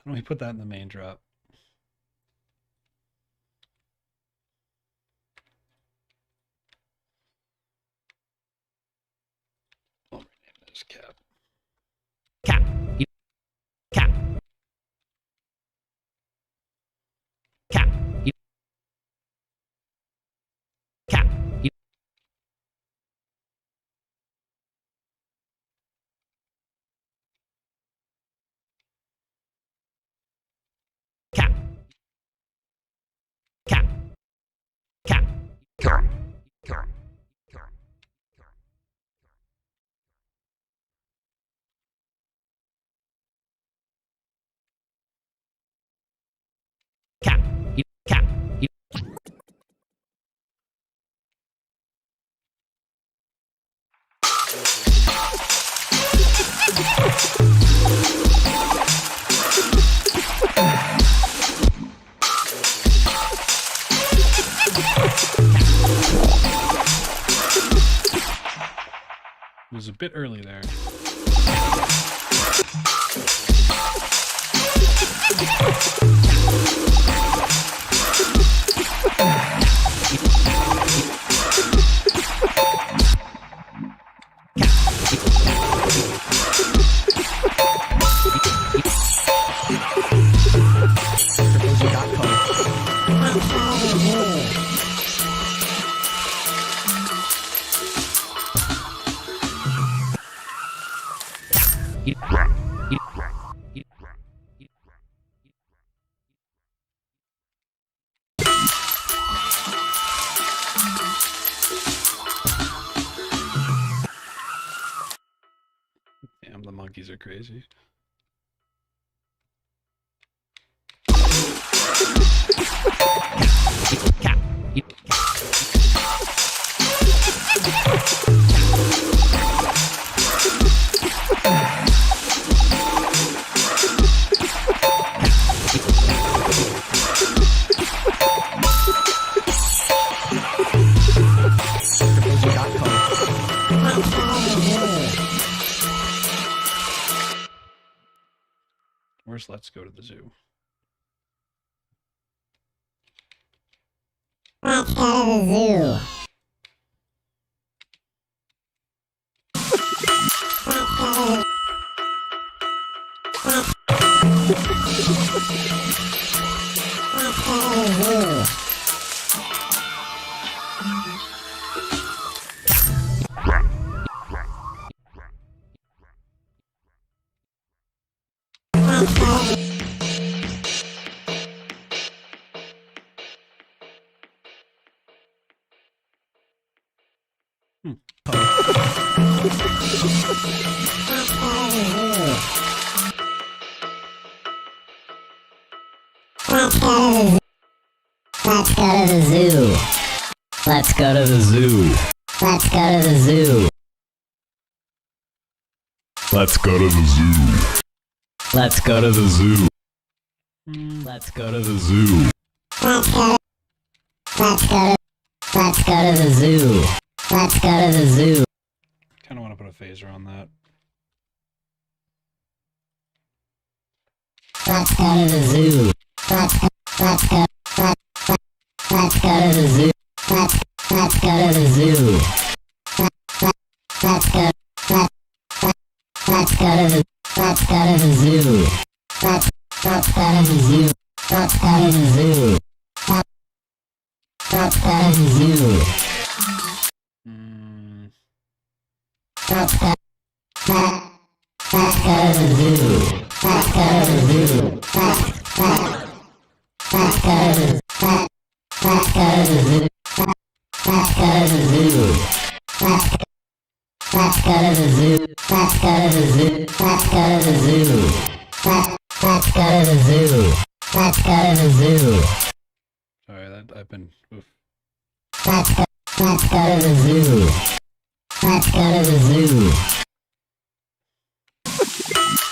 don't we put that in the main drop? I'll rename this cap. Cap. Cap. Cap. Cap. was a bit early there. Damn, the monkeys are crazy. Where's Let's Go to the Zoo? Let's go to the zoo. Let's go to the zoo. Let's go to the zoo. Let's go to the zoo. Let's go to the zoo. Let's go to the zoo. Let's go to the zoo. Let's go to the zoo. Let's go to the zoo. Kind of want to put a phaser on that. Let's go to the zoo. Let's go to the zoo. Let's go to the zoo. Let's go to the zoo. Let's go to the zoo. Let's go to the zoo. Let's go to the zoo. Let's go to the zoo. Let's go to the zoo. Let's go to the zoo. Let's go to the zoo. Let's go to the zoo. Let's go to the zoo. Let's go to the zoo. Let's go to the zoo. Let's go to the zoo. Let's go to the zoo. Let's go to the zoo. Sorry, that I've been. Oof. Let's go to the zoo. Let's go to the zoo.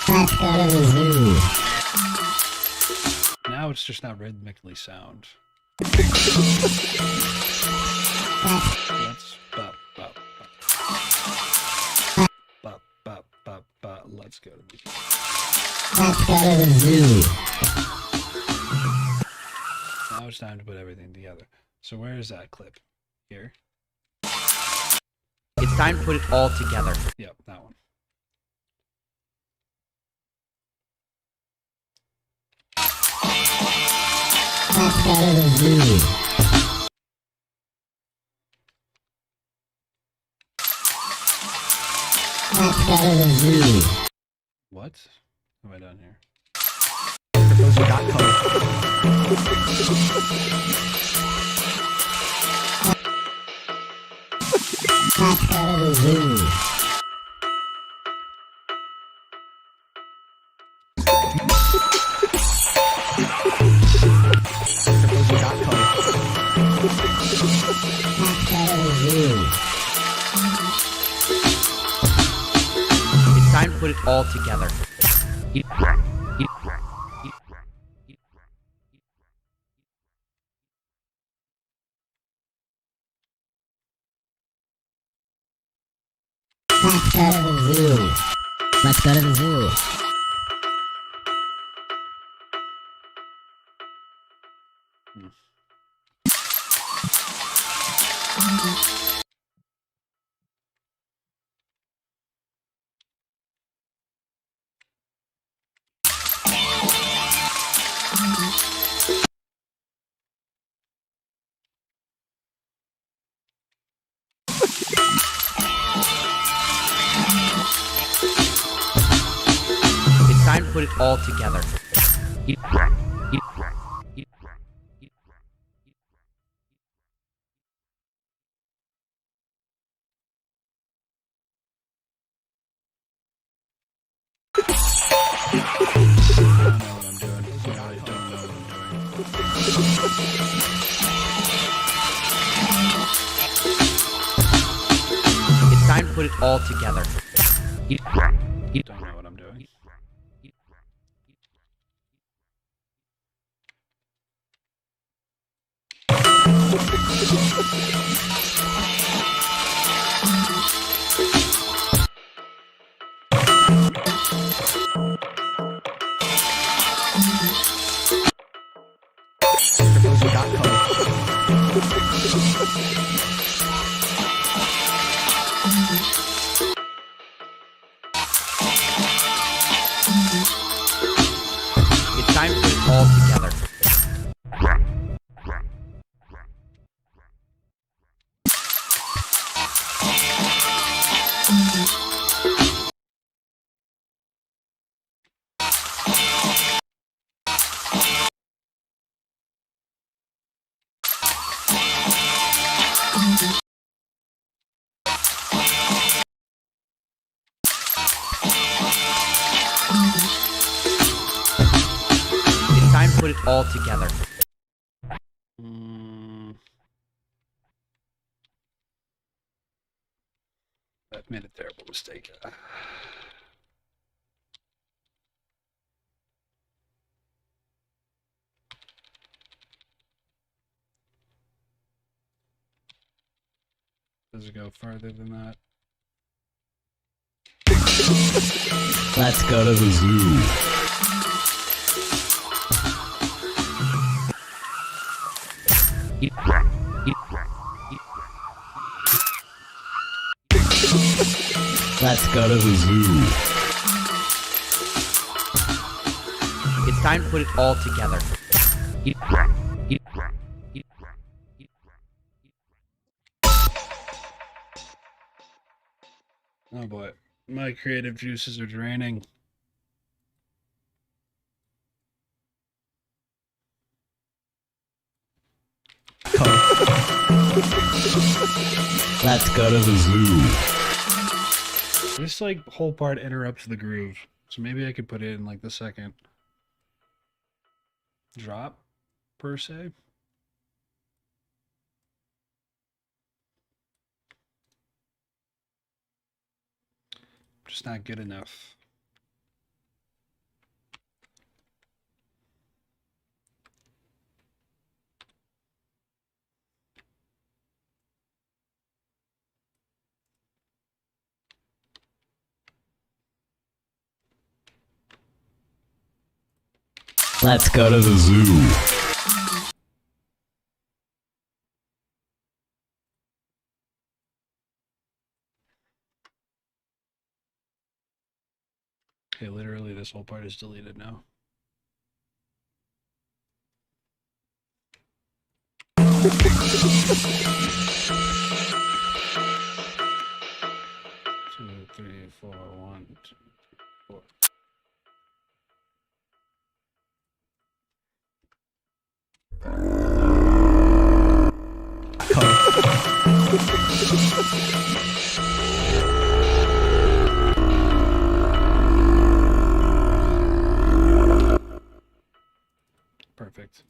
Let's go to the zoo. Now it's just not rhythmically sound. Let's bop bop bop bop bop bop. Let's go to the zoo. Let's go to the zoo. Now it's time to put everything together. So where is that clip? Here. It's time to put it all together. Yep, that one. Let's go to the zoo. Let's go to the zoo. What have I done here? Let's go to the zoo. It's time to put it all together. Let's go to the zoo. Let's go to the zoo. It's time to put it all together. It's time to put it all together. Don't know what I'm doing. It's time to put it all together. It's time to put it all together. I've made a terrible mistake. Does it go farther than that? Let's go to the zoo. Let's go to the zoo. It's time to put it all together. Oh boy, my creative juices are draining. Let's go to the zoo. This like whole part interrupts the groove, so maybe I could put it in like the second drop per se. Just not good enough. Let's go to the zoo. Okay, literally this whole part is deleted now. Two, three, four, one, two, four. Perfect.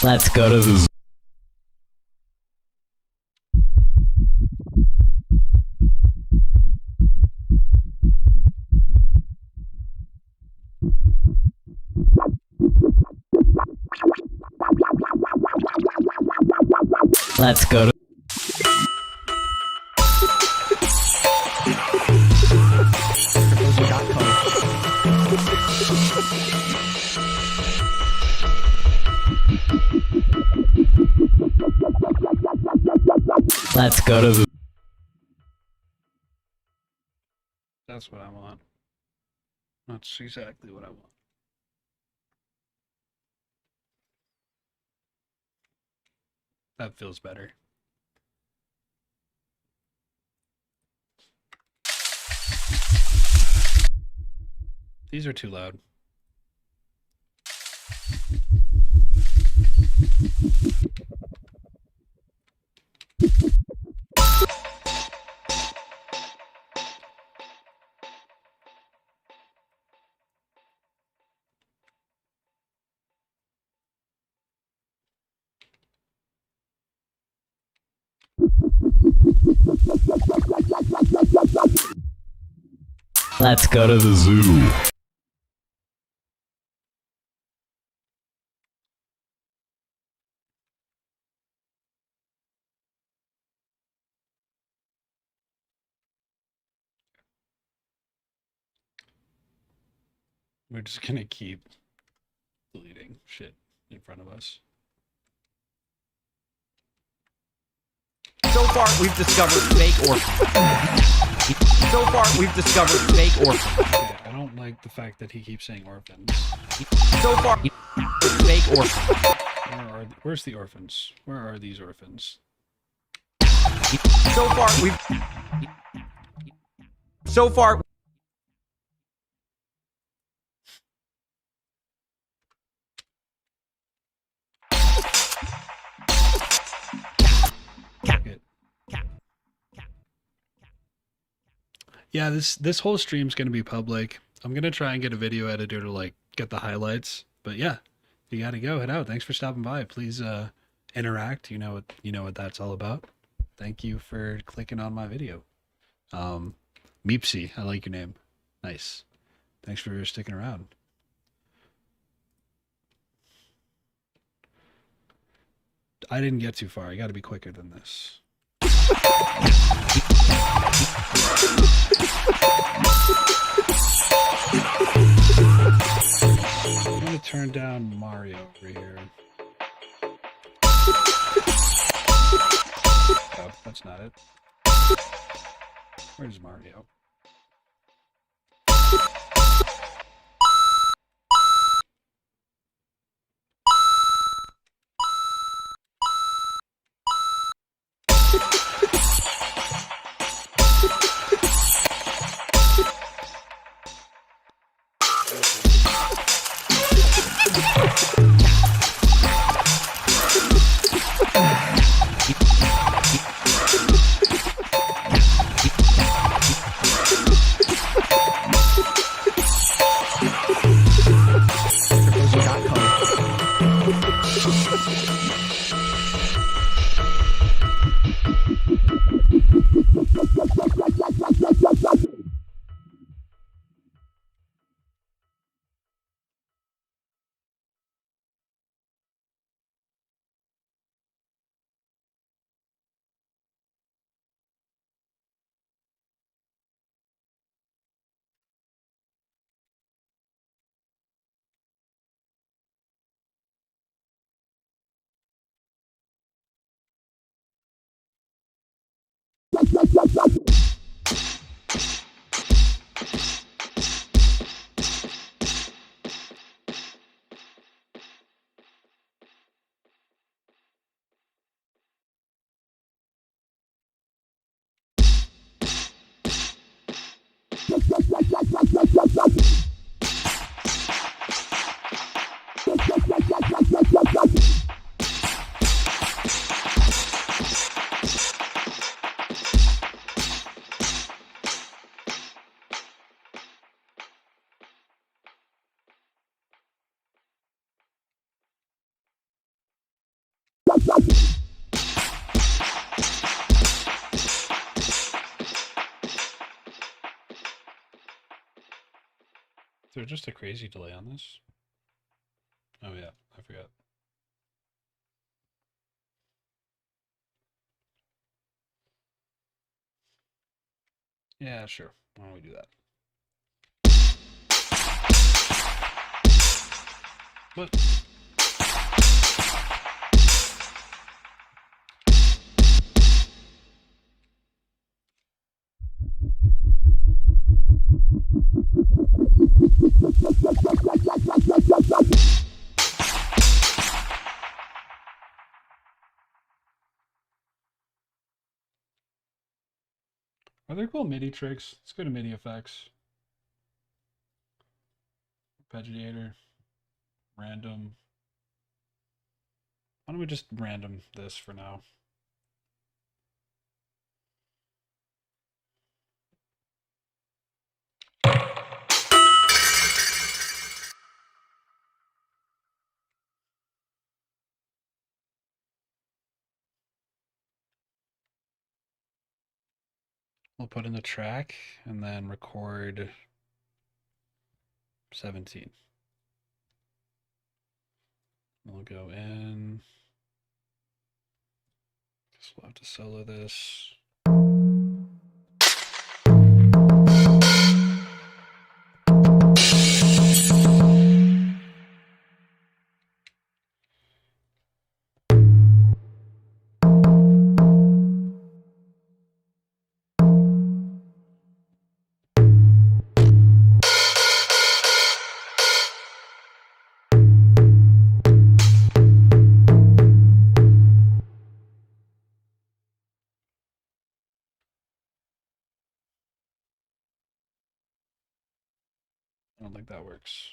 Let's go to the zoo. Let's go to Let's go to the That's what I want. That's exactly what I want. That feels better. These are too loud. Let's go to the zoo. We're just gonna keep deleting shit in front of us. So far, we've discovered fake orphans. So far, we've discovered fake orphans. Okay, I don't like the fact that he keeps saying orphans. So far, fake orphans. Where's the orphans? Where are these orphans? So far, we've... So far... Yeah, this whole stream's gonna be public. I'm gonna try and get a video editor to like get the highlights. But yeah, you gotta go, head out. Thanks for stopping by. Please interact. You know what that's all about. Thank you for clicking on my video. Meepsy, I like your name. Nice. Thanks for sticking around. I didn't get too far. I gotta be quicker than this. I'm gonna turn down Mario over here. Oh, that's not it. Where's Mario? there just a crazy delay on this? Oh yeah, I forgot. Yeah, sure. Why don't we do that? What? Are there cool MIDI tricks? Let's go to MIDI effects. Arpeggiator. Random. Why don't we just random this for now? We'll put in the track and then record 17. We'll go in. Guess we'll have to solo this. I don't think that works.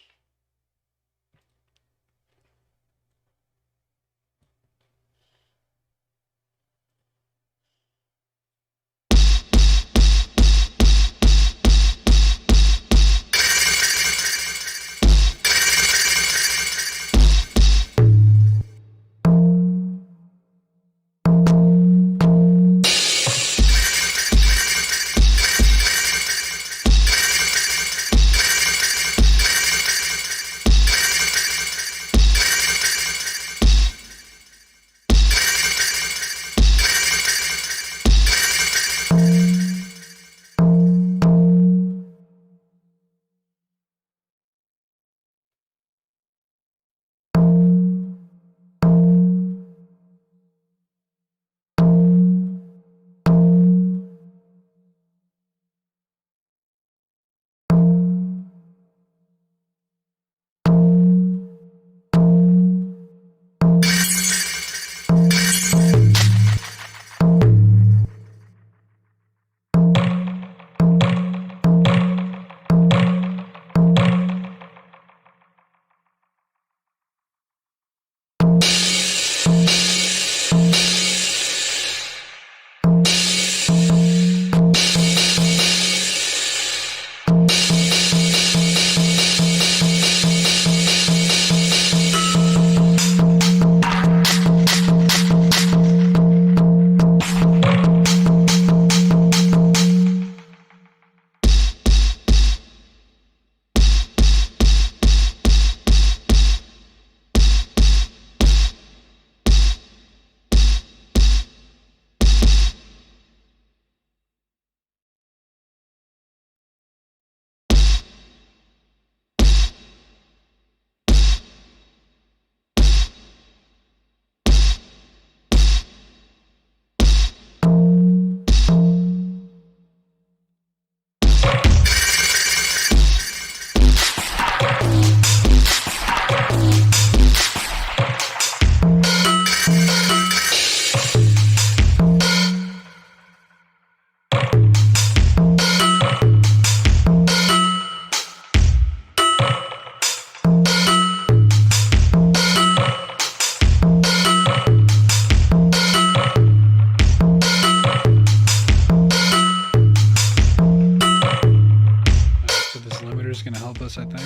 Gonna help us, I think.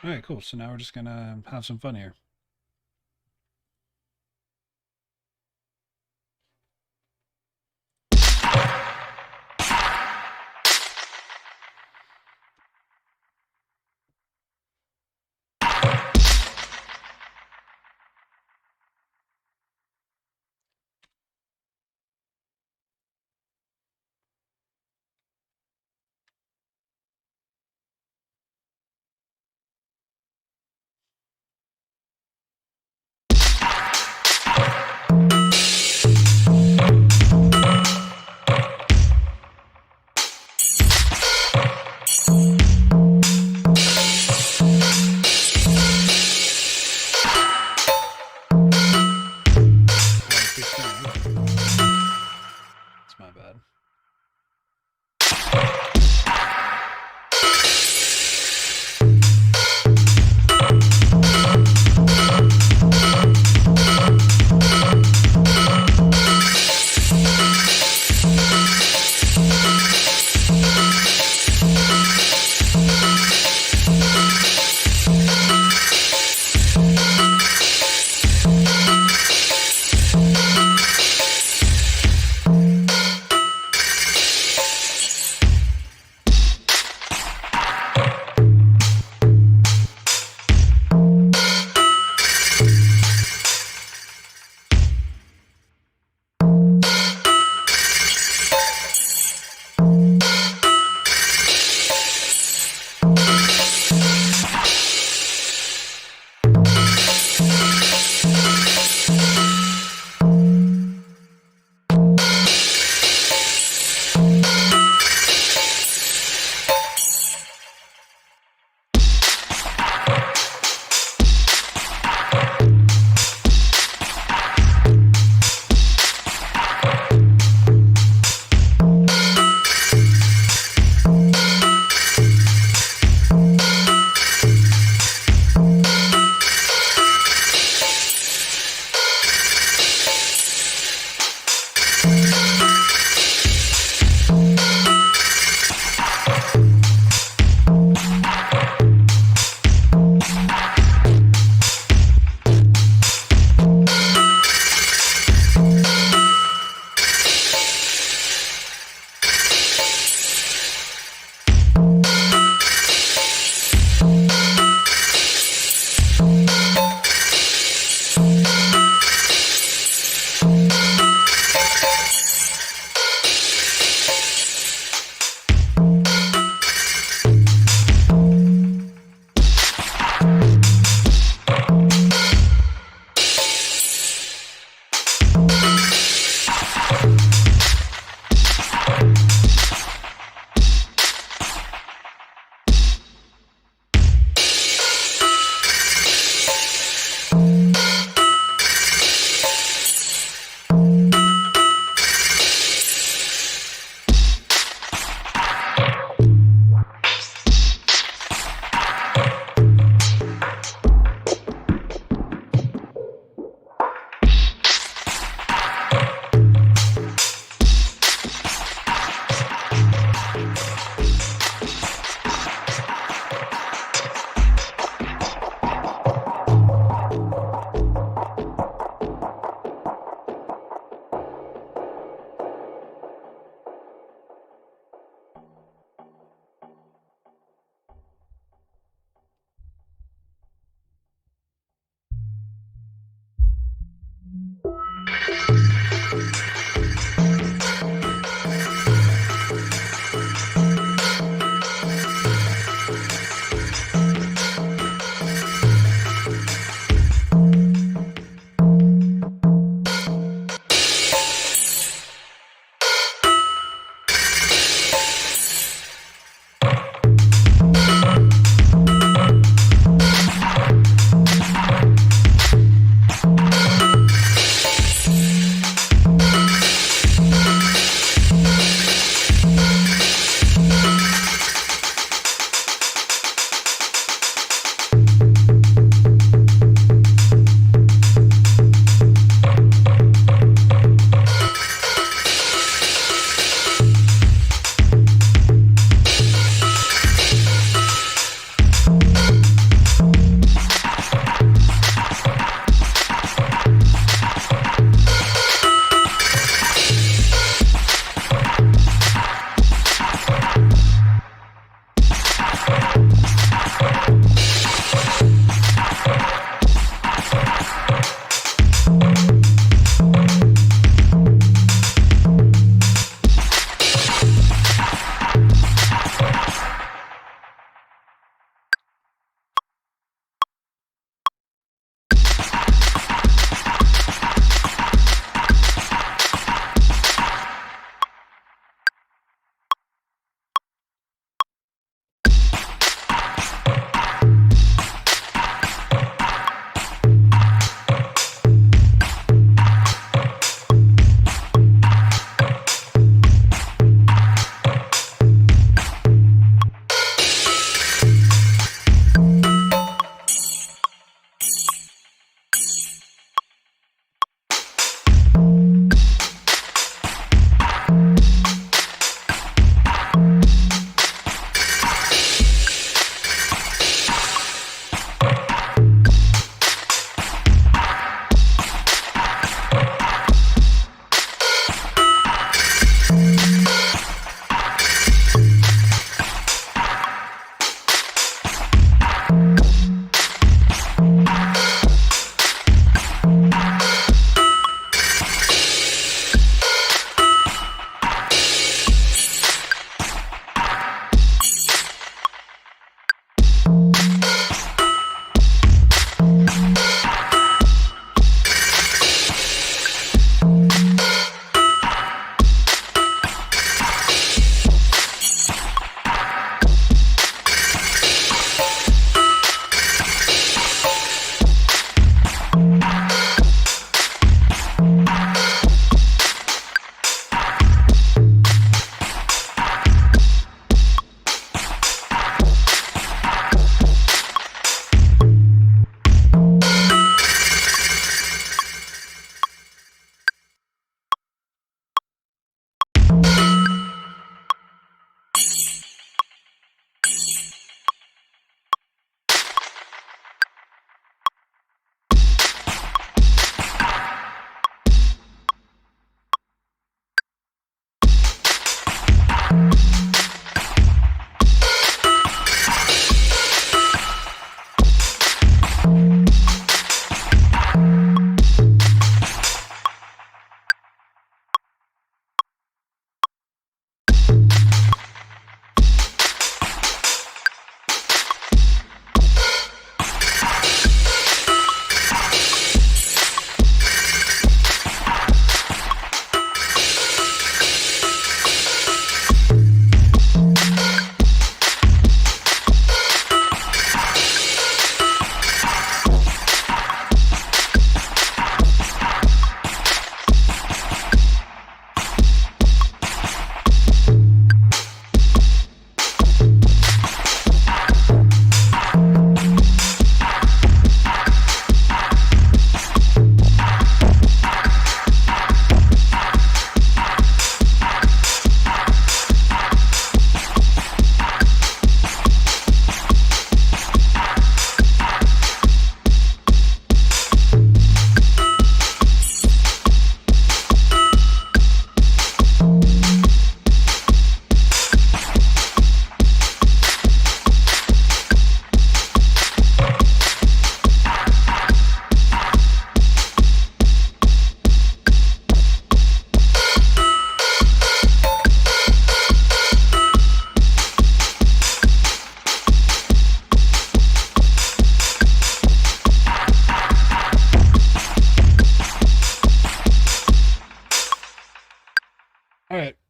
All right, cool. So now we're just gonna have some fun here.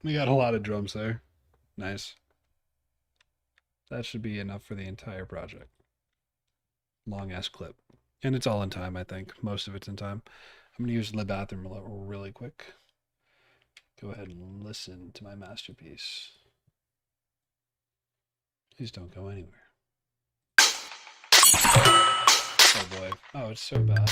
We got a lot of drums there. Nice. That should be enough for the entire project. Long ass clip. And it's all in time, I think. Most of it's in time. I'm going to use the bathroom really quick. Go ahead and listen to my masterpiece. Please don't go anywhere. Oh boy. Oh, it's so bad.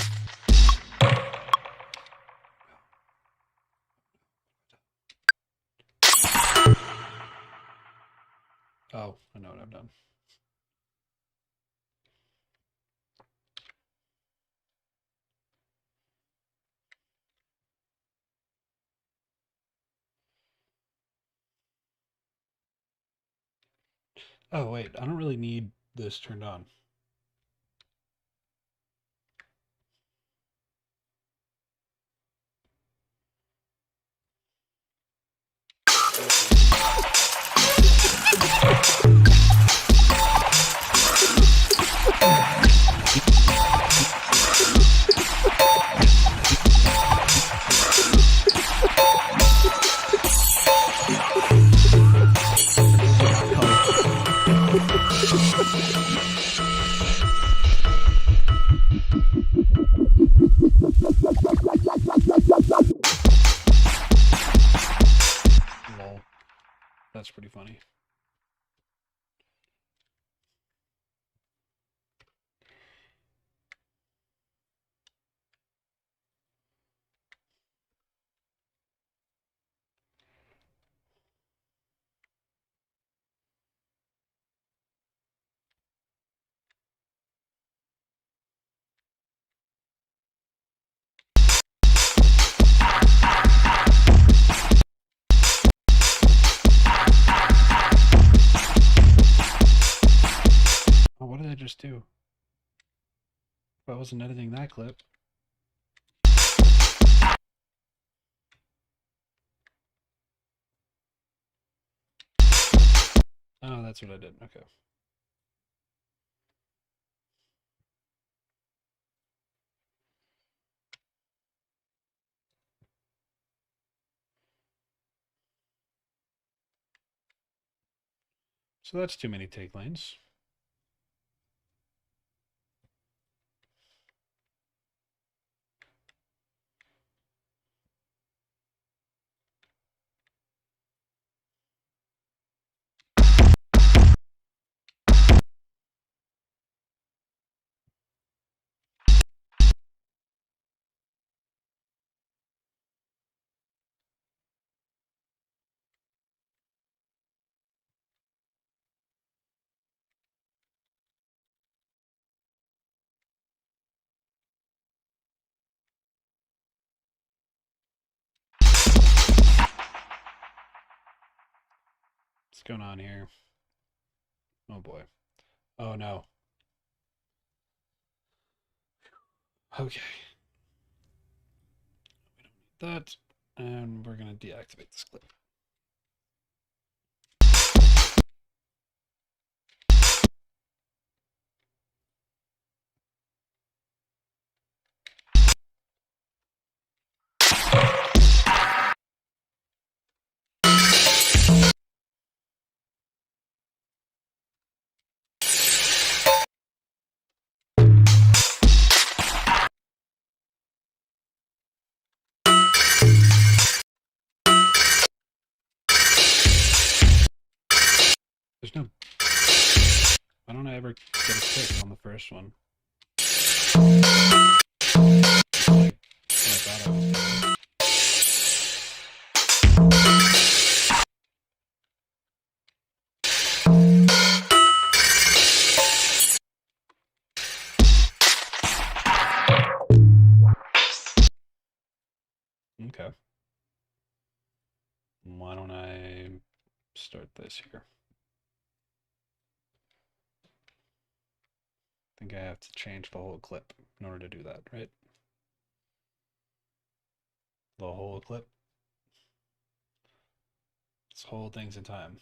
Oh, I know what I've done. Oh, wait. I don't really need this turned on. Lol. That's pretty funny. Oh, what did I just do? If I wasn't editing that clip. Oh, that's what I did. Okay. So that's too many take lanes. What's going on here? Oh boy. Oh no. Okay. We don't need that. And we're going to deactivate this clip. There's no... Why don't I ever get a kick on the first one? It's like what I thought I was doing. Okay. Why don't I start this here? I think I have to change the whole clip in order to do that, right? The whole clip. This whole thing's in time.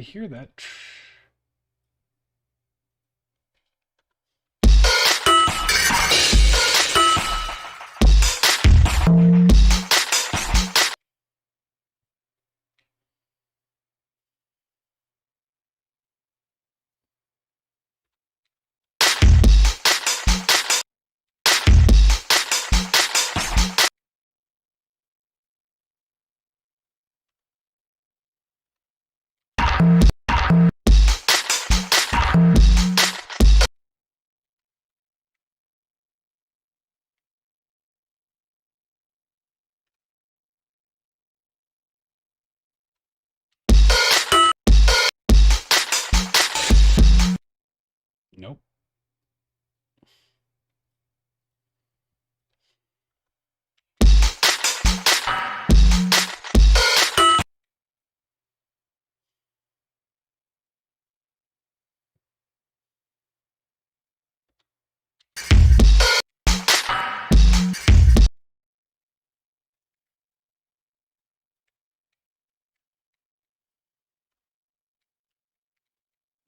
hear that. Nope.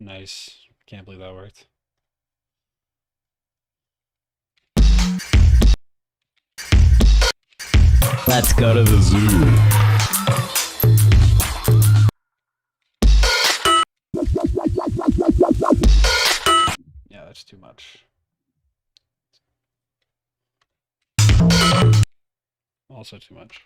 Nice. Can't believe that worked. Let's go to the zoo. Yeah, that's too much. Also too much.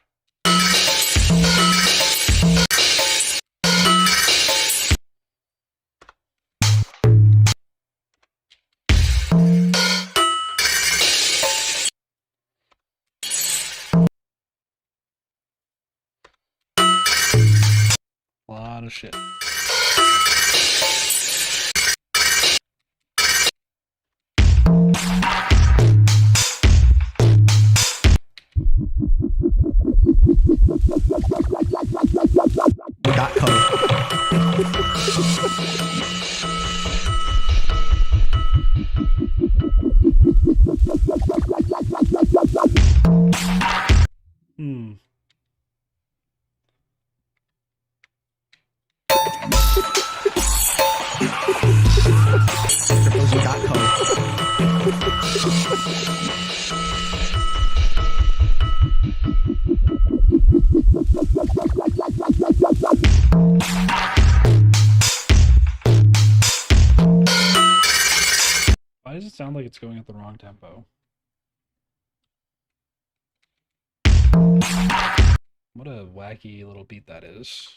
A lot of shit. We got code. Hmm. cryptozoo got code. Why does it sound like it's going at the wrong tempo? What a wacky little beat that is.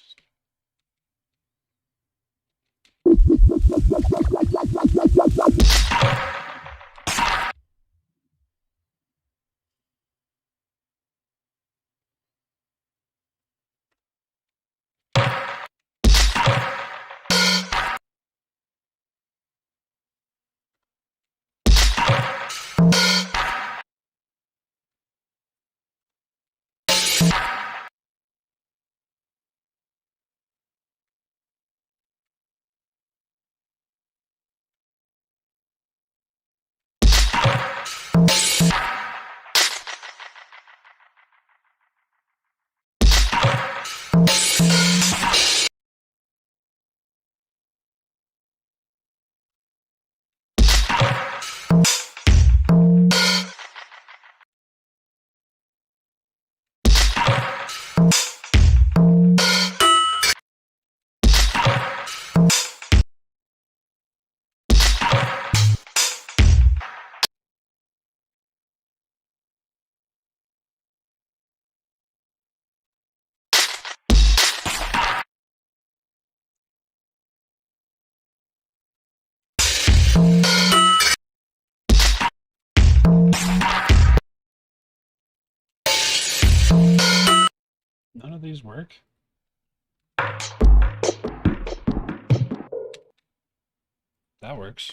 None of these work. That works.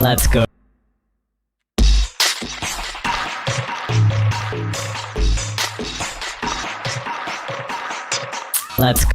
Let's go. Let's go.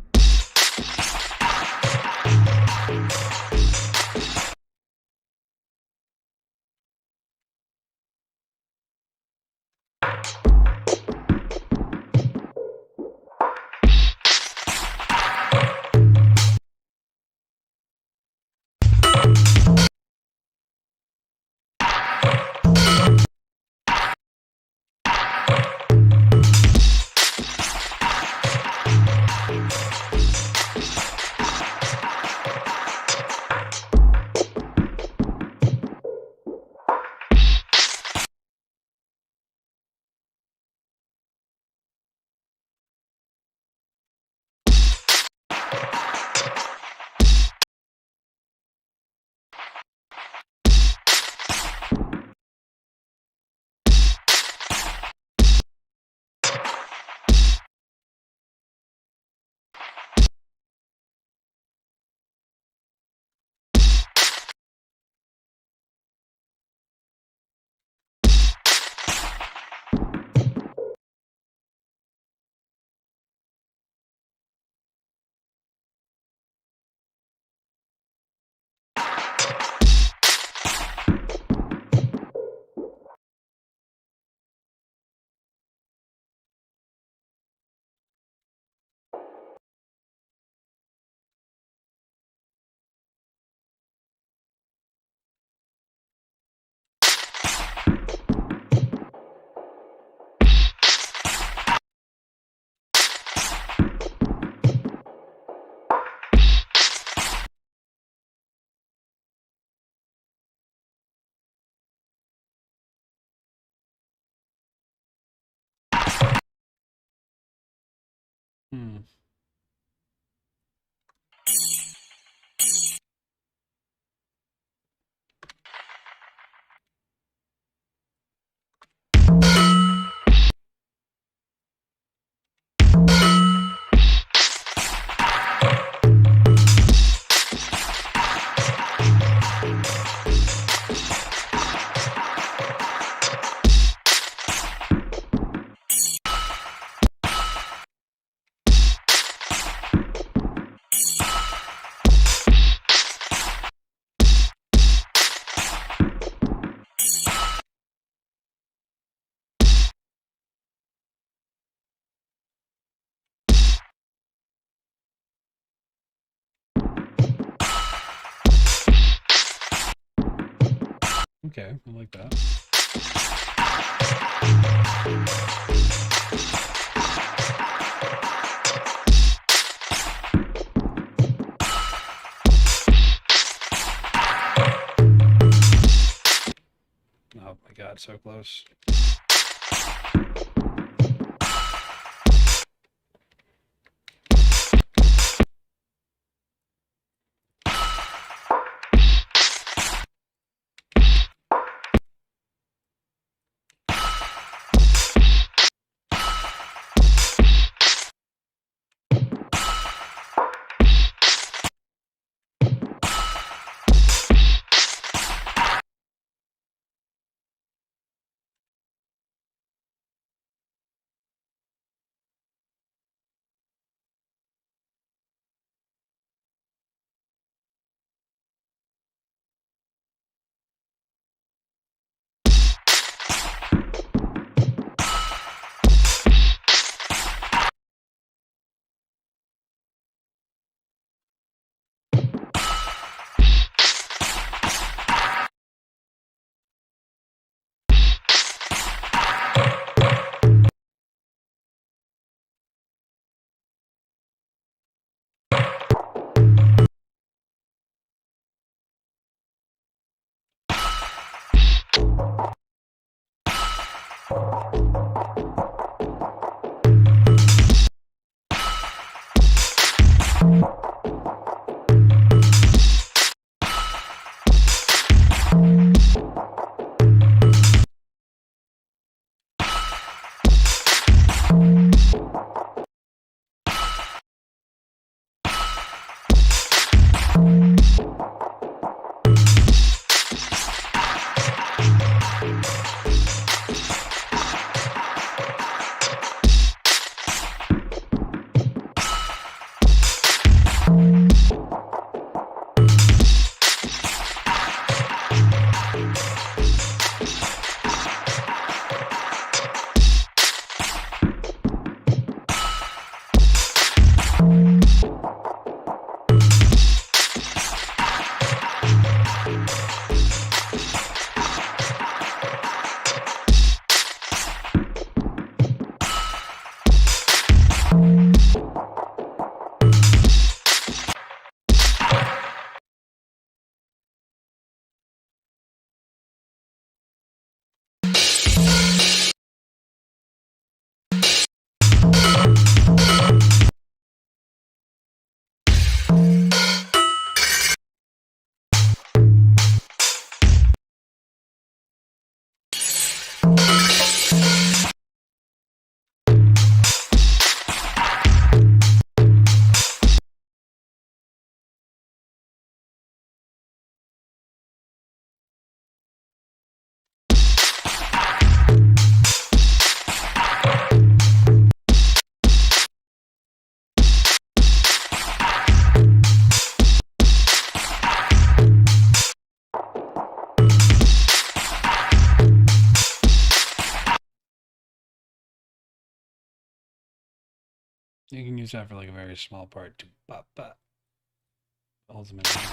Hmm. Okay, I like that. Oh my god, so close. You can use that for like a very small part to pop that. Ultimately.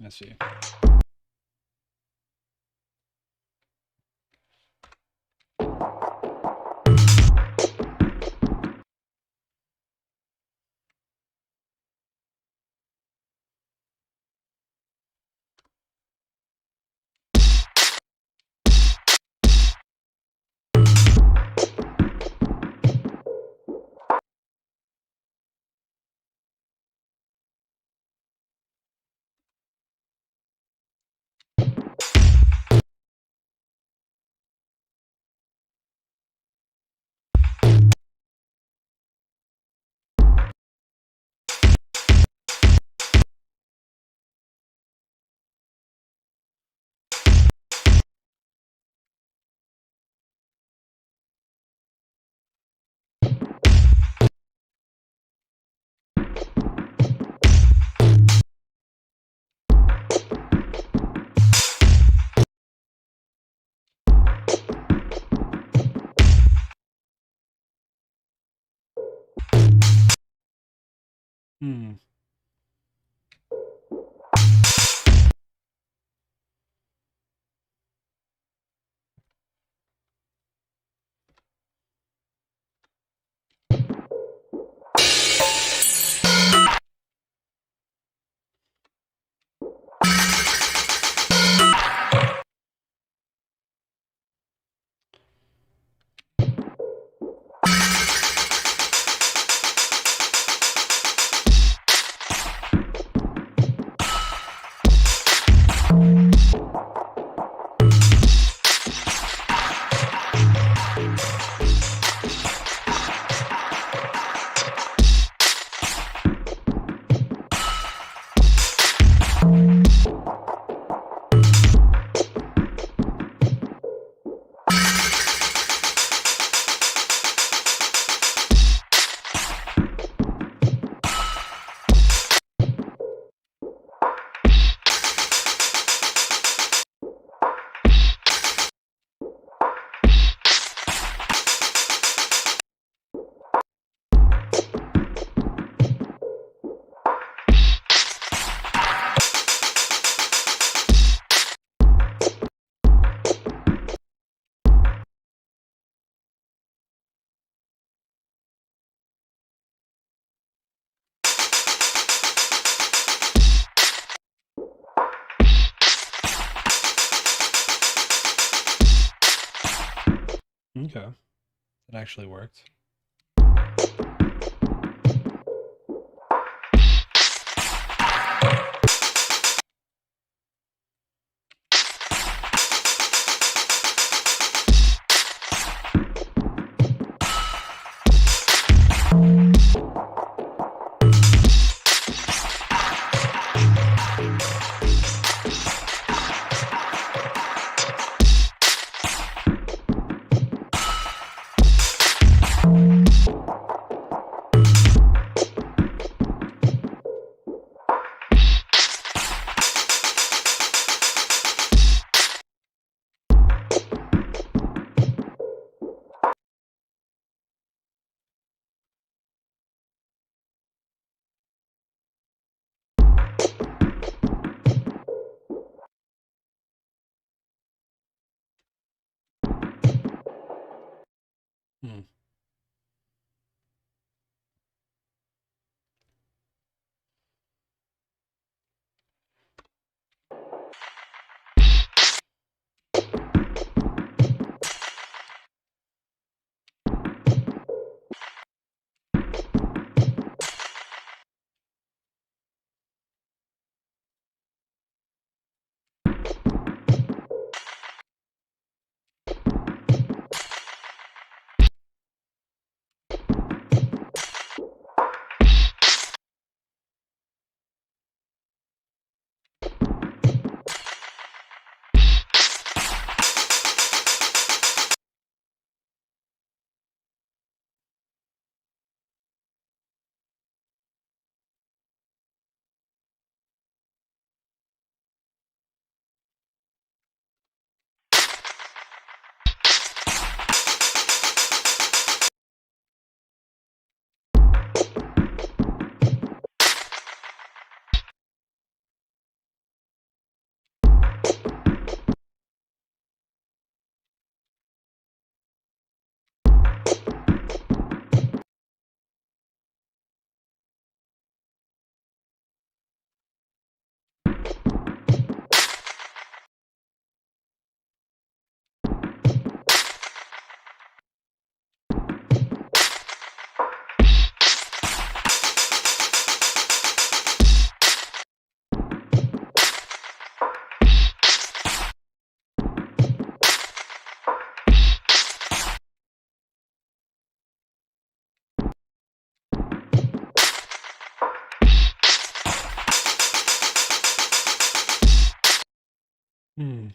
I see. Hmm. Okay. That actually worked. Hmm. Hmm.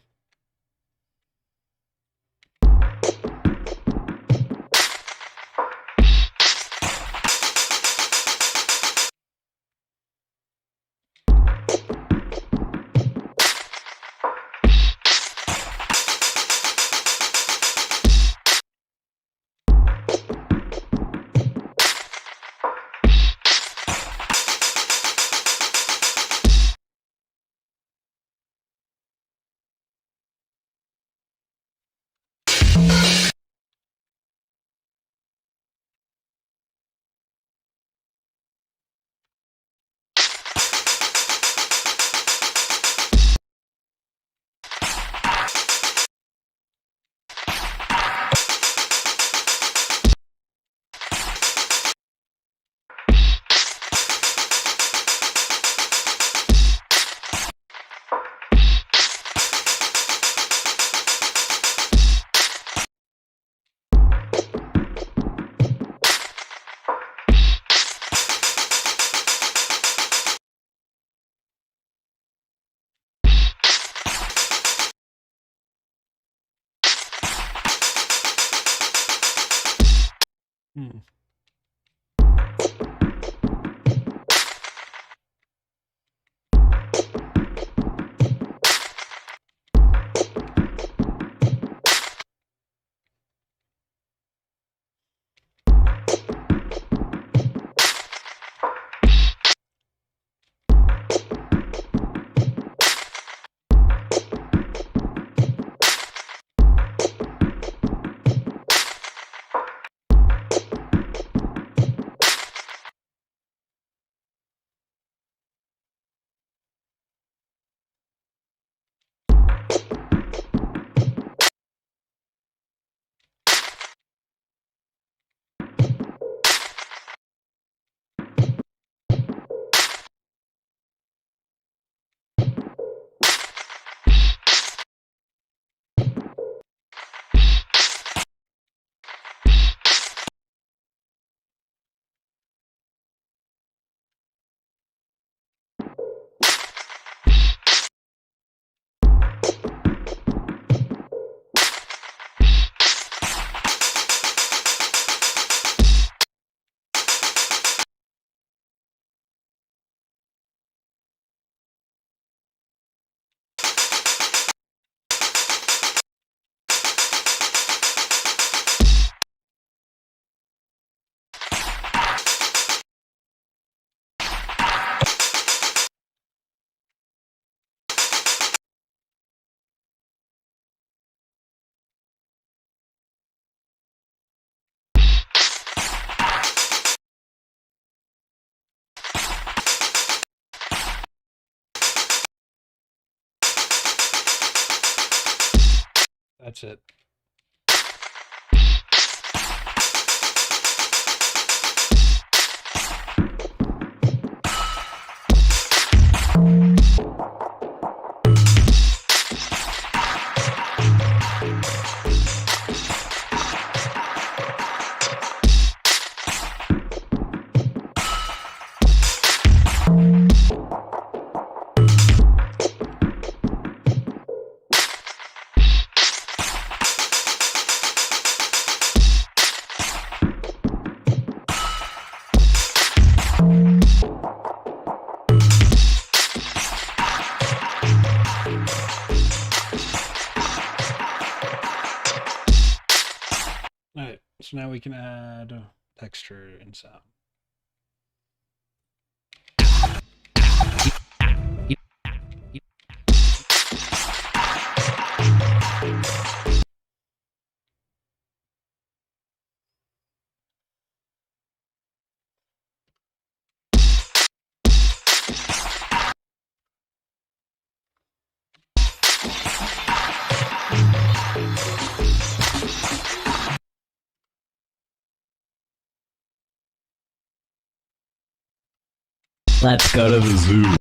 Hmm. That's it. All right, so now we can add texture and sound. Let's go to the zoo.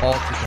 altogether.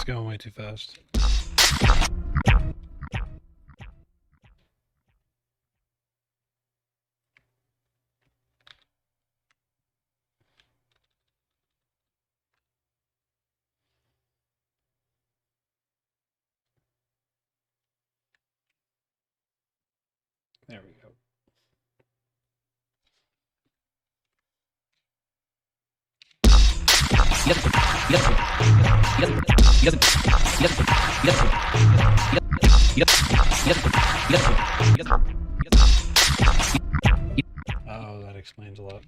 It's going way too fast. There we go. Oh, that explains a lot.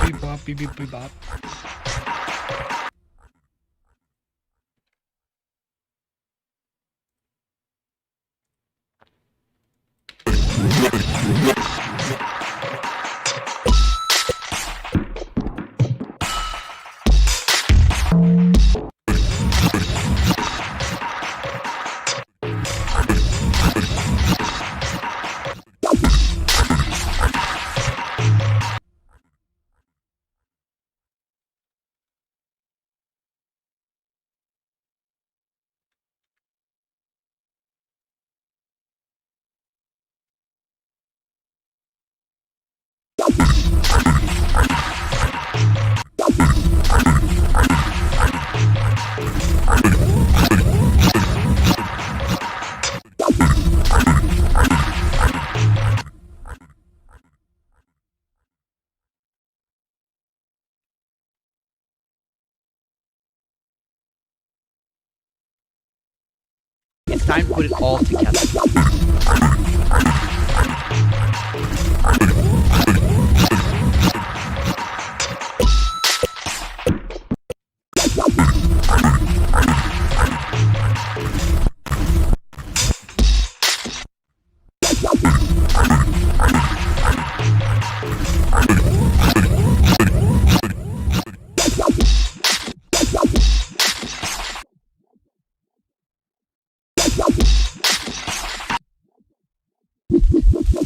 Beep bop, beep beep beep bop. It's time to put it all together.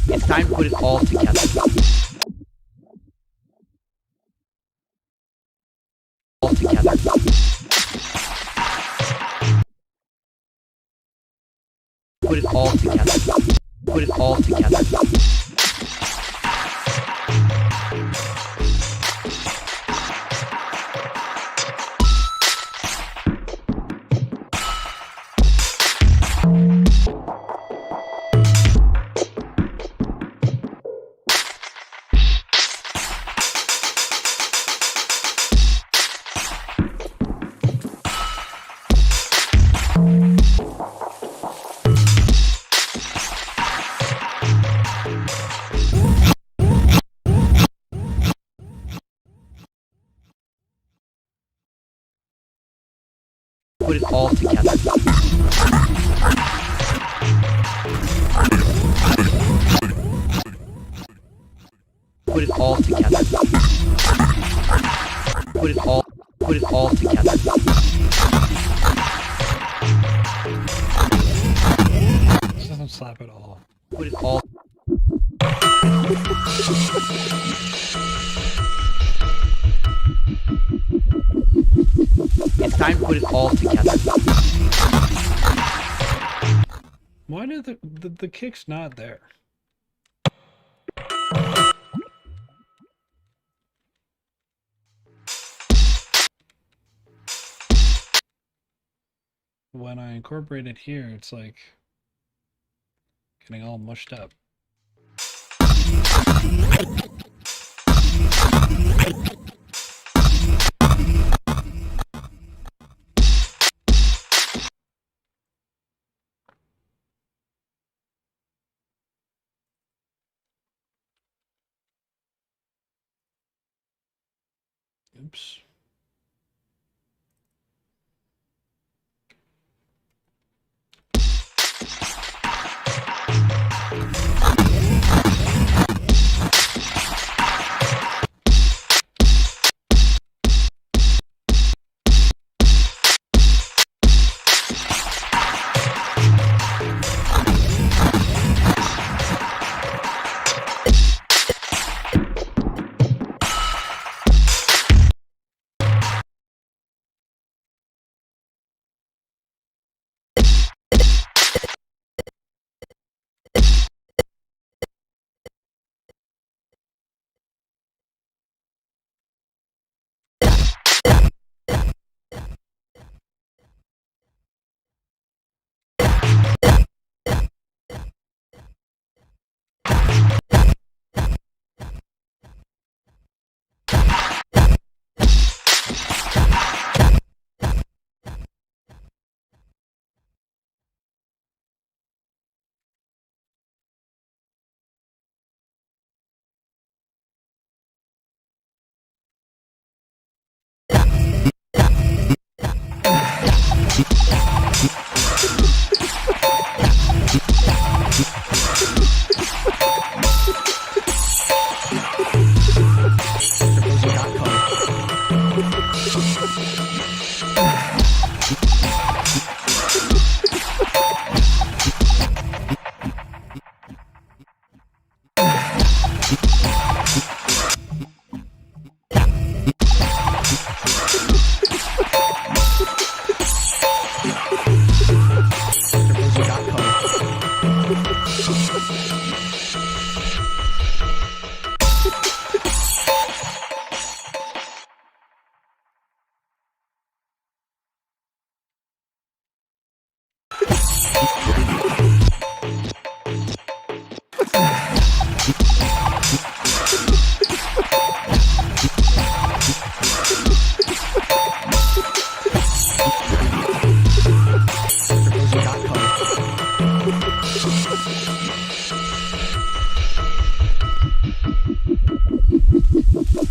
It's time to put it all together. All together. Put it all together. Put it all together. Put it all together. Put it all together. Put it all together. This doesn't slap at all. Put it all. It's time to put it all together. Why do the kick's not there? When I incorporate it here, it's like getting all mushed up. Oops.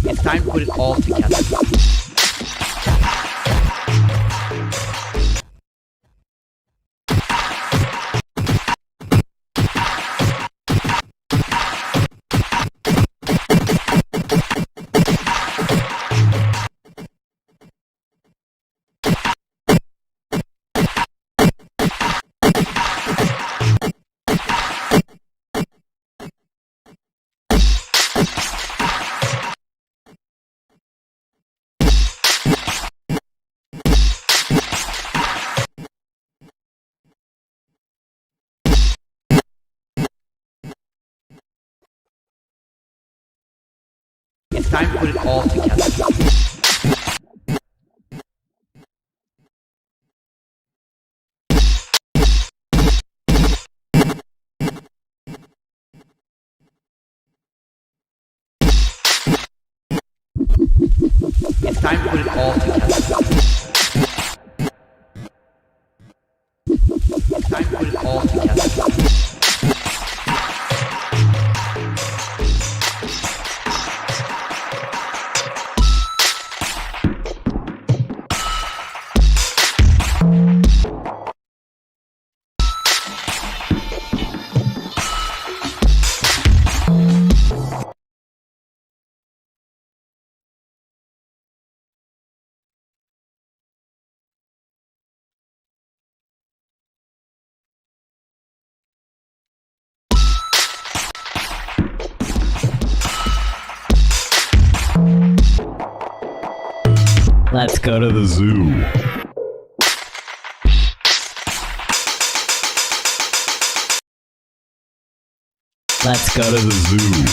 It's time to put it all together. It's time to put it all together. It's time to put it all together. It's time to put it all together. Let's go to the zoo. Let's go to the zoo.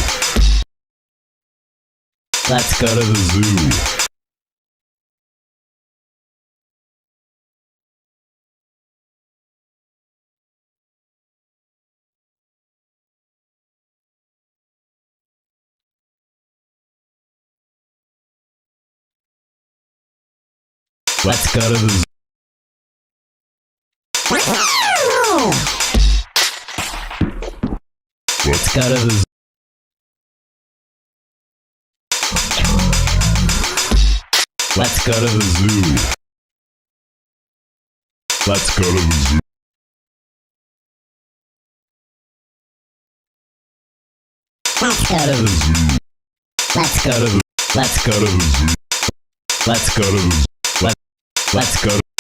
Let's go to the zoo. Let's go to the zoo. Let's go to the zoo. Let's go to the zoo. Let's go to the zoo. Let's go to the zoo. Let's go to the Let's go to the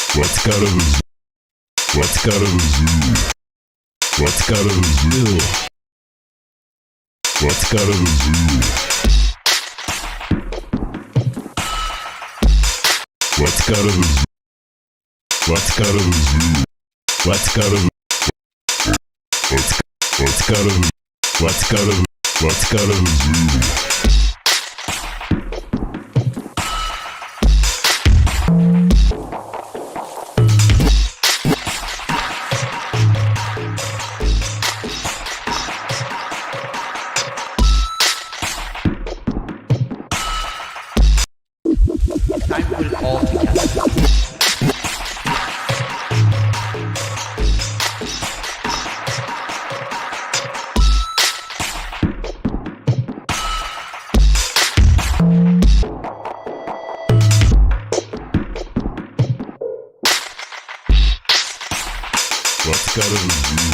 zoo. Let's go to the zoo. Let's go to the zoo. Let's go to the zoo. Let's go to the zoo. Let's go to the zoo. Let's go to the zoo. Let's go to the zoo. Let's go to the Let's go to the Let's go to the Let's go to the zoo. Time to put it all together. Let's go to the zoo.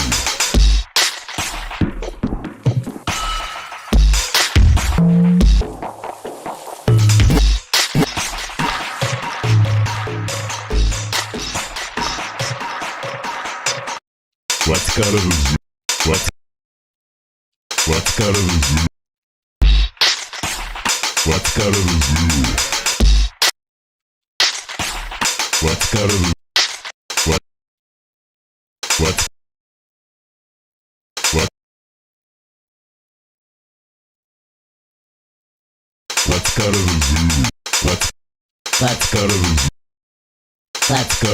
Let's go to the zoo. Let's go to the zoo. Let's go to the zoo. Let's go to the Let's go to the zoo. Let's go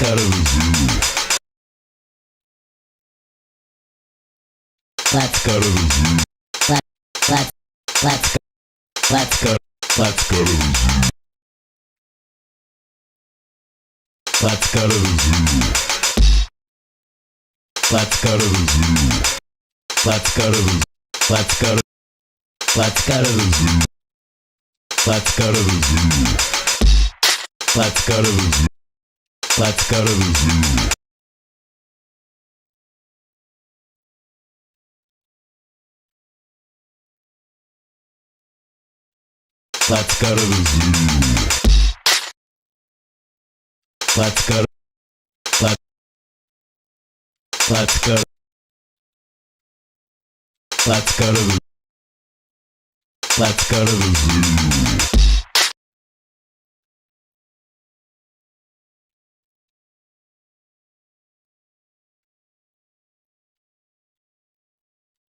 to the zoo. Let's go to the Let's go to the zoo. Let's go to the zoo. Let's go to the zoo. Let's go to the zoo. Let's go to the zoo. Let's go to the Let's go to Let's go to the zoo. Let's go to the zoo. Let's go to the zoo. Let's go to the zoo. Let's go to the zoo. Let's go to Let's go Let's go to the Let's go to the zoo.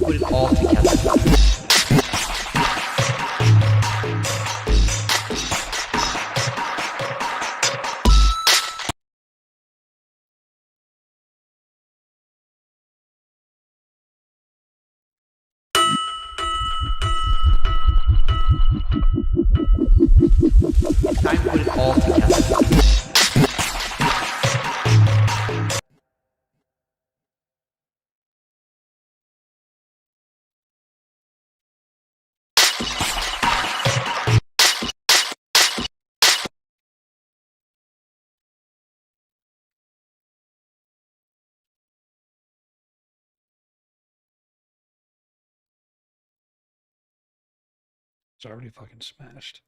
Put it all together. Time to put it all together. It's already fucking smashed.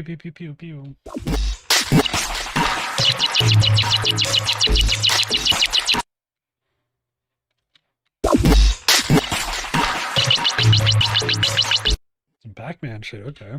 pew pew pew pew pew. Some Pac-Man shit, okay.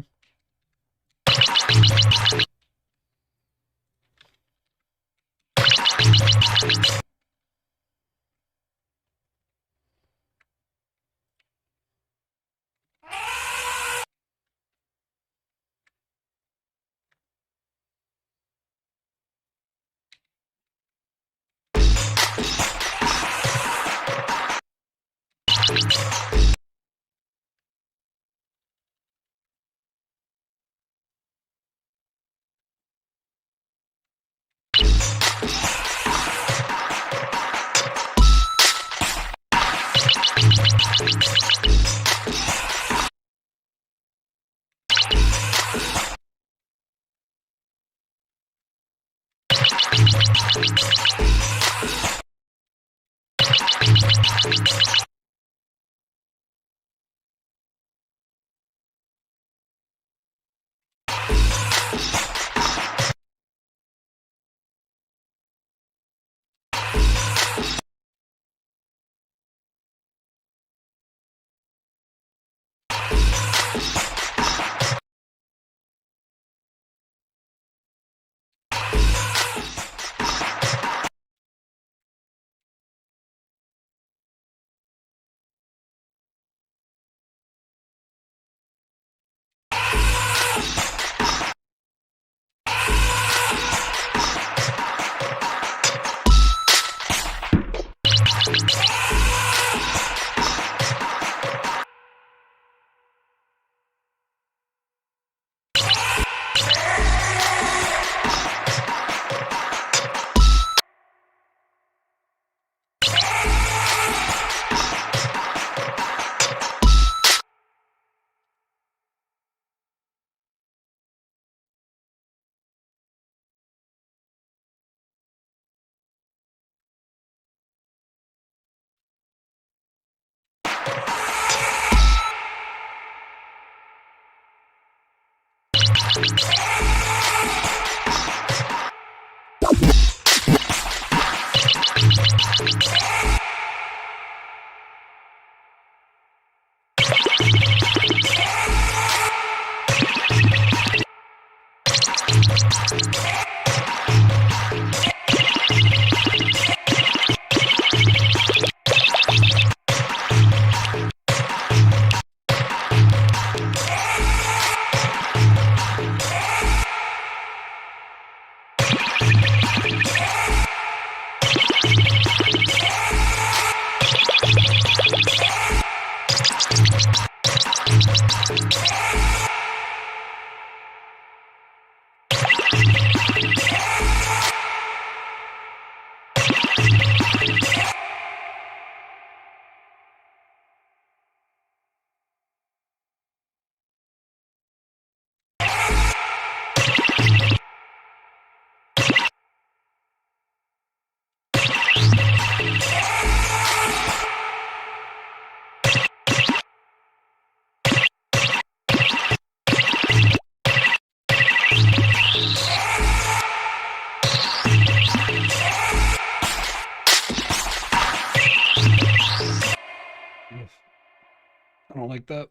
I don't like that.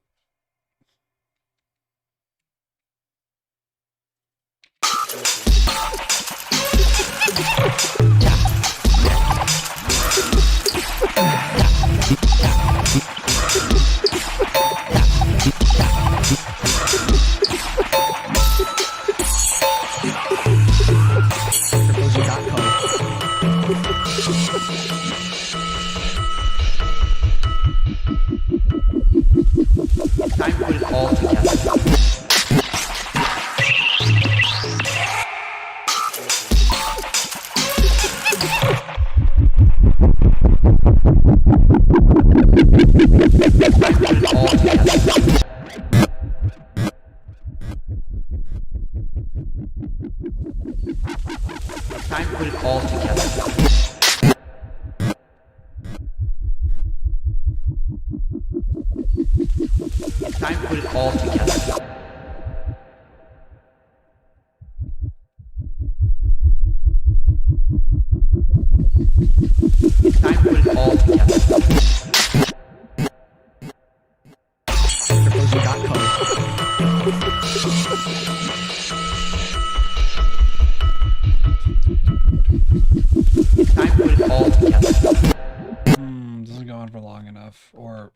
Time to put it all together. Time to put it all together. Time to put it all together. It's time to put it all together. It's time to put it all together. Doesn't go on for long enough, or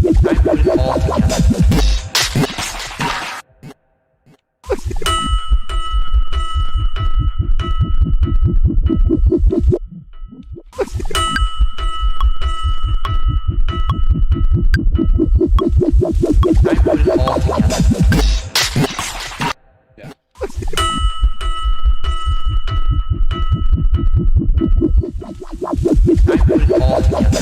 It's time to put it all together. It's time to put it all together. Yeah. It's time to put it all together.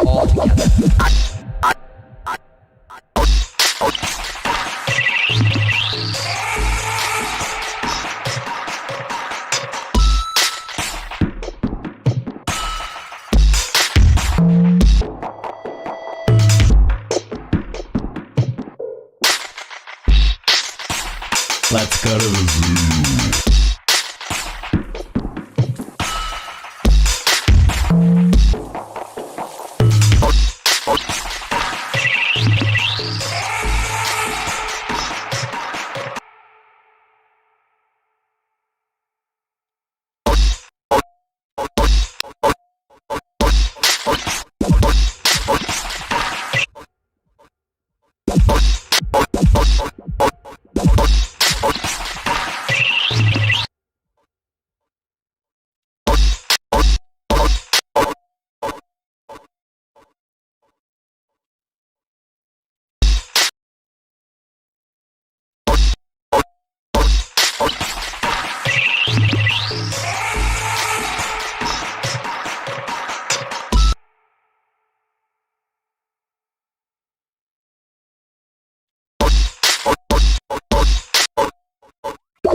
All together. Let's go to the zoo.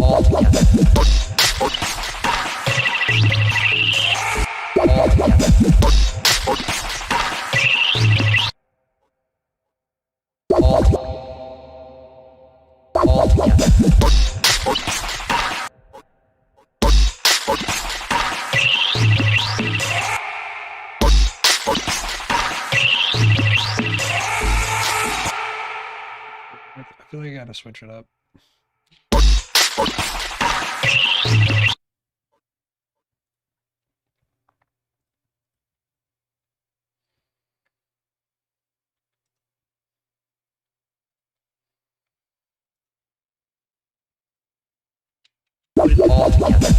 All together. All together. All together. I feel like I gotta switch it up. Put it all together.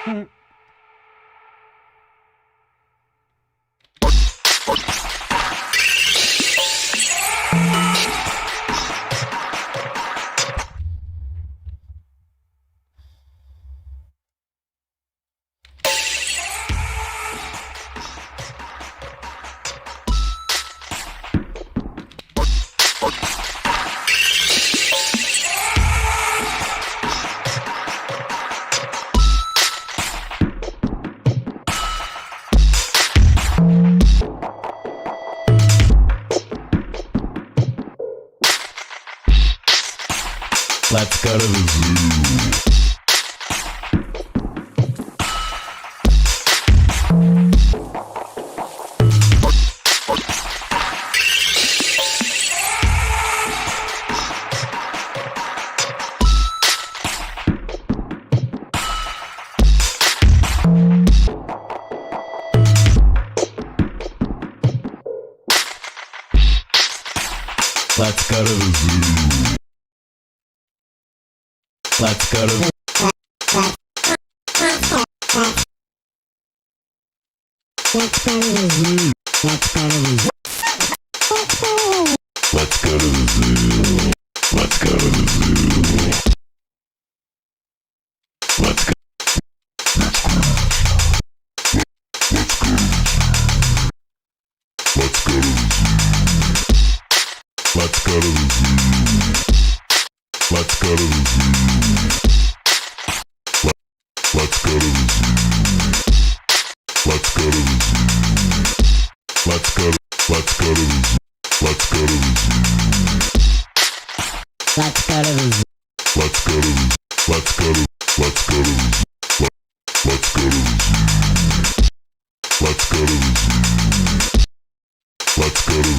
Let's go to the zoo. Let's go to the zoo. Let's go to the Let's go to the zoo. Let's go to the zoo. Let's go to the zoo. Let's go to the zoo. Let's go. Let's go to the zoo. Let's go to the zoo. Let's go to the zoo. Let's go to the zoo. Let's go to the zoo. Let's go to let's go to the zoo. Let's go to the zoo. Let's go to the zoo. Let's go to the let's go to let's go to the zoo. Let's go to the zoo. Let's go to the zoo. Let's go to the zoo.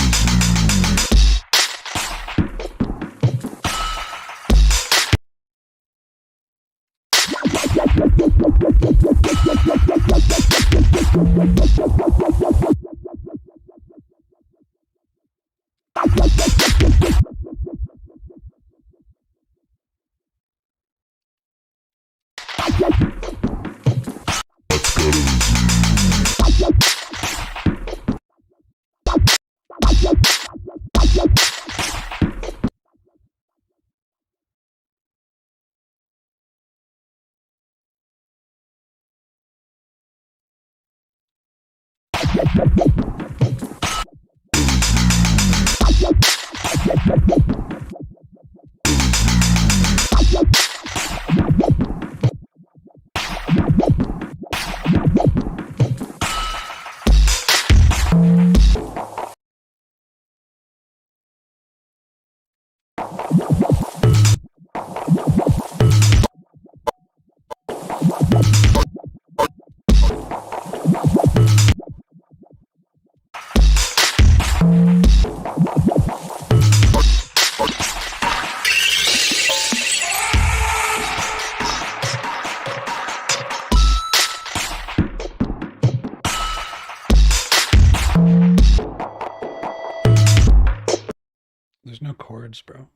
There's no chords, bro.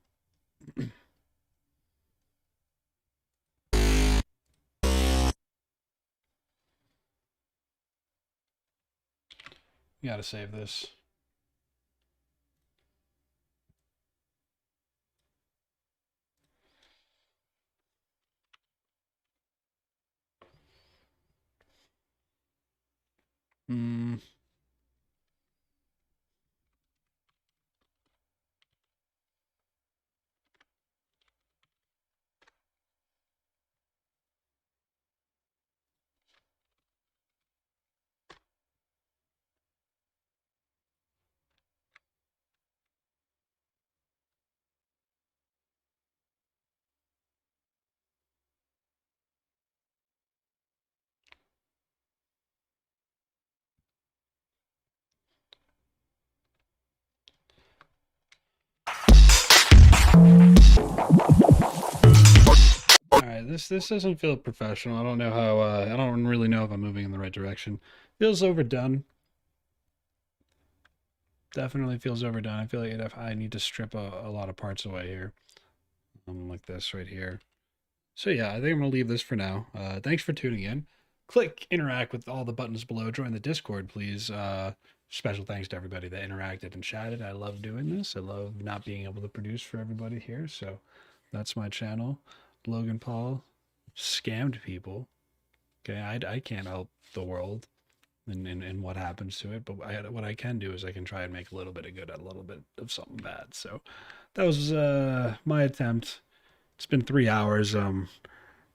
You gotta save this. Hmm. Alright, this doesn't feel professional. I don't know how, I don't really know if I'm moving in the right direction. Feels overdone. Definitely feels overdone. I feel like I need to strip a lot of parts away here. Like this right here. So yeah, I think I'm going to leave this for now. Thanks for tuning in. click interact with all the buttons below. Join the Discord, please. Special thanks to everybody that interacted and chatted. I love doing this. I love not being able to produce for everybody here. So that's my channel. Logan Paul scammed people. Okay, I can't help the world and what happens to it, but what I can do is I can try and make a little bit of good out of a little bit of something bad. So that was my attempt. It's been 3 hours.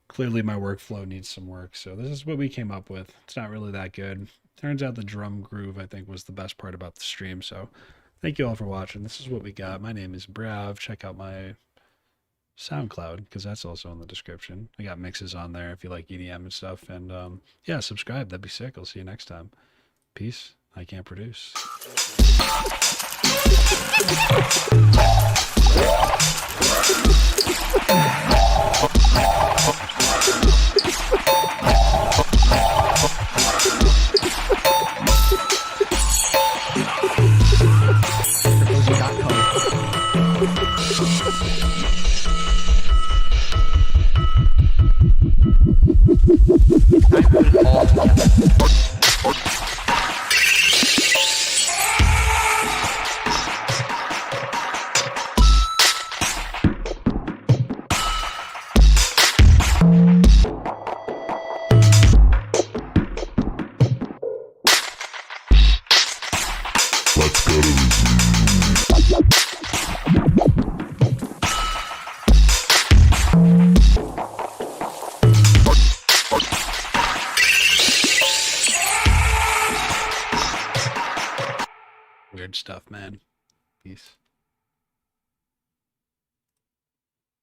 Clearly my workflow needs some work, so this is what we came up with. It's not really that good. Turns out the drum groove, I think, was the best part about the stream. So thank you all for watching. This is what we got. My name is braV. Check out my SoundCloud, because that's also in the description. I got mixes on there if you like EDM and stuff. And yeah, subscribe. That'd be sick. I'll see you next time. Peace. I can't produce. Let's go to Weird stuff, man. Peace.